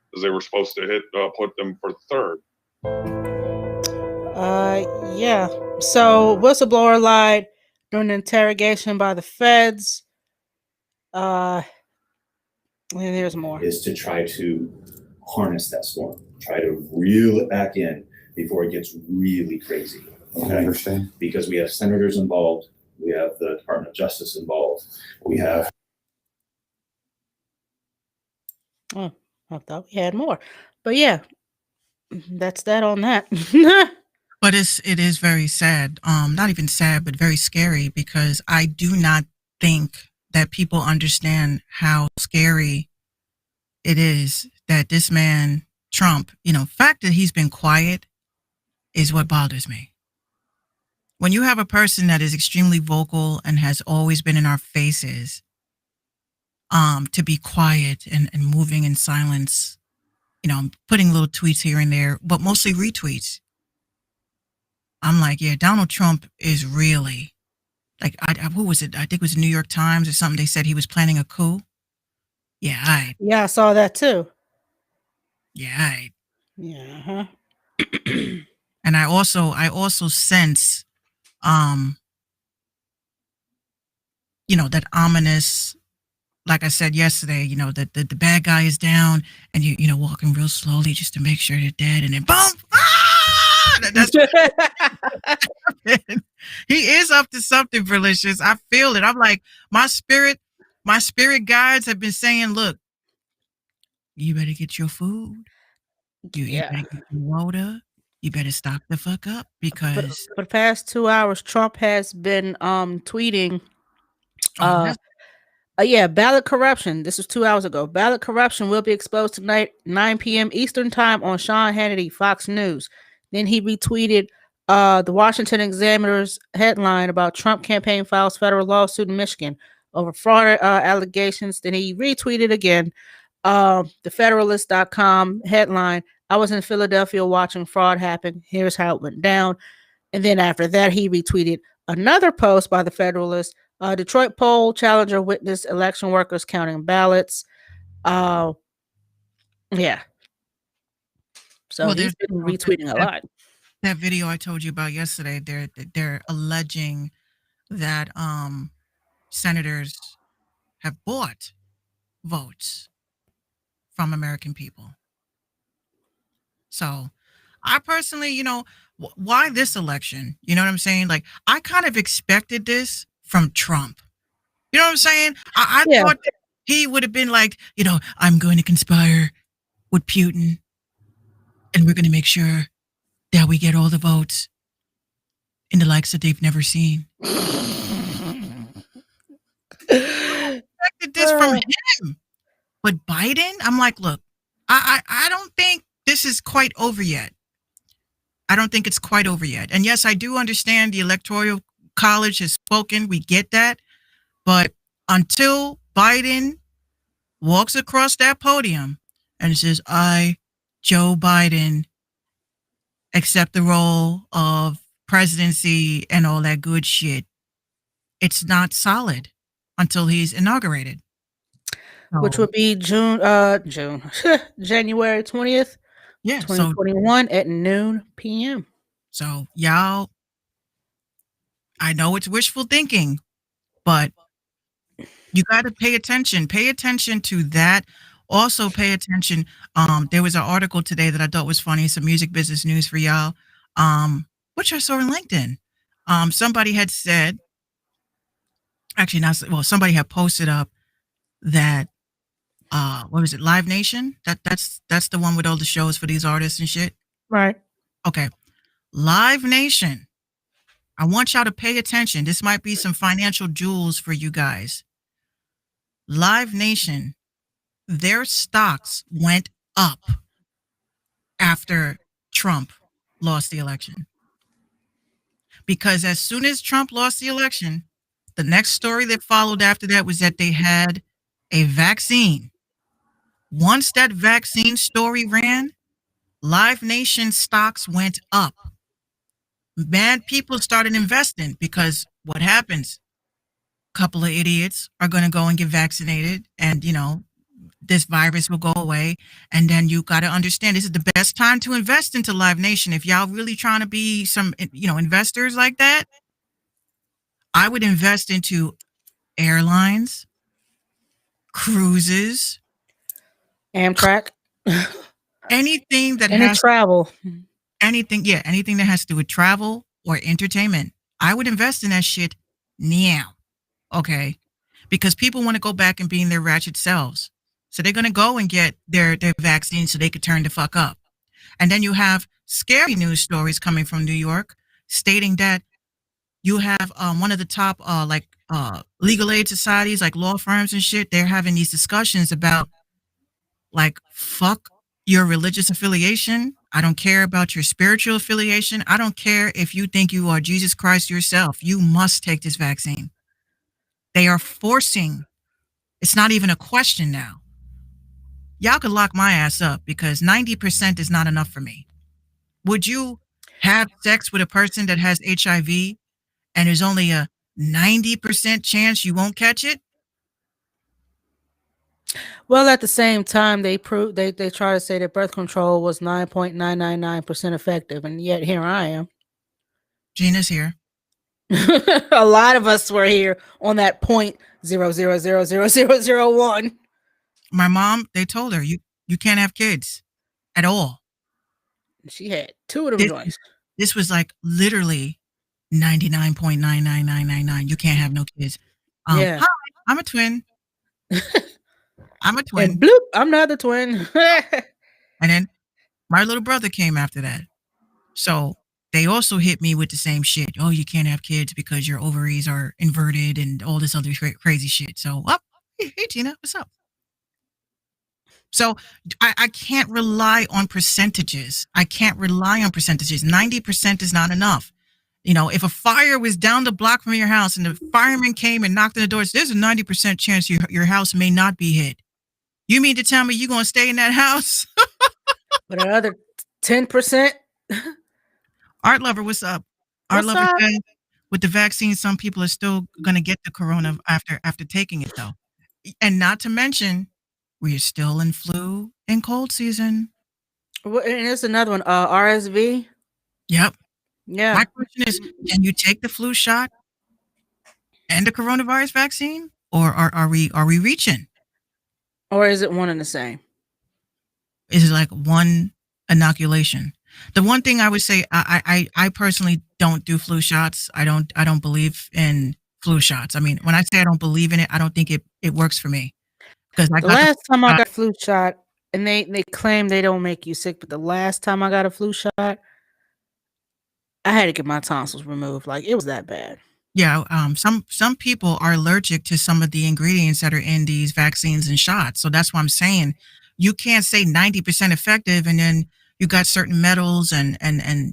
[SPEAKER 7] because they were supposed to put them for the 3rd.
[SPEAKER 1] Yeah. So whistleblower lied during the interrogation by the feds. And there's more.
[SPEAKER 8] Is to try to harness that storm, try to reel it back in before it gets really crazy.
[SPEAKER 5] Okay? I understand.
[SPEAKER 8] Because we have senators involved, we have the Department of Justice involved, we have.
[SPEAKER 1] Oh, I thought we had more, but yeah, that's that on that.
[SPEAKER 2] But it is very sad. Not even sad, but very scary, because I do not think that people understand how scary it is that this man, Trump, fact that he's been quiet is what bothers me. When you have a person that is extremely vocal and has always been in our faces, to be quiet and moving in silence, putting little tweets here and there, but mostly retweets. I'm like, yeah, Donald Trump is really like, who was it? I think it was the New York Times or something. They said he was planning a coup. Yeah,
[SPEAKER 1] Yeah, I saw that too.
[SPEAKER 2] yeah,
[SPEAKER 1] Yeah.
[SPEAKER 2] and I also sense, that ominous, like I said yesterday, that the bad guy is down and you walking real slowly just to make sure they're dead, and then boom, that's he is up to something, Delicious. I feel it. I'm like, my spirit guides have been saying, look, you better get your food. You better get your water. You better stop the fuck up, because
[SPEAKER 1] For the past 2 hours, Trump has been tweeting. Ballot corruption. This was 2 hours ago. Ballot corruption will be exposed tonight, 9 p.m. Eastern time on Sean Hannity, Fox News. Then he retweeted the Washington Examiner's headline about Trump campaign files federal lawsuit in Michigan over fraud allegations. Then he retweeted again thefederalist.com headline, I was in Philadelphia watching fraud happen. Here's how it went down. And then after that, he retweeted another post by the Federalist. Detroit poll challenger witnessed election workers counting ballots. Yeah. So he's been retweeting a lot.
[SPEAKER 2] That video I told you about yesterday, they're alleging that senators have bought votes from American people. So I personally, why this election? You know what I'm saying? Like, I kind of expected this from Trump. You know what I'm saying? I thought he would have been like, I'm going to conspire with Putin, and we're going to make sure that we get all the votes in the likes that they've never seen. I expected this from him. But Biden, I'm like, look, I don't think this is quite over yet. I don't think it's quite over yet. And yes, I do understand the Electoral College has spoken. We get that. But until Biden walks across that podium and says, I, Joe Biden, accept the role of presidency and all that good shit, it's not solid until he's inaugurated.
[SPEAKER 1] Which would be January 20th, 2021 at noon p.m.
[SPEAKER 2] So y'all, I know it's wishful thinking, but you got to pay attention. Pay attention to that. Also pay attention. There was an article today that I thought was funny. Some music business news for y'all, which I saw on LinkedIn. Somebody had said, somebody had posted up that, what was it? Live Nation. That's the one with all the shows for these artists and shit.
[SPEAKER 1] Right.
[SPEAKER 2] Okay. Live Nation. I want y'all to pay attention. This might be some financial jewels for you guys. Live Nation, their stocks went up after Trump lost the election. Because as soon as Trump lost the election, the next story that followed after that was that they had a vaccine. Once that vaccine story ran, Live Nation stocks went up. Mad people started investing because what happens? A couple of idiots are going to go and get vaccinated, and this virus will go away. And then you got to understand, this is the best time to invest into Live Nation. If y'all really trying to be some, investors like that, I would invest into airlines, cruises,
[SPEAKER 1] Amtrak,
[SPEAKER 2] anything that
[SPEAKER 1] has travel,
[SPEAKER 2] anything that has to do with travel or entertainment. I would invest in that shit now. Okay. Because people want to go back and be in their ratchet selves. So they're going to go and get their vaccine so they could turn the fuck up. And then you have scary news stories coming from New York stating that you have one of the top legal aid societies like law firms and shit, they're having these discussions about like, fuck your religious affiliation. I don't care about your spiritual affiliation. I don't care if you think you are Jesus Christ yourself. You must take this vaccine. They are forcing, it's not even a question now. Y'all could lock my ass up because 90% is not enough for me. Would you have sex with a person that has HIV and there's only a 90% chance you won't catch it?
[SPEAKER 1] Well, at the same time, they try to say that birth control was 9.999% effective, and yet here I am.
[SPEAKER 2] Gina's here.
[SPEAKER 1] A lot of us were here on that 0.0000001.
[SPEAKER 2] My mom, they told her you can't have kids at all.
[SPEAKER 1] She had 2 of them joints.
[SPEAKER 2] This was like literally 99.99999. You can't have no kids.
[SPEAKER 1] Yeah.
[SPEAKER 2] Hi, I'm a twin. I'm a twin.
[SPEAKER 1] And bloop, I'm not the twin.
[SPEAKER 2] And then my little brother came after that. So they also hit me with the same shit. Oh, you can't have kids because your ovaries are inverted and all this other crazy shit. So, hey, Tina, what's up? So I can't rely on percentages. 90% is not enough. You know, if a fire was down the block from your house and the fireman came and knocked on the doors, there's a 90% chance your house may not be hit. You mean to tell me you're going to stay in that house?
[SPEAKER 1] But another 10%?
[SPEAKER 2] Art Lover, what's up? Art Lover said with the vaccine, some people are still going to get the corona after taking it, though. And not to mention, we're still in flu and cold season.
[SPEAKER 1] Well, and there's another one, RSV.
[SPEAKER 2] Yep.
[SPEAKER 1] Yeah.
[SPEAKER 2] My question is, can you take the flu shot and the coronavirus vaccine, or are we reaching?
[SPEAKER 1] Or is it one and the same?
[SPEAKER 2] Is it like one inoculation? The one thing I would say, I personally don't do flu shots. I don't believe in flu shots. I mean, when I say I don't believe in it, I don't think it works for me. Because
[SPEAKER 1] the last time I got a flu shot, and they claim they don't make you sick, but the last time I got a flu shot, I had to get my tonsils removed. Like, it was that bad.
[SPEAKER 2] Yeah, some people are allergic to some of the ingredients that are in these vaccines and shots. So that's why I'm saying you can't say 90% effective, and then you got certain metals and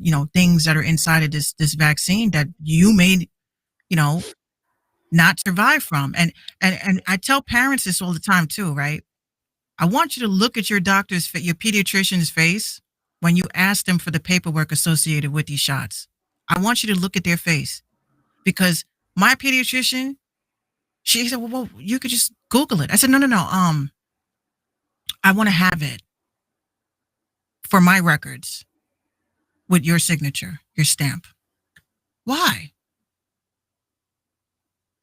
[SPEAKER 2] you know, things that are inside of this vaccine that you may, you know, not survive from. And I tell parents this all the time too, right? I want you to look at your doctor's, your pediatrician's face when you ask them for the paperwork associated with these shots. I want you to look at their face, because my pediatrician, she said, well, you could just Google it. I said, no. I want to have it for my records with your signature, your stamp. Why?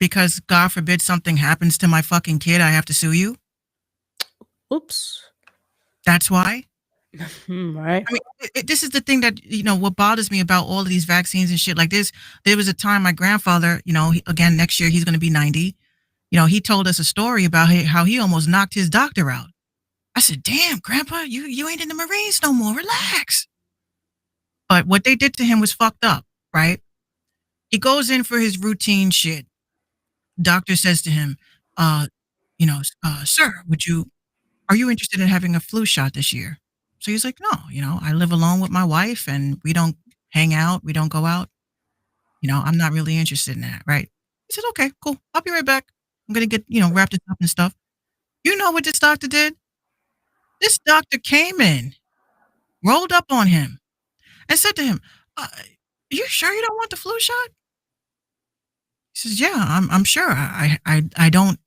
[SPEAKER 2] Because God forbid something happens to my fucking kid, I have to sue you?
[SPEAKER 1] Oops.
[SPEAKER 2] That's why?
[SPEAKER 1] Right.
[SPEAKER 2] I mean, this is the thing that, you know, what bothers me about all of these vaccines and shit like this. There was a time my grandfather, you know, again, next year he's going to be 90. You know, he told us a story about how he almost knocked his doctor out. I said, damn, Grandpa, you ain't in the Marines no more. Relax. But what they did to him was fucked up, right? He goes in for his routine shit. Doctor says to him, sir, are you interested in having a flu shot this year? So he's like, no, you know, I live alone with my wife and we don't hang out. We don't go out. You know, I'm not really interested in that, right? He said, okay, cool. I'll be right back. I'm going to get, you know, wrapped this up and stuff. You know what this doctor did? This doctor came in, rolled up on him and said to him, you sure you don't want the flu shot? He says, yeah, I'm sure. I don't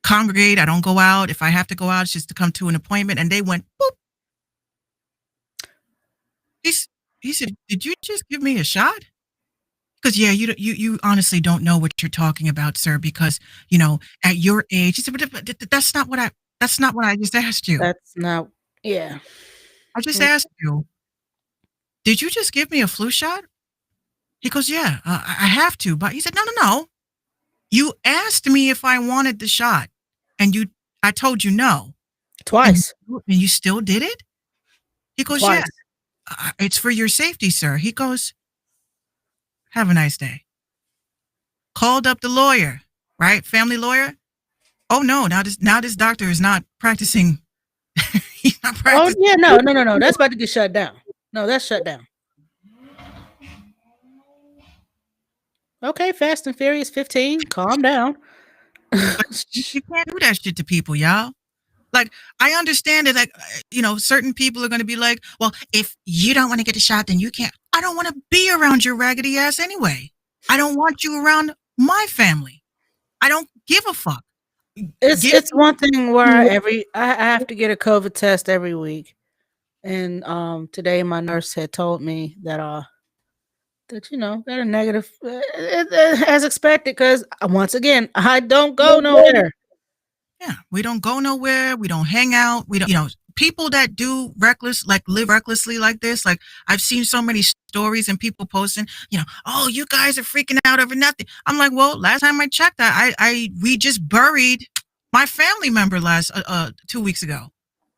[SPEAKER 2] congregate. I don't go out. If I have to go out, it's just to come to an appointment. And they went, boop. He said, did you just give me a shot? Because, yeah, you honestly don't know what you're talking about, sir, because, you know, at your age, he said, but that's not what I just asked you.
[SPEAKER 1] That's not, yeah.
[SPEAKER 2] I just asked you, did you just give me a flu shot? He goes, yeah, I have to. But he said, no. You asked me if I wanted the shot, and I told you no.
[SPEAKER 1] Twice.
[SPEAKER 2] And you still did it? He goes,
[SPEAKER 1] Twice.
[SPEAKER 2] yeah, it's for your safety, sir. He goes, have a nice day. Called up the lawyer, right? Family lawyer. Oh no, now this doctor is not practicing. He's not
[SPEAKER 1] Oh
[SPEAKER 2] practicing.
[SPEAKER 1] yeah, no. That's about to get shut down. No, that's shut down. Okay, Fast and Furious 15. Calm down.
[SPEAKER 2] You can't do that shit to people, y'all. Like, I understand that, like, certain people are going to be like, well, if you don't want to get a shot, then you can't. I don't want to be around your raggedy ass anyway. I don't want you around my family. I don't give a fuck.
[SPEAKER 1] It's one thing where I have to get a COVID test every week, and today my nurse had told me that got a negative as expected, because once again I don't go nowhere.
[SPEAKER 2] Yeah, we don't go nowhere. We don't hang out. We don't, people that do live recklessly like this. Like, I've seen so many stories and people posting, oh, you guys are freaking out over nothing. I'm like, well, last time I checked, we just buried my family member 2 weeks ago.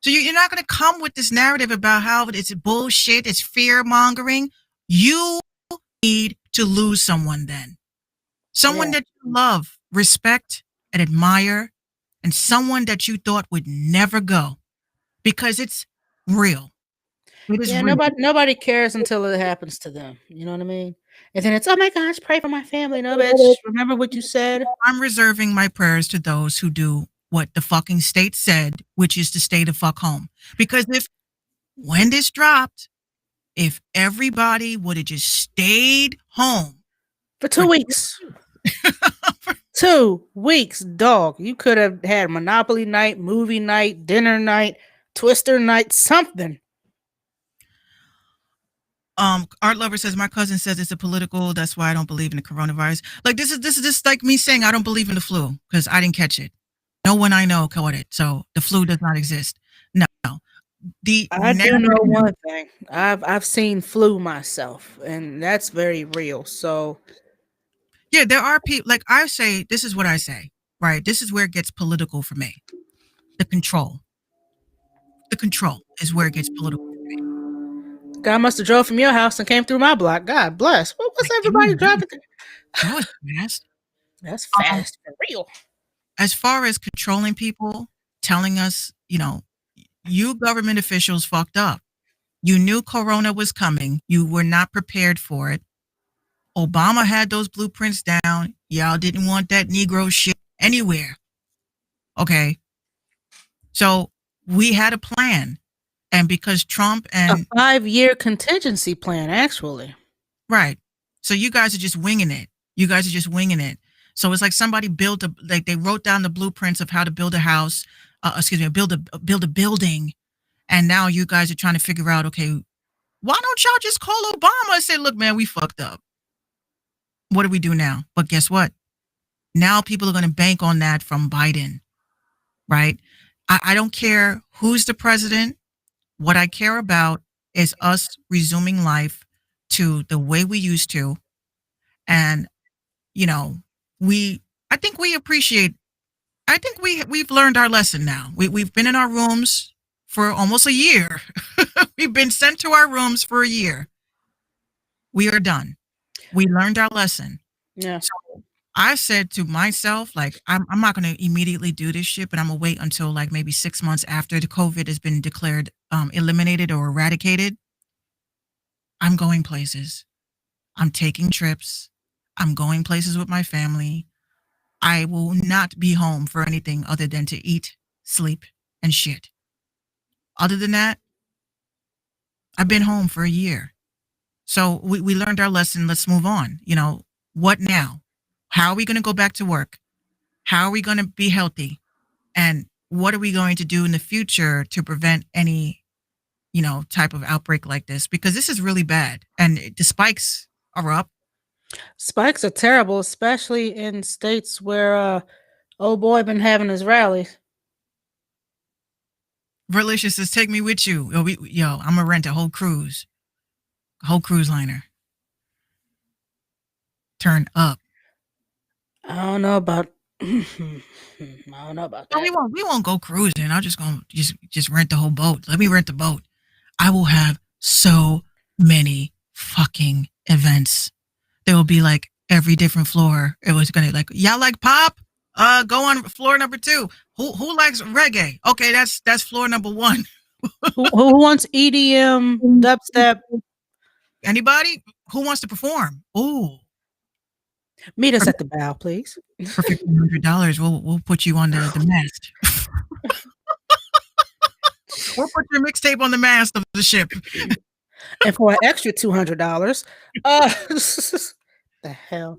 [SPEAKER 2] So you're not going to come with this narrative about how it's bullshit. It's fear mongering. You need to lose someone then. Someone that you love, respect, and admire, and someone that you thought would never go, because it's real. It is real.
[SPEAKER 1] Nobody cares until it happens to them. You know what I mean? And then it's, oh my gosh, pray for my family. No, bitch, remember what you said?
[SPEAKER 2] I'm reserving my prayers to those who do what the fucking state said, which is to stay the fuck home. Because when this dropped, if everybody would have just stayed home
[SPEAKER 1] for 2 weeks. 2 weeks, dog. You could have had Monopoly night, movie night, dinner night, Twister night, something.
[SPEAKER 2] Art Lover says, my cousin says it's a political, that's why I don't believe in the coronavirus. Like, this is just like me saying I don't believe in the flu because I didn't catch it. No one I know caught it, so the flu does not exist. No.
[SPEAKER 1] I do know one thing. I've seen flu myself, and that's very real. So
[SPEAKER 2] yeah, there are people, like I say, this is what I say, right? This is where it gets political for me. The control is where it gets political for me.
[SPEAKER 1] Guy must have drove from your house and came through my block. God bless. What's everybody driving through?
[SPEAKER 2] That was fast.
[SPEAKER 1] That's fast for real.
[SPEAKER 2] As far as controlling people, telling us, you government officials fucked up. You knew Corona was coming. You were not prepared for it. Obama had those blueprints down. Y'all didn't want that Negro shit anywhere. Okay. So we had a plan. And because Trump and
[SPEAKER 1] a 5-year contingency plan, actually.
[SPEAKER 2] Right. So you guys are just winging it. So it's like somebody they wrote down the blueprints of how to build a house, build a building. And now you guys are trying to figure out, okay, why don't y'all just call Obama and say, look, man, we fucked up. What do we do now? But guess what? Now people are going to bank on that from Biden, right? I don't care who's the president. What I care about is us resuming life to the way we used to. And, I think we've learned our lesson now. We've been in our rooms for almost a year. We've been sent to our rooms for a year. We are done. We learned our lesson.
[SPEAKER 1] Yeah.
[SPEAKER 2] So I said to myself, like, I'm not going to immediately do this shit, but I'm going to wait until like maybe 6 months after the COVID has been declared eliminated or eradicated. I'm going places. I'm taking trips. I'm going places with my family. I will not be home for anything other than to eat, sleep, and shit. Other than that, I've been home for a year. So we learned our lesson. Let's move on. What now? How are we going to go back to work? How are we going to be healthy? And what are we going to do in the future to prevent any, type of outbreak like this? Because this is really bad. And the spikes are up.
[SPEAKER 1] Spikes are terrible, especially in states where old boy been having his rallies.
[SPEAKER 2] Verlicious says, take me with you. I'm going to rent a whole cruise liner. Turn up.
[SPEAKER 1] I don't know about that.
[SPEAKER 2] No, we won't go cruising. I'm just going to just rent the whole boat. Let me rent the boat. I will have so many fucking events. There will be like every different floor. It was going to y'all like pop? Go on floor number 2. Who likes reggae? Okay, that's floor number 1.
[SPEAKER 1] Who wants EDM, dubstep?
[SPEAKER 2] Anybody who wants to perform? Ooh,
[SPEAKER 1] Meet us at the bow, please.
[SPEAKER 2] for $1,500, we'll put you on the mast. We'll put your mixtape on the mast of the ship.
[SPEAKER 1] And for an extra $200, the hell.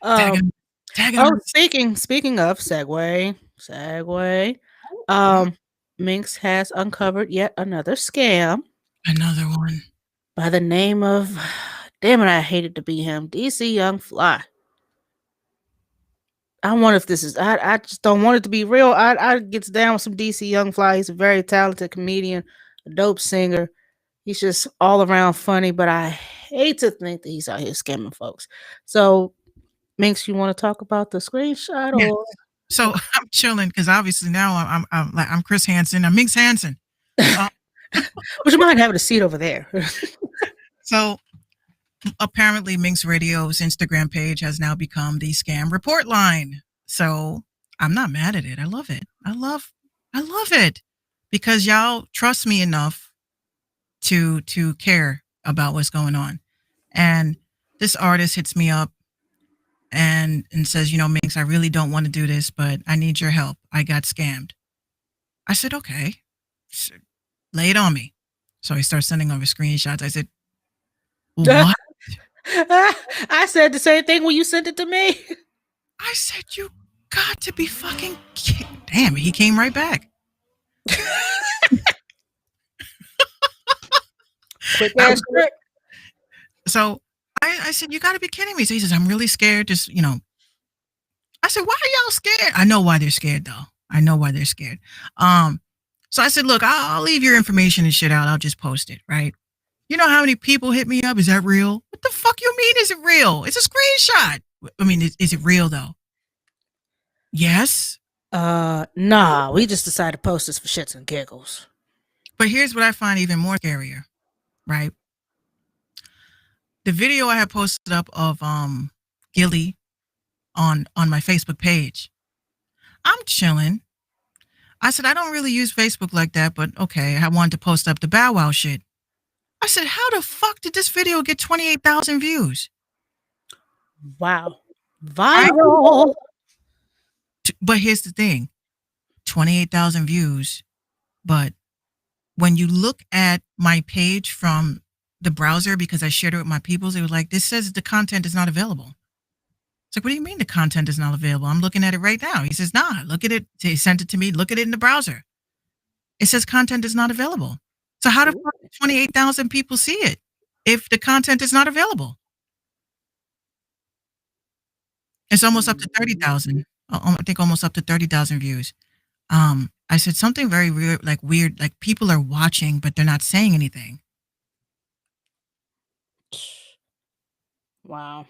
[SPEAKER 2] Tag it
[SPEAKER 1] Oh,
[SPEAKER 2] on.
[SPEAKER 1] speaking of segue. Minx has uncovered yet another scam
[SPEAKER 2] Another one.
[SPEAKER 1] by the name of, damn it, I hated to be him, DC Young Fly. I wonder if this is, I just don't want it to be real. I gets down with some DC Young Fly. He's a very talented comedian, a dope singer. He's just all around funny, but I hate to think that he's out here scamming folks. So, Minx, you want to talk about the screenshot?
[SPEAKER 2] Yes.
[SPEAKER 1] Or
[SPEAKER 2] So I'm chilling because obviously now I'm Chris Hansen. I'm Minx Hansen.
[SPEAKER 1] would you mind having a seat over there?
[SPEAKER 2] So apparently Minx Radio's Instagram page has now become the scam report line. So I'm not mad at it. I love it. I love it because y'all trust me enough to care about what's going on. And this artist hits me up and says, Minx, I really don't want to do this, but I need your help. I got scammed. I said, okay, lay it on me. So he starts sending over screenshots. I said, what?
[SPEAKER 1] I said the same thing when you sent it to me.
[SPEAKER 2] I said, you got to be fucking kidding. Damn, he came right back.
[SPEAKER 1] Quick ass trick.
[SPEAKER 2] So I said, you got to be kidding me. So he says, I'm really scared. Just, I said, why are y'all scared? I know why they're scared, though. I know why they're scared. So I said, look, I'll leave your information and shit out. I'll just post it, right? You know how many people hit me up? Is that real? What the fuck you mean? Is it real? It's a screenshot. I mean, is it real, though? Yes.
[SPEAKER 1] Nah, we just decided to post this for shits and giggles.
[SPEAKER 2] But here's what I find even more scarier, right? The video I had posted up of Gilly on my Facebook page. I'm chilling. I said, I don't really use Facebook like that, but okay, I wanted to post up the Bow Wow shit. I said, how the fuck did this video get 28,000 views?
[SPEAKER 1] Wow. Viral.
[SPEAKER 2] But here's the thing, 28,000 views. But when you look at my page from the browser, because I shared it with my peoples, it was like, this says the content is not available. It's like, what do you mean the content is not available? I'm looking at it right now. He says, nah, look at it. He sent it to me. Look at it in the browser. It says content is not available. So how the fuck did 28,000 people see it if the content is not available? It's almost up to 30,000. I think almost up to 30,000 views. I said something very weird, like people are watching, but they're not saying anything.
[SPEAKER 1] Wow.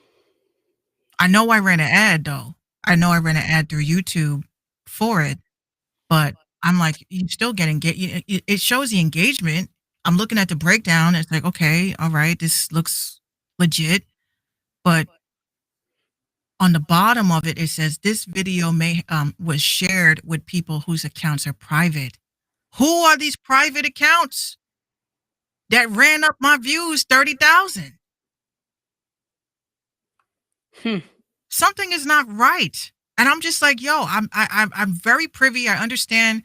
[SPEAKER 2] I know I ran an ad though. I know I ran an ad through YouTube for it, but I'm like, you still getting it shows the engagement. I'm looking at the breakdown. It's like, okay, all right, this looks legit, but on the bottom of it, it says this video was shared with people whose accounts are private. Who are these private accounts that ran up my views 30,000? Something is not right. And I'm just like, yo, I'm very privy. I understand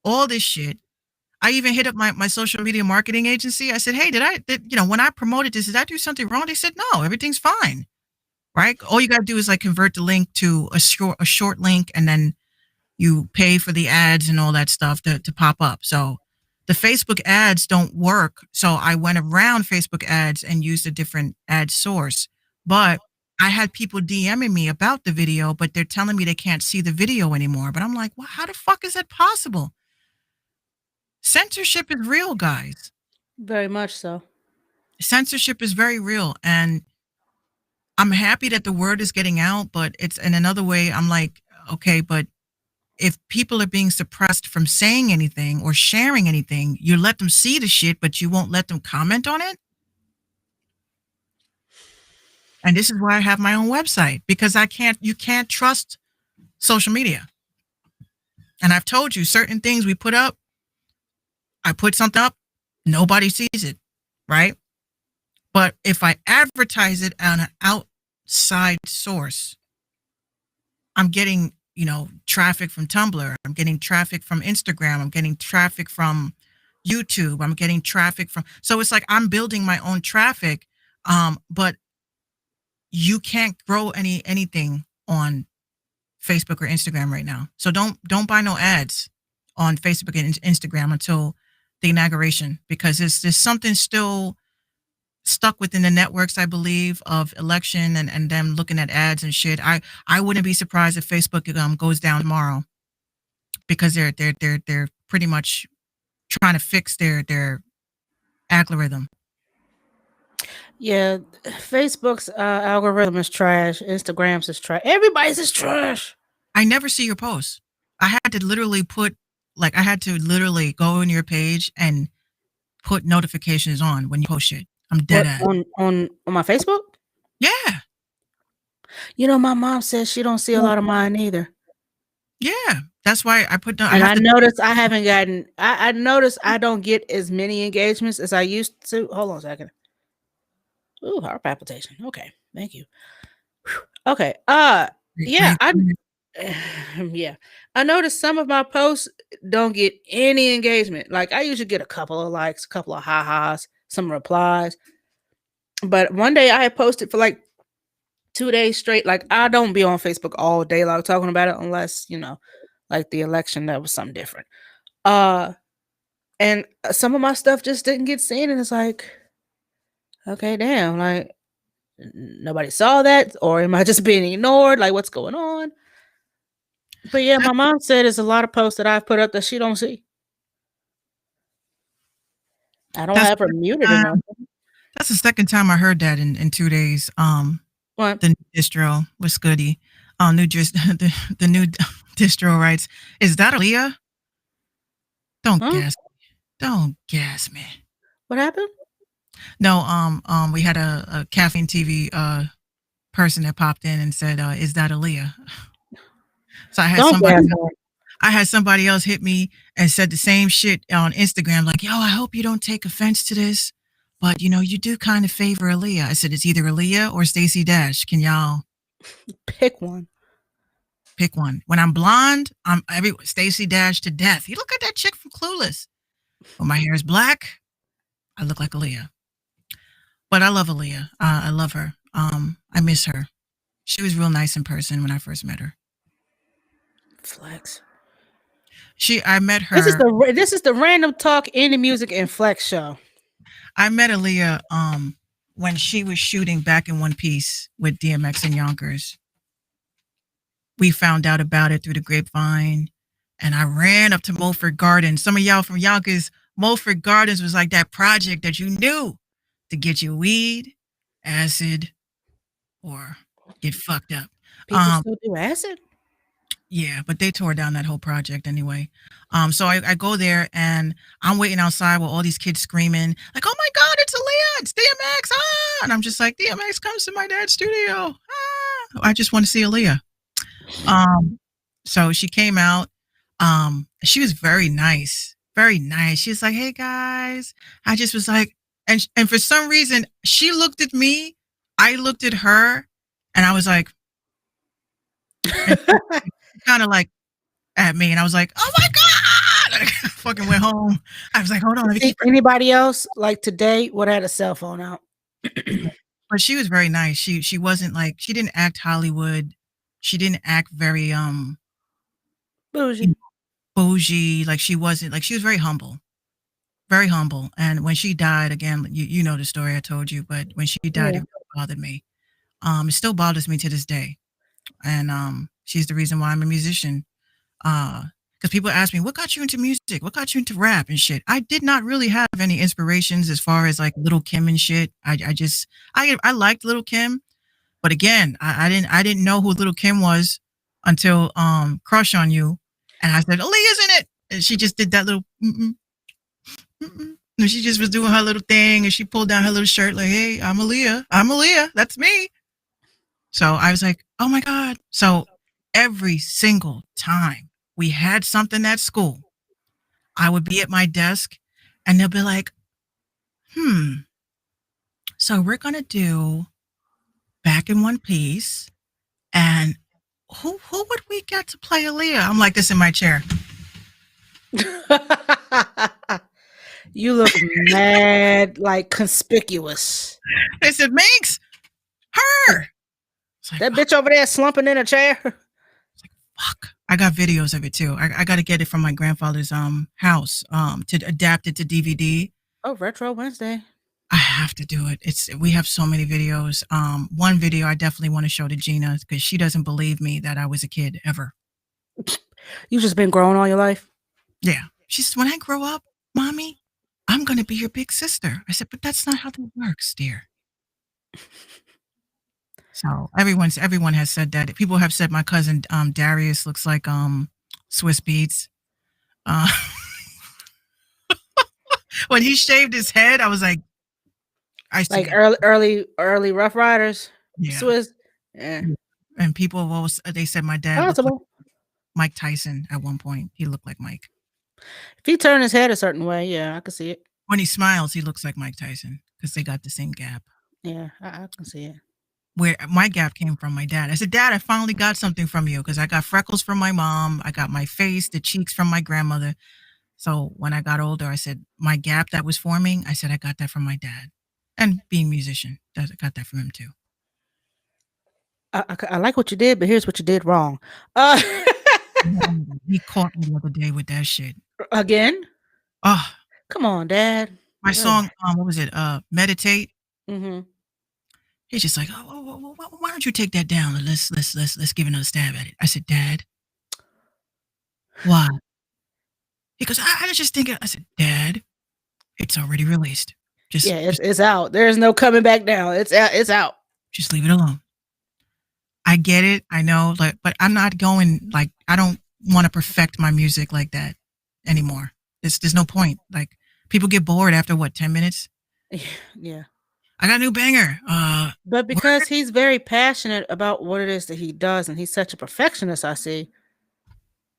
[SPEAKER 2] all this shit. I even hit up my social media marketing agency. I said, hey, when I promoted this, did I do something wrong? They said, no, everything's fine. Right? All you got to do is like convert the link to a short link, and then you pay for the ads and all that stuff to pop up. So the Facebook ads don't work. So I went around Facebook ads and used a different ad source. But I had people DMing me about the video, but they're telling me they can't see the video anymore. But I'm like, well, how the fuck is that possible? Censorship is real, guys.
[SPEAKER 1] Very much so.
[SPEAKER 2] Censorship is very real. And I'm happy that the word is getting out, but it's in another way. I'm like, okay, but if people are being suppressed from saying anything or sharing anything, you let them see the shit, but you won't let them comment on it. And this is why I have my own website, because you can't trust social media. And I've told you certain things we put up. I put something up, nobody sees it, right? But if I advertise it on an outside source, I'm getting, traffic from Tumblr. I'm getting traffic from Instagram. I'm getting traffic from YouTube. I'm getting traffic from, so it's like I'm building my own traffic. But you can't grow anything on Facebook or Instagram right now. So don't buy no ads on Facebook and Instagram until the inauguration, because there's something still stuck within the networks, I believe, of election and them looking at ads and shit. I wouldn't be surprised if Facebook goes down tomorrow, because they're pretty much trying to fix their algorithm.
[SPEAKER 1] Yeah, Facebook's algorithm is trash. Instagram's is trash. Everybody's is trash.
[SPEAKER 2] I never see your posts. I had to literally go in your page and put notifications on when you post shit. I'm dead at
[SPEAKER 1] on my Facebook.
[SPEAKER 2] Yeah.
[SPEAKER 1] My mom says she don't see a lot of mine either.
[SPEAKER 2] Yeah, that's why I put down.
[SPEAKER 1] And I noticed I haven't gotten. I noticed I don't get as many engagements as I used to. Hold on a second. Ooh, heart palpitation. Okay, thank you. Whew. Okay. Yeah. Yeah. I noticed some of my posts don't get any engagement. Like I usually get a couple of likes, a couple of ha-has, some replies. But one day I had posted for like 2 days straight. Like I don't be on Facebook all day like talking about it unless, like the election, that was something different. And some of my stuff just didn't get seen, and it's like, okay, damn, like nobody saw that, or am I just being ignored? Like what's going on? But yeah, my mom said there's a lot of posts that I've put up that she don't see. I don't have her muted or nothing.
[SPEAKER 2] That's the second time I heard that in 2 days.
[SPEAKER 1] What?
[SPEAKER 2] The new distro was goody. The new distro writes, "Is that Aaliyah?" Don't gas me. Don't gas me.
[SPEAKER 1] What happened?
[SPEAKER 2] No, we had a Caffeine TV person that popped in and said, "Is that Aaliyah?" So I had somebody else hit me and said the same shit on Instagram, like, "Yo, I hope you don't take offense to this, but you do kind of favor Aaliyah." I said, "It's either Aaliyah or Stacey Dash. Can y'all
[SPEAKER 1] pick one?"
[SPEAKER 2] Pick one. When I'm blonde, I'm Stacey Dash to death. You look at that chick from Clueless. When my hair is black, I look like Aaliyah. But I love Aaliyah. I love her. I miss her. She was real nice in person when I first met her.
[SPEAKER 1] Flex.
[SPEAKER 2] I met her.
[SPEAKER 1] This is the Random Talk Indie Music and Flex show.
[SPEAKER 2] I met Aaliyah when she was shooting Back in One Piece with DMX and Yonkers. We found out about it through the grapevine, and I ran up to Mulford Gardens. Some of y'all from Yonkers, Mulford Gardens was like that project that you knew to get you weed, acid, or get fucked up.
[SPEAKER 1] People still do acid?
[SPEAKER 2] Yeah, but they tore down that whole project anyway. So I go there and I'm waiting outside with all these kids screaming, like, "Oh my God, it's Aaliyah, it's DMX, ah!" And I'm just like, DMX comes to my dad's studio. Ah! I just want to see Aaliyah. So she came out. She was very nice, very nice. She was like, "Hey guys." I just was like, and for some reason, she looked at me, I looked at her, and I was like, kind of like at me, and I was like, "Oh my God!" I fucking went home. I was like, "Hold on."
[SPEAKER 1] Anybody else like today would have had a cell phone out.
[SPEAKER 2] But she was very nice. She wasn't like, she didn't act Hollywood. She didn't act very bougie. Like she wasn't, like, she was very humble. Very humble. And when she died, again, you know the story I told you, but when she died, it really bothered me. It still bothers me to this day. And she's the reason why I'm a musician. Because people ask me, what got you into music? What got you into rap and shit? I did not really have any inspirations as far as like Little Kim and shit. I liked Little Kim, but again, I didn't know who Little Kim was until Crush on You, and I said, "Aaliyah's in it," and she just did that little. And she just was doing her little thing, and she pulled down her little shirt like, "Hey, I'm Aaliyah. I'm Aaliyah. That's me." So I was like, "Oh my God!" So every single time we had something at school, I would be at my desk and they'll be like, so we're going to do Back in One Piece. And who would we get to play Aaliyah? I'm like this in my chair.
[SPEAKER 1] You look mad, like conspicuous.
[SPEAKER 2] They said, Minx, her. It's like,
[SPEAKER 1] That bitch over there slumping in a chair.
[SPEAKER 2] fuck. I got videos of it too. I got to get it from my grandfather's house to adapt it to DVD.
[SPEAKER 1] Oh, Retro Wednesday.
[SPEAKER 2] I have to do it. We have so many videos. One video I definitely want to show to Gina because she doesn't believe me that I was a kid ever.
[SPEAKER 1] You just been growing all your life?
[SPEAKER 2] Yeah. She says, when I grow up, Mommy, I'm going to be your big sister. I said, but that's not how that works, dear. So everyone has said that. People have said my cousin Darius looks like Swiss Beats. When he shaved his head, I was like,
[SPEAKER 1] Like early Rough Riders.
[SPEAKER 2] Yeah.
[SPEAKER 1] Swiss. Yeah.
[SPEAKER 2] And people have always they said my dad looked like
[SPEAKER 1] Possible.
[SPEAKER 2] Mike Tyson at one point. He looked like Mike.
[SPEAKER 1] If he turned his head a certain way, yeah, I can see it.
[SPEAKER 2] When he smiles, he looks like Mike Tyson because they got the same gap.
[SPEAKER 1] Yeah, I can see it.
[SPEAKER 2] Where my gap came from my dad. I said, Dad, I finally got something from you because I got freckles from my mom. I got my face, the cheeks from my grandmother. So when I got older, I said, my gap that was forming, I said, I got that from my dad. And being a musician, I got that from him too.
[SPEAKER 1] I like what you did, but here's what you did wrong.
[SPEAKER 2] He caught me the other day with that shit.
[SPEAKER 1] Again?
[SPEAKER 2] Oh,
[SPEAKER 1] Come on, Dad.
[SPEAKER 2] my song, what was it? Meditate.
[SPEAKER 1] Mm-hmm.
[SPEAKER 2] He's just like, oh, why don't you take that down and let's give another stab at it. I said, Dad, why? He goes, I was just thinking. I said, Dad, it's already released.
[SPEAKER 1] It's out. There's no coming back down. It's out. It's out.
[SPEAKER 2] Just leave it alone. I get it. I know, but I'm not going I don't want to perfect my music like that anymore. There's no point. Like people get bored after 10 minutes?
[SPEAKER 1] Yeah.
[SPEAKER 2] I got a new banger.
[SPEAKER 1] But because he's very passionate about what it is that he does, and he's such a perfectionist, I see.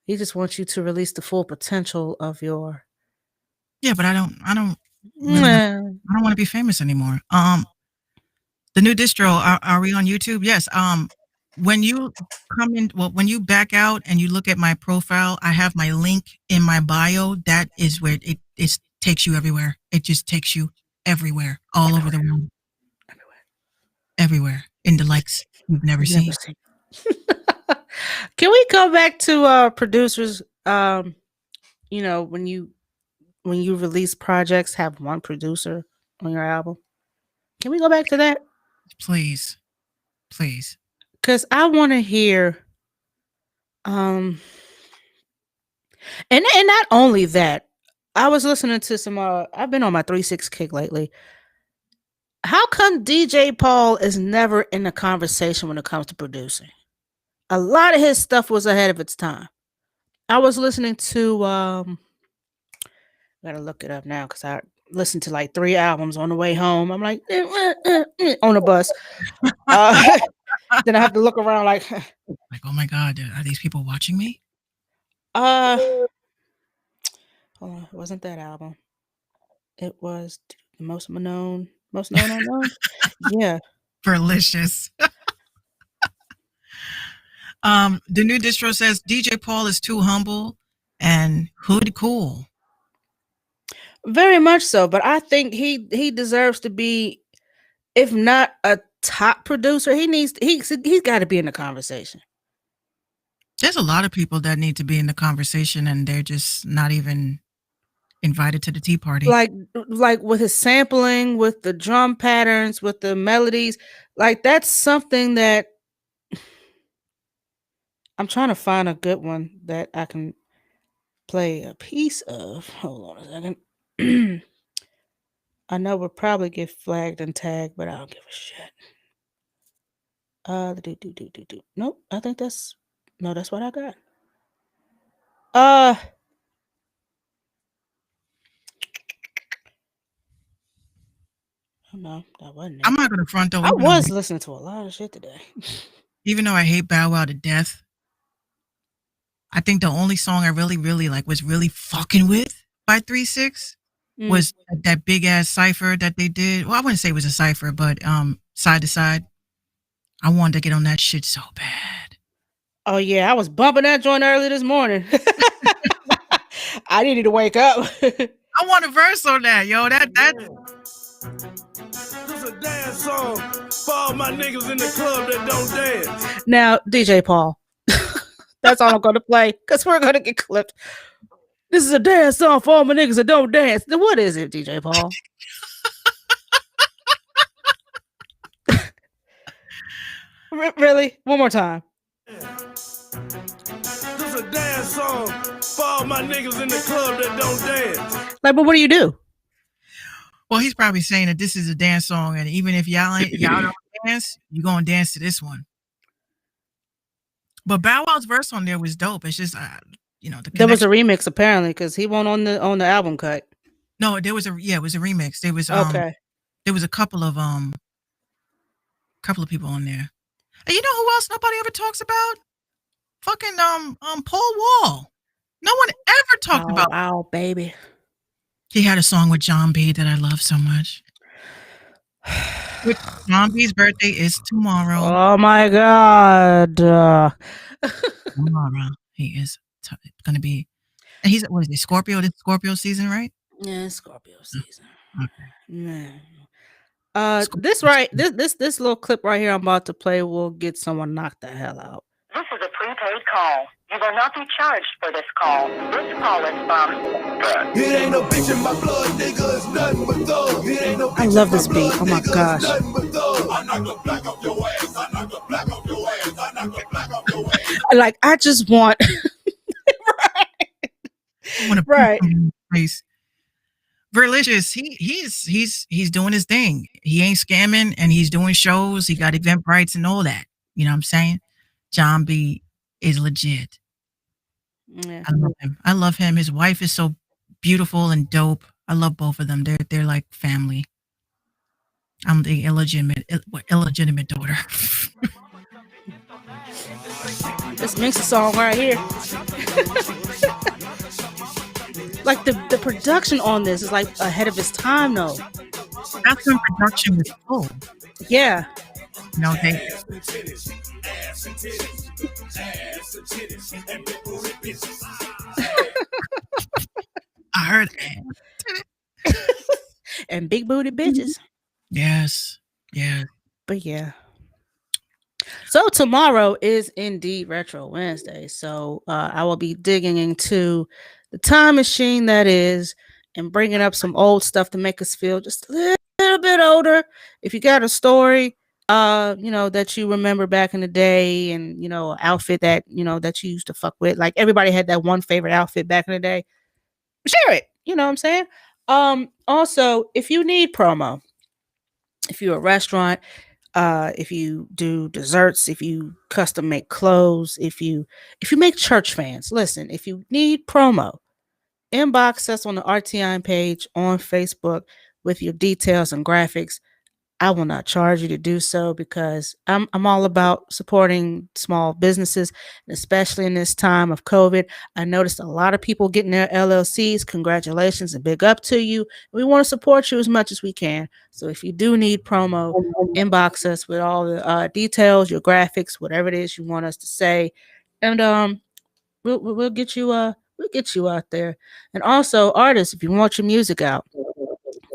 [SPEAKER 1] He just wants you to release the full potential of your.
[SPEAKER 2] Yeah, but I don't want to be famous anymore. The new distro, are we on YouTube? Yes. When you come in, when you back out and you look at my profile, I have my link in my bio. That is where it takes you everywhere. It just takes you everywhere, all over the world. Everywhere. In the likes you've never seen.
[SPEAKER 1] Can we go back to producers? When you release projects, have one producer on your album. Can we go back to that?
[SPEAKER 2] Please.
[SPEAKER 1] Because I want to hear, and not only that, I was listening to some. I've been on my 3-6 kick lately. How come DJ Paul is never in the conversation when it comes to producing? A lot of his stuff was ahead of its time. I was listening to. Gotta look it up now because I listened to like 3 albums on the way home. I'm like on the bus. Then I have to look around like,
[SPEAKER 2] oh my God, are these people watching me?
[SPEAKER 1] Hold on, it wasn't that album. It was the most known unknown. Yeah.
[SPEAKER 2] Delicious. The new distro says DJ Paul is too humble and hood cool.
[SPEAKER 1] Very much so, but I think he deserves to be, if not a top producer, he's got to be in the conversation.
[SPEAKER 2] There's a lot of people that need to be in the conversation and they're just not even invited to the tea party.
[SPEAKER 1] Like with his sampling, with the drum patterns, with the melodies, like that's something that I'm trying to find a good one that I can play a piece of. Hold on a second. I know we'll probably get flagged and tagged, but I don't give a shit. Nope, I think that's what I got. Oh, no, that wasn't it.
[SPEAKER 2] I'm not gonna front though.
[SPEAKER 1] I was listening to a lot of shit today.
[SPEAKER 2] Even though I hate Bow Wow to death, I think the only song I really like was really fucking with by 3-6
[SPEAKER 1] Mm.
[SPEAKER 2] was that big ass cipher that they did. Well, I wouldn't say it was a cipher, but side to side. I wanted to get on that shit so bad.
[SPEAKER 1] Oh yeah, I was bumping that joint early this morning. I needed to wake up.
[SPEAKER 2] I want a verse on that, yo. That
[SPEAKER 9] This a dance song for all my niggas in the club that don't dance.
[SPEAKER 1] Now, DJ Paul. That's all I'm gonna play because we're gonna get clipped. This is a dance song for all my niggas that don't dance. Then what is it, DJ Paul? Really? One more time.
[SPEAKER 9] This a dance song for all my niggas in the club that don't dance.
[SPEAKER 1] Like, but what do you do?
[SPEAKER 2] well, he's probably saying that this is a dance song, and even if y'all don't dance, you gonna dance to this one. But Bow Wow's verse on there was dope. It's just the
[SPEAKER 1] There was a
[SPEAKER 2] connection-
[SPEAKER 1] remix apparently because he won't on the album cut.
[SPEAKER 2] no, there was a it was a remix. There was
[SPEAKER 1] Okay.
[SPEAKER 2] there was a couple of people on there. And you know who else nobody ever talks about? Fucking Paul Wall. No one ever talked about.
[SPEAKER 1] Wow, baby.
[SPEAKER 2] He had a song with John B that I love so much. John B's birthday is tomorrow.
[SPEAKER 1] Oh my God.
[SPEAKER 2] Tomorrow he is gonna be. And he's what is it? Scorpio. This Scorpio season, right?
[SPEAKER 1] Yeah, Scorpio season.
[SPEAKER 2] Okay.
[SPEAKER 1] Man.
[SPEAKER 2] Scorpio
[SPEAKER 1] This right, this little clip right here I'm about to play will get someone knocked the hell out.
[SPEAKER 10] This is a prepaid call. You will not be charged for this call. This call is from
[SPEAKER 9] It ain't no bitch in my blood, nigga. It's nothing but thug. It ain't no
[SPEAKER 1] I love this beat. Oh my gosh.
[SPEAKER 9] nothing but thug. I knock the black off your ass. I knock the black off your ass. I knock the black off your ass.
[SPEAKER 1] Like, I just want
[SPEAKER 2] I wanna punch
[SPEAKER 1] Right.
[SPEAKER 2] him in the face. Verlicious, he's doing his thing. He ain't scamming and he's doing shows. He got Eventbrites and all that. You know what I'm saying? John B is legit.
[SPEAKER 1] Yeah.
[SPEAKER 2] I love him. His wife is so beautiful and dope. I love both of them. They're like family. I'm the illegitimate daughter.
[SPEAKER 1] This makes a song right here. Like the production on this is like ahead of its time though.
[SPEAKER 2] That's when production was full.
[SPEAKER 1] Yeah.
[SPEAKER 2] You know, they I heard that.
[SPEAKER 1] And big booty bitches.
[SPEAKER 2] Yes. Yeah.
[SPEAKER 1] But yeah. So tomorrow is indeed Retro Wednesday. So I will be digging into the time machine that is and bringing up some old stuff to make us feel just a little bit older. If you got a story, that you remember back in the day and, outfit that, that you used to fuck with. Like everybody had that one favorite outfit back in the day. Share it. You know what I'm saying? Also, if you need promo, if you're a restaurant, if you do desserts, if you custom make clothes, if you make church fans, listen, if you need promo, inbox us on the RTI page on Facebook with your details and graphics. I will not charge you to do so because I'm all about supporting small businesses, and especially in this time of COVID. I noticed a lot of people getting their LLCs. Congratulations and big up to you. We want to support you as much as we can. So if you do need promo, inbox us with all the details, your graphics, whatever it is you want us to say, and we'll get you out there. And also, artists, if you want your music out,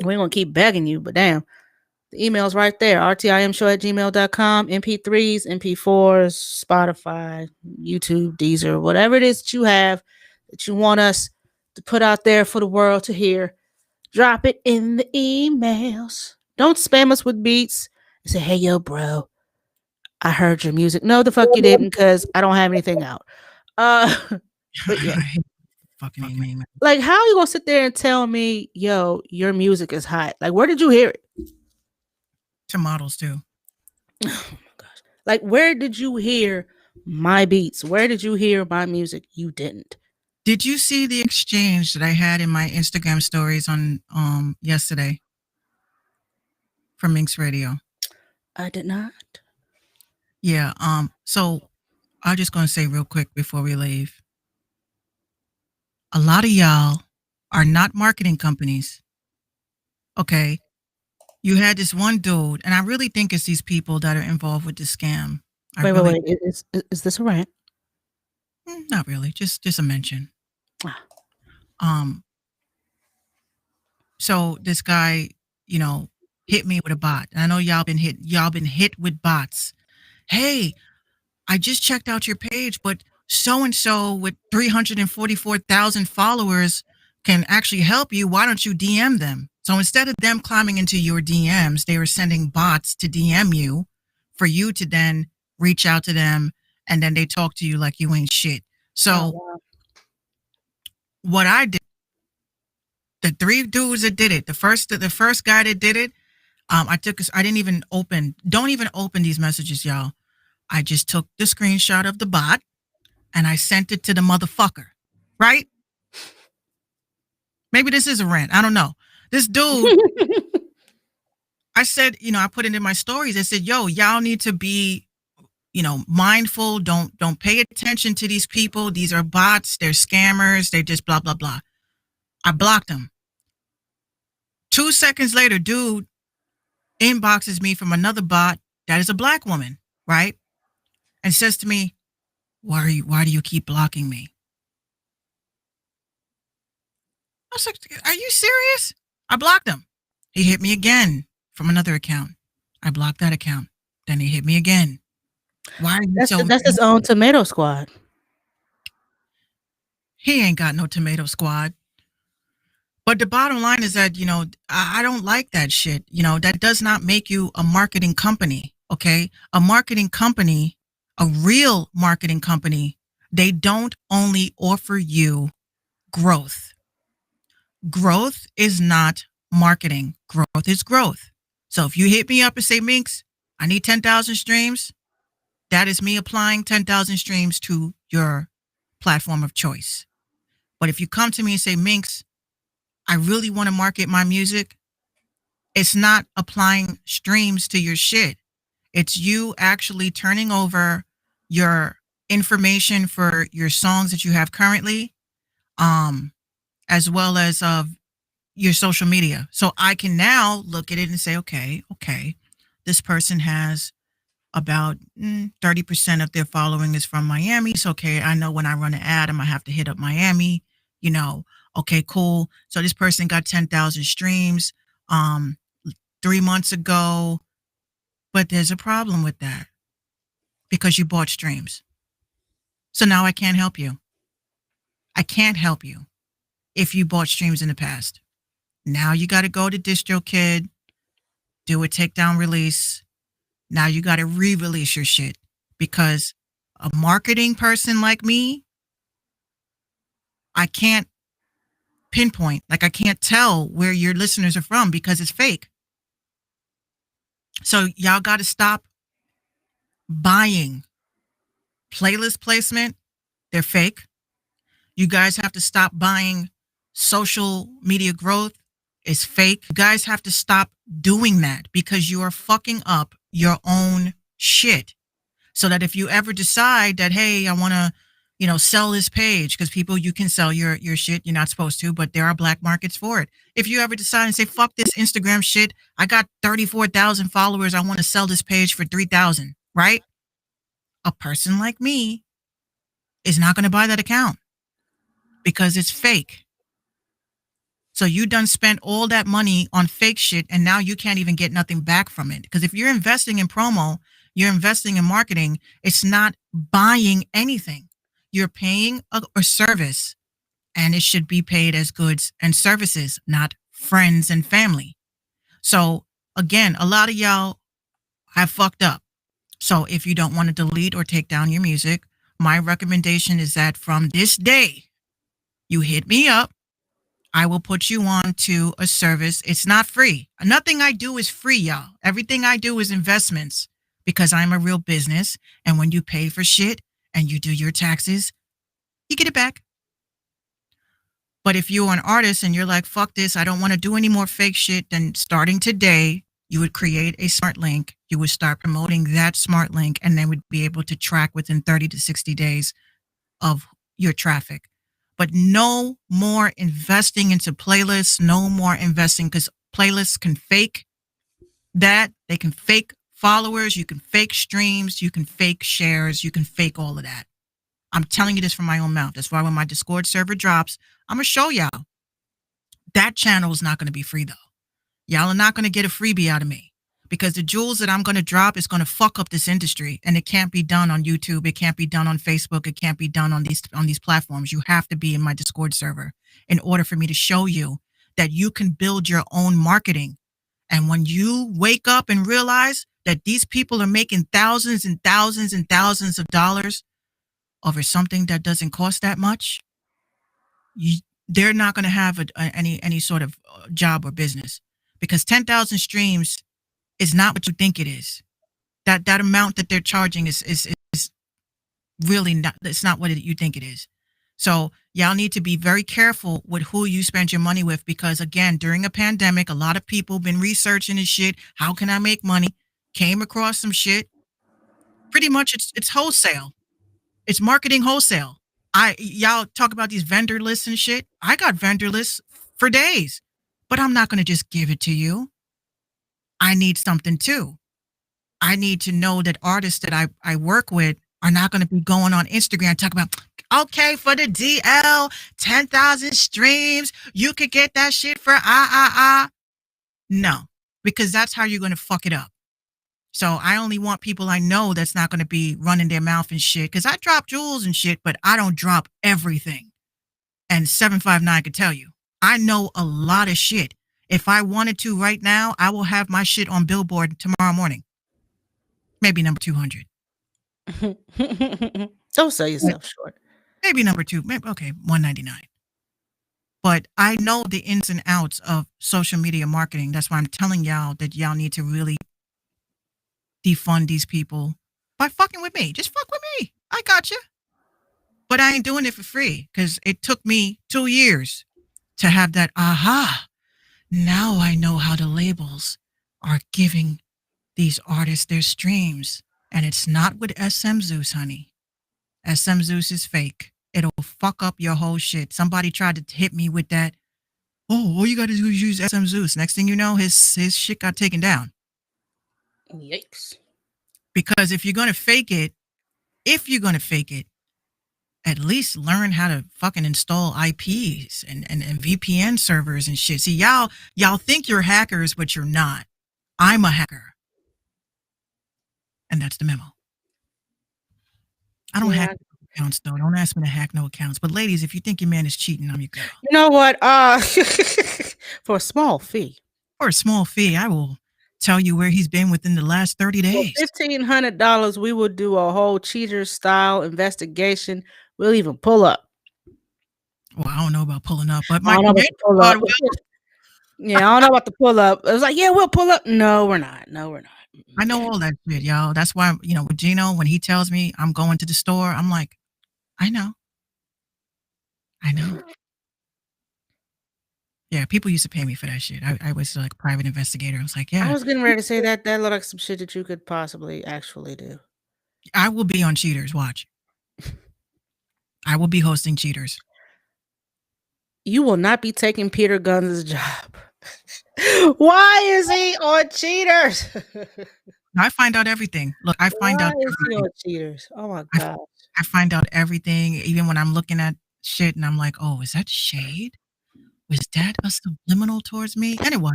[SPEAKER 1] we're gonna keep begging you, but damn. The email's right there, rtimshow@gmail.com, MP3s, MP4s, Spotify, YouTube, Deezer, whatever it is that you have that you want us to put out there for the world to hear. Drop it in the emails. Don't spam us with beats and say, hey, yo, bro, I heard your music. No, the fuck you didn't, because I don't have anything out. But yeah.
[SPEAKER 2] Fucking amen.
[SPEAKER 1] Like, how are you going to sit there and tell me, yo, your music is hot? Like, where did you hear it?
[SPEAKER 2] To models too.
[SPEAKER 1] Oh my gosh. Like, where did you hear my beats? Where did you hear my music? You didn't.
[SPEAKER 2] Did you see the exchange that I had in my Instagram stories on yesterday from Minx Radio?
[SPEAKER 1] I did not.
[SPEAKER 2] Yeah. So I'm just gonna say real quick before we leave. a lot of y'all are not marketing companies. Okay. You had this one dude, and I really think it's these people that are involved with the scam.
[SPEAKER 1] Wait. Is this a rant?
[SPEAKER 2] Not really. Just a mention.
[SPEAKER 1] Ah.
[SPEAKER 2] So this guy, hit me with a bot. And I know y'all been hit with bots. Hey, I just checked out your page, but so and so with 344,000 followers can actually help you. Why don't you DM them? So instead of them climbing into your DMs, they were sending bots to DM you for you to then reach out to them, and then they talk to you like you ain't shit. So what I did, the 3 dudes that did it, the first guy that did it, I didn't even don't even open these messages, y'all. I just took the screenshot of the bot and I sent it to the motherfucker, right? Maybe this is a rant. I don't know. This dude, I said, I put it in my stories. I said, yo, y'all need to be, mindful. Don't pay attention to these people. These are bots. They're scammers. They're just blah, blah, blah. I blocked them. 2 seconds later, dude inboxes me from another bot that is a black woman, right? And says to me, why do you keep blocking me? I was like, are you serious? I blocked him. He hit me again from another account. I blocked that account. Then he hit me again. Why are you
[SPEAKER 1] That's his own tomato squad.
[SPEAKER 2] He ain't got no tomato squad. But the bottom line is that, I don't like that shit. That does not make you a marketing company, okay? A marketing company, a real marketing company, they don't only offer you growth. Growth is not marketing. Growth is growth. So if you hit me up and say, Minx, I need 10,000 streams, that is me applying 10,000 streams to your platform of choice. But if you come to me and say, Minx, I really want to market my music, it's not applying streams to your shit. It's you actually turning over your information for your songs that you have currently, as well as your social media. So I can now look at it and say, okay, this person has about 30% of their following is from Miami. So, okay, I know when I run an ad, I'm going to have to hit up Miami, Okay, cool. So this person got 10,000 streams 3 months ago, but there's a problem with that because you bought streams. So now I can't help you. I can't help you if you bought streams in the past. Now you got to go to DistroKid, do a takedown release. Now you got to re-release your shit because a marketing person like me, I can't pinpoint, I can't tell where your listeners are from because it's fake. So y'all got to stop buying playlist placement. They're fake. You guys have to stop buying social media growth. It's fake. You guys have to stop doing that because you are fucking up your own shit. So that if you ever decide that, hey, I want to, sell this page, because people, you can sell your shit. You're not supposed to, but there are black markets for it. If you ever decide and say, fuck this Instagram shit, I got 34,000 followers, I want to sell this page for 3,000, right? A person like me is not going to buy that account because it's fake. So you done spent all that money on fake shit and now you can't even get nothing back from it. Because if you're investing in promo, you're investing in marketing, it's not buying anything. You're paying a service, and it should be paid as goods and services, not friends and family. So again, a lot of y'all have fucked up. So if you don't want to delete or take down your music, my recommendation is that from this day, you hit me up. I will put you on to a service. It's not free. Nothing I do is free, y'all. Everything I do is investments because I'm a real business. And when you pay for shit and you do your taxes, you get it back. But if you're an artist and you're like, fuck this, I don't want to do any more fake shit, then starting today, you would create a smart link. You would start promoting that smart link and then would be able to track within 30 to 60 days of your traffic. But no more investing into playlists, no more investing, because playlists can fake that. They can fake followers, you can fake streams, you can fake shares, you can fake all of that. I'm telling you this from my own mouth. That's why when my Discord server drops, I'm going to show y'all. That channel is not going to be free, though. Y'all are not going to get a freebie out of me, because the jewels that I'm going to drop is going to fuck up this industry, and it can't be done on YouTube. It can't be done on Facebook. It can't be done on these platforms. You have to be in my Discord server in order for me to show you that you can build your own marketing. And when you wake up and realize that these people are making thousands and thousands and thousands of dollars over something that doesn't cost that much, they're not going to have any sort of job or business, because 10,000 streams is not what you think it is. That amount that they're charging is really not. It's not what you think it is. So y'all need to be very careful with who you spend your money with, because again, during a pandemic, a lot of people been researching this shit. How can I make money? Came across some shit. Pretty much, it's wholesale. It's marketing wholesale. Y'all talk about these vendor lists and shit. I got vendor lists for days, but I'm not going to just give it to you. I need something too. I need to know that artists that I work with are not going to be going on Instagram and talk about, okay, for the DL, 10,000 streams, you could get that shit for No, because that's how you're going to fuck it up. So I only want people I know that's not going to be running their mouth and shit, because I drop jewels and shit, but I don't drop everything. And 759 could tell you, I know a lot of shit. If I wanted to right now, I will have my shit on Billboard tomorrow morning. Maybe number 200.
[SPEAKER 1] Don't sell yourself short.
[SPEAKER 2] Maybe number 2. Maybe, okay, 199. But I know the ins and outs of social media marketing. That's why I'm telling y'all that y'all need to really defund these people by fucking with me. Just fuck with me. I got you. But I ain't doing it for free, because it took me 2 years to have that aha. Now I know how the labels are giving these artists their streams. And it's not with SM Zeus, honey. SM Zeus is fake. It'll fuck up your whole shit. Somebody tried to hit me with that. Oh, all you got to do is use SM Zeus. Next thing you know, his shit got taken down.
[SPEAKER 1] Yikes.
[SPEAKER 2] Because if you're going to fake it, at least learn how to fucking install IPs and VPN servers and shit. See, y'all think you're hackers, but you're not. I'm a hacker. And that's the memo. I don't hack accounts, though. Don't ask me to hack no accounts. But ladies, if you think your man is cheating, I'm your girl.
[SPEAKER 1] You know what? For a small fee.
[SPEAKER 2] For a small fee, I will tell you where he's been within the last 30 days.
[SPEAKER 1] For $1,500, we will do a whole cheater style investigation. We'll even pull up.
[SPEAKER 2] Well, I don't know about pulling up, but
[SPEAKER 1] I don't know about the pull up. Yeah, I don't know about the pull up. It was like, yeah, we'll pull up. No, we're not.
[SPEAKER 2] I know all that shit, y'all. That's why, with Gino, when he tells me I'm going to the store, I'm like, I know. Yeah, people used to pay me for that shit. I was like a private investigator. I was like, yeah.
[SPEAKER 1] I was getting ready to say that looked like some shit that you could possibly actually do.
[SPEAKER 2] I will be on Cheaters. Watch. I will be hosting Cheaters.
[SPEAKER 1] You will not be taking Peter Guns' job. Why is he on Cheaters?
[SPEAKER 2] I find out everything. Look, I find out
[SPEAKER 1] everything. On Cheaters? Oh my god!
[SPEAKER 2] I find out everything, even when I'm looking at shit and I'm like, oh, is that shade? Was that a subliminal towards me? Anyway,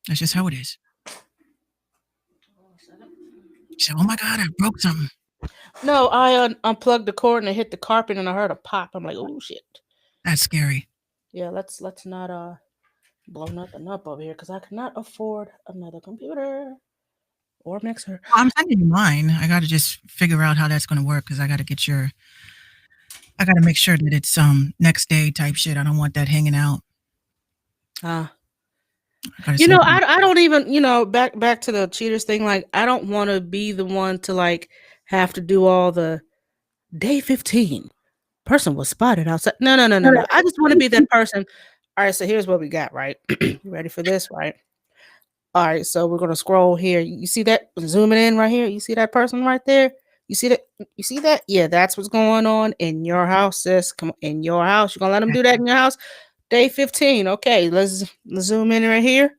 [SPEAKER 2] that's just how it is. She said, oh my god, I broke something.
[SPEAKER 1] No, I unplugged the cord and it hit the carpet and I heard a pop. I'm like, oh shit.
[SPEAKER 2] That's scary.
[SPEAKER 1] Yeah, let's not blow nothing up over here, because I cannot afford another computer or mixer.
[SPEAKER 2] I'm sending you mine. I got to just figure out how that's going to work, because I got to make sure that it's next day type shit. I don't want that hanging out.
[SPEAKER 1] I don't even, back to the Cheaters thing. Like, I don't want to be the one to like have to do all the day 15 person was spotted outside. No. I just want to be that person. All right, so here's what we got, right? You ready for this, right? All right, so we're going to scroll here. You see that? Zooming in right here. You see that person right there? You see that? You see that? Yeah, that's what's going on in your house, sis. Come on, in your house. You're gonna let them do that in your house? Day 15. Okay, let's zoom in right here.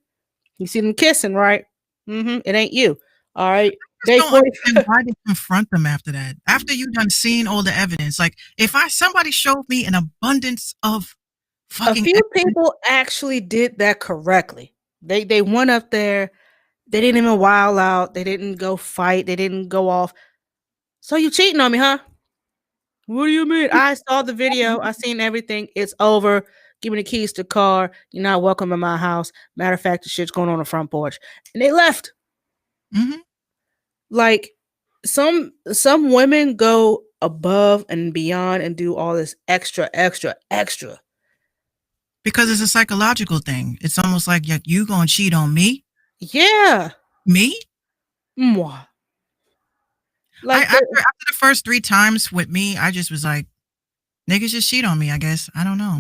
[SPEAKER 1] You see them kissing, right? It ain't you. All right. Day
[SPEAKER 2] Don't
[SPEAKER 1] 40.
[SPEAKER 2] understand why they confront them after that. After you done seen all the evidence, like if somebody showed me an abundance of
[SPEAKER 1] A
[SPEAKER 2] fucking
[SPEAKER 1] few
[SPEAKER 2] evidence,
[SPEAKER 1] people actually did that correctly. They went up there. They didn't even wild out. They didn't go fight. They didn't go off. So you cheating on me, huh? What do you mean? I saw the video. I seen everything. It's over. Give me the keys to the car. You're not welcome in my house. Matter of fact, the shit's going on the front porch. And they left.
[SPEAKER 2] Mhm.
[SPEAKER 1] Like some women go above and beyond and do all this extra.
[SPEAKER 2] because it's a psychological thing. It's almost like you gonna cheat on me?
[SPEAKER 1] Yeah.
[SPEAKER 2] Me?
[SPEAKER 1] Mwah. Like
[SPEAKER 2] After the first 3 times with me, I just was like, niggas just cheat on me, I guess. I don't know.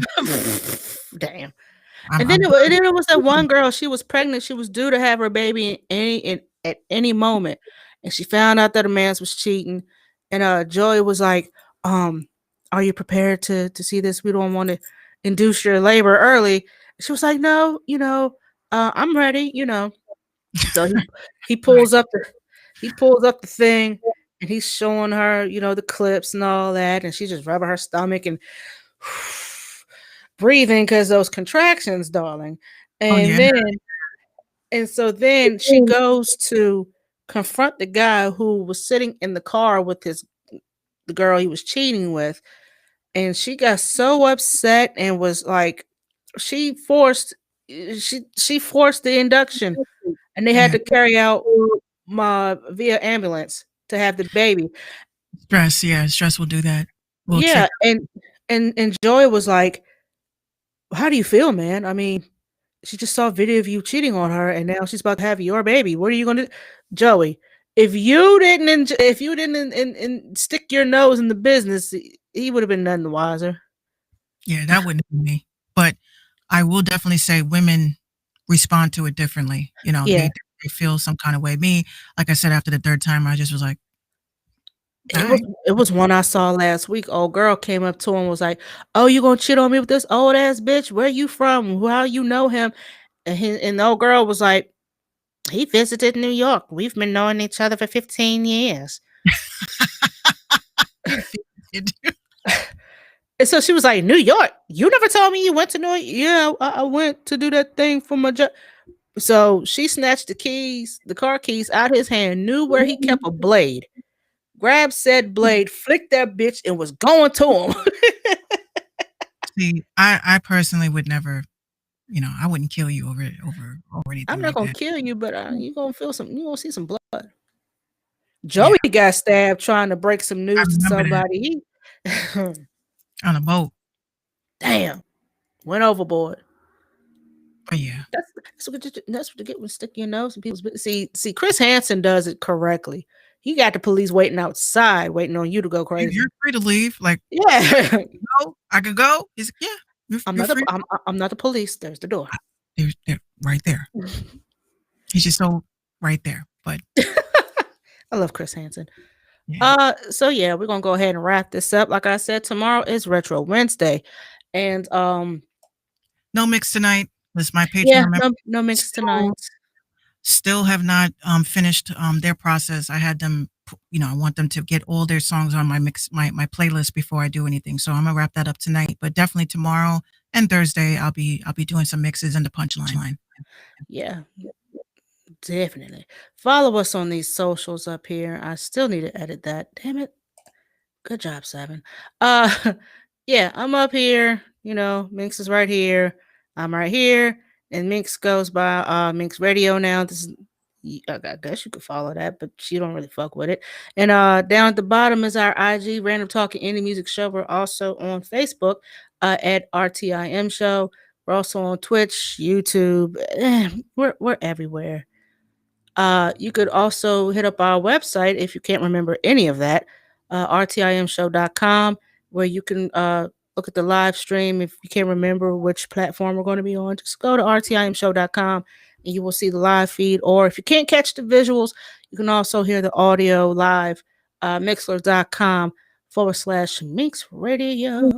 [SPEAKER 1] damn.
[SPEAKER 2] I'm-
[SPEAKER 1] And then
[SPEAKER 2] I'm-
[SPEAKER 1] it was that one girl. She was pregnant. She was due to have her baby at any moment, and she found out that a man was cheating. And Joey was like, "Are you prepared to see this? We don't want to induce your labor early." She was like, "No, I'm ready." So he pulls up the thing, and he's showing her, the clips and all that, and she's just rubbing her stomach and breathing because those contractions, darling. And
[SPEAKER 2] yeah.
[SPEAKER 1] then she goes to confront the guy who was sitting in the car with the girl he was cheating with, and she got so upset and was like, she forced the induction, and they had to carry out via ambulance to have the baby.
[SPEAKER 2] Stress will do that. Will
[SPEAKER 1] Yeah,
[SPEAKER 2] trigger.
[SPEAKER 1] and Joy was like, "How do you feel, man? I mean, she just saw a video of you cheating on her, and now she's about to have your baby. What are you gonna do?" Joey, if you didn't stick your nose in the business, he would have been none the wiser.
[SPEAKER 2] Yeah, that wouldn't be me. But I will definitely say women respond to it differently.
[SPEAKER 1] Yeah.
[SPEAKER 2] They feel some kind of way. Me, like I said, after the 3rd time, I just was like,
[SPEAKER 1] It was one I saw last week. Old girl came up to him and was like, "Oh, you gonna cheat on me with this old ass bitch? Where you from? How you know him?" And the old girl was like, "He visited New York. We've been knowing each other for 15 years." And so she was like, "New York? You never told me you went to New York." "Yeah, I went to do that thing for my job." So she snatched the car keys out his hand, knew where he kept a blade, grabbed said blade, flicked that bitch, and was going to him.
[SPEAKER 2] See, I personally would never, I wouldn't kill you over anything.
[SPEAKER 1] I'm not
[SPEAKER 2] like
[SPEAKER 1] gonna
[SPEAKER 2] that.
[SPEAKER 1] kill you, but you gonna see some blood. Joey got stabbed trying to break some news to
[SPEAKER 2] remember that.
[SPEAKER 1] somebody.
[SPEAKER 2] On a boat.
[SPEAKER 1] Damn, went overboard.
[SPEAKER 2] But yeah.
[SPEAKER 1] That's what you get when sticking your nose in people's business. See, Chris Hansen does it correctly. He got the police waiting outside, waiting on you to go crazy.
[SPEAKER 2] You're free to leave. Like,
[SPEAKER 1] yeah,
[SPEAKER 2] no, I could go. He's like, yeah.
[SPEAKER 1] I'm not the police. There's the door.
[SPEAKER 2] They're right there. He's just so right there. But
[SPEAKER 1] I love Chris Hansen.
[SPEAKER 2] Yeah.
[SPEAKER 1] So yeah, we're gonna go ahead and wrap this up. Like I said, tomorrow is Retro Wednesday, and
[SPEAKER 2] no mix tonight. This is my Patreon.
[SPEAKER 1] yeah,
[SPEAKER 2] member.
[SPEAKER 1] no mix tonight.
[SPEAKER 2] Still have not finished their process. I had them, I want them to get all their songs on my playlist before I do anything. So I'm gonna wrap that up tonight. But definitely tomorrow and Thursday, I'll be doing some mixes in the punchline.
[SPEAKER 1] Yeah, definitely. Follow us on these socials up here. I still need to edit that. Damn it. Good job, Seven. Yeah, I'm up here. Minx is right here. I'm right here. And Minx goes by Minx Radio now. I guess you could follow that, but she don't really fuck with it. And down at the bottom is our IG, Random Talking Indie Music Show. We're also on Facebook at RTIM Show. We're also on Twitch, YouTube. We're everywhere. You could also hit up our website if you can't remember any of that, rtimshow.com, where you can look at the live stream. If you can't remember which platform we're going to be on, just go to rtimshow.com and you will see the live feed. Or if you can't catch the visuals, you can also hear the audio live Mixler.com/Minx Radio.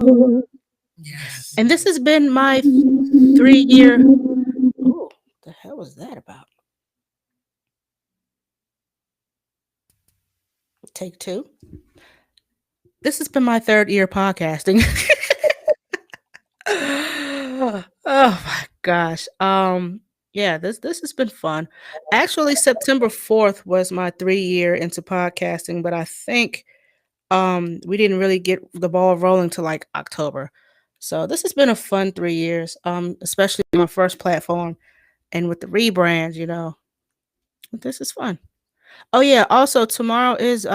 [SPEAKER 2] Yes.
[SPEAKER 1] And this has been my 3-year. Oh, the hell was that about? Take 2. This has been my 3rd year podcasting. Oh my gosh. Yeah, this has been fun. Actually, September 4th was my 3-year into podcasting, but I think we didn't really get the ball rolling till like October. So this has been a fun 3 years, especially my first platform and with the rebrand, you know. This is fun. Oh yeah, also tomorrow is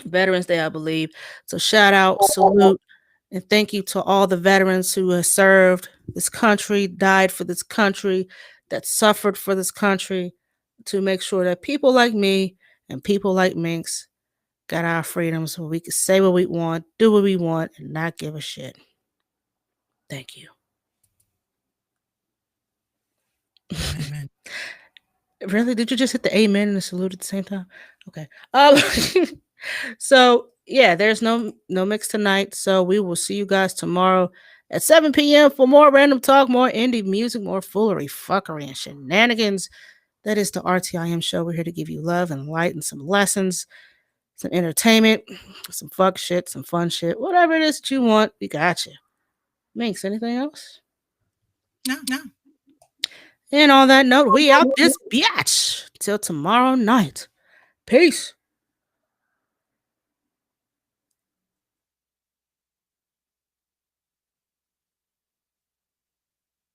[SPEAKER 1] Veterans Day, I believe. So shout out, salute, and thank you to all the veterans who have served this country, died for this country, that suffered for this country to make sure that people like me and people like Minx got our freedoms where we can say what we want, do what we want, and not give a shit. Thank you.
[SPEAKER 2] Amen.
[SPEAKER 1] Really? Did you just hit the amen and the salute at the same time? Okay. So yeah, there's no mix tonight. So we will see you guys tomorrow at 7 p.m. for more random talk, more indie music, more foolery, fuckery, and shenanigans. That is the RTIM show. We're here to give you love and light and some lessons, some entertainment, some fuck shit, some fun shit, whatever it is that you want, we got you. Minx, anything else?
[SPEAKER 2] No.
[SPEAKER 1] And on that note, we out this biatch till tomorrow night. Peace.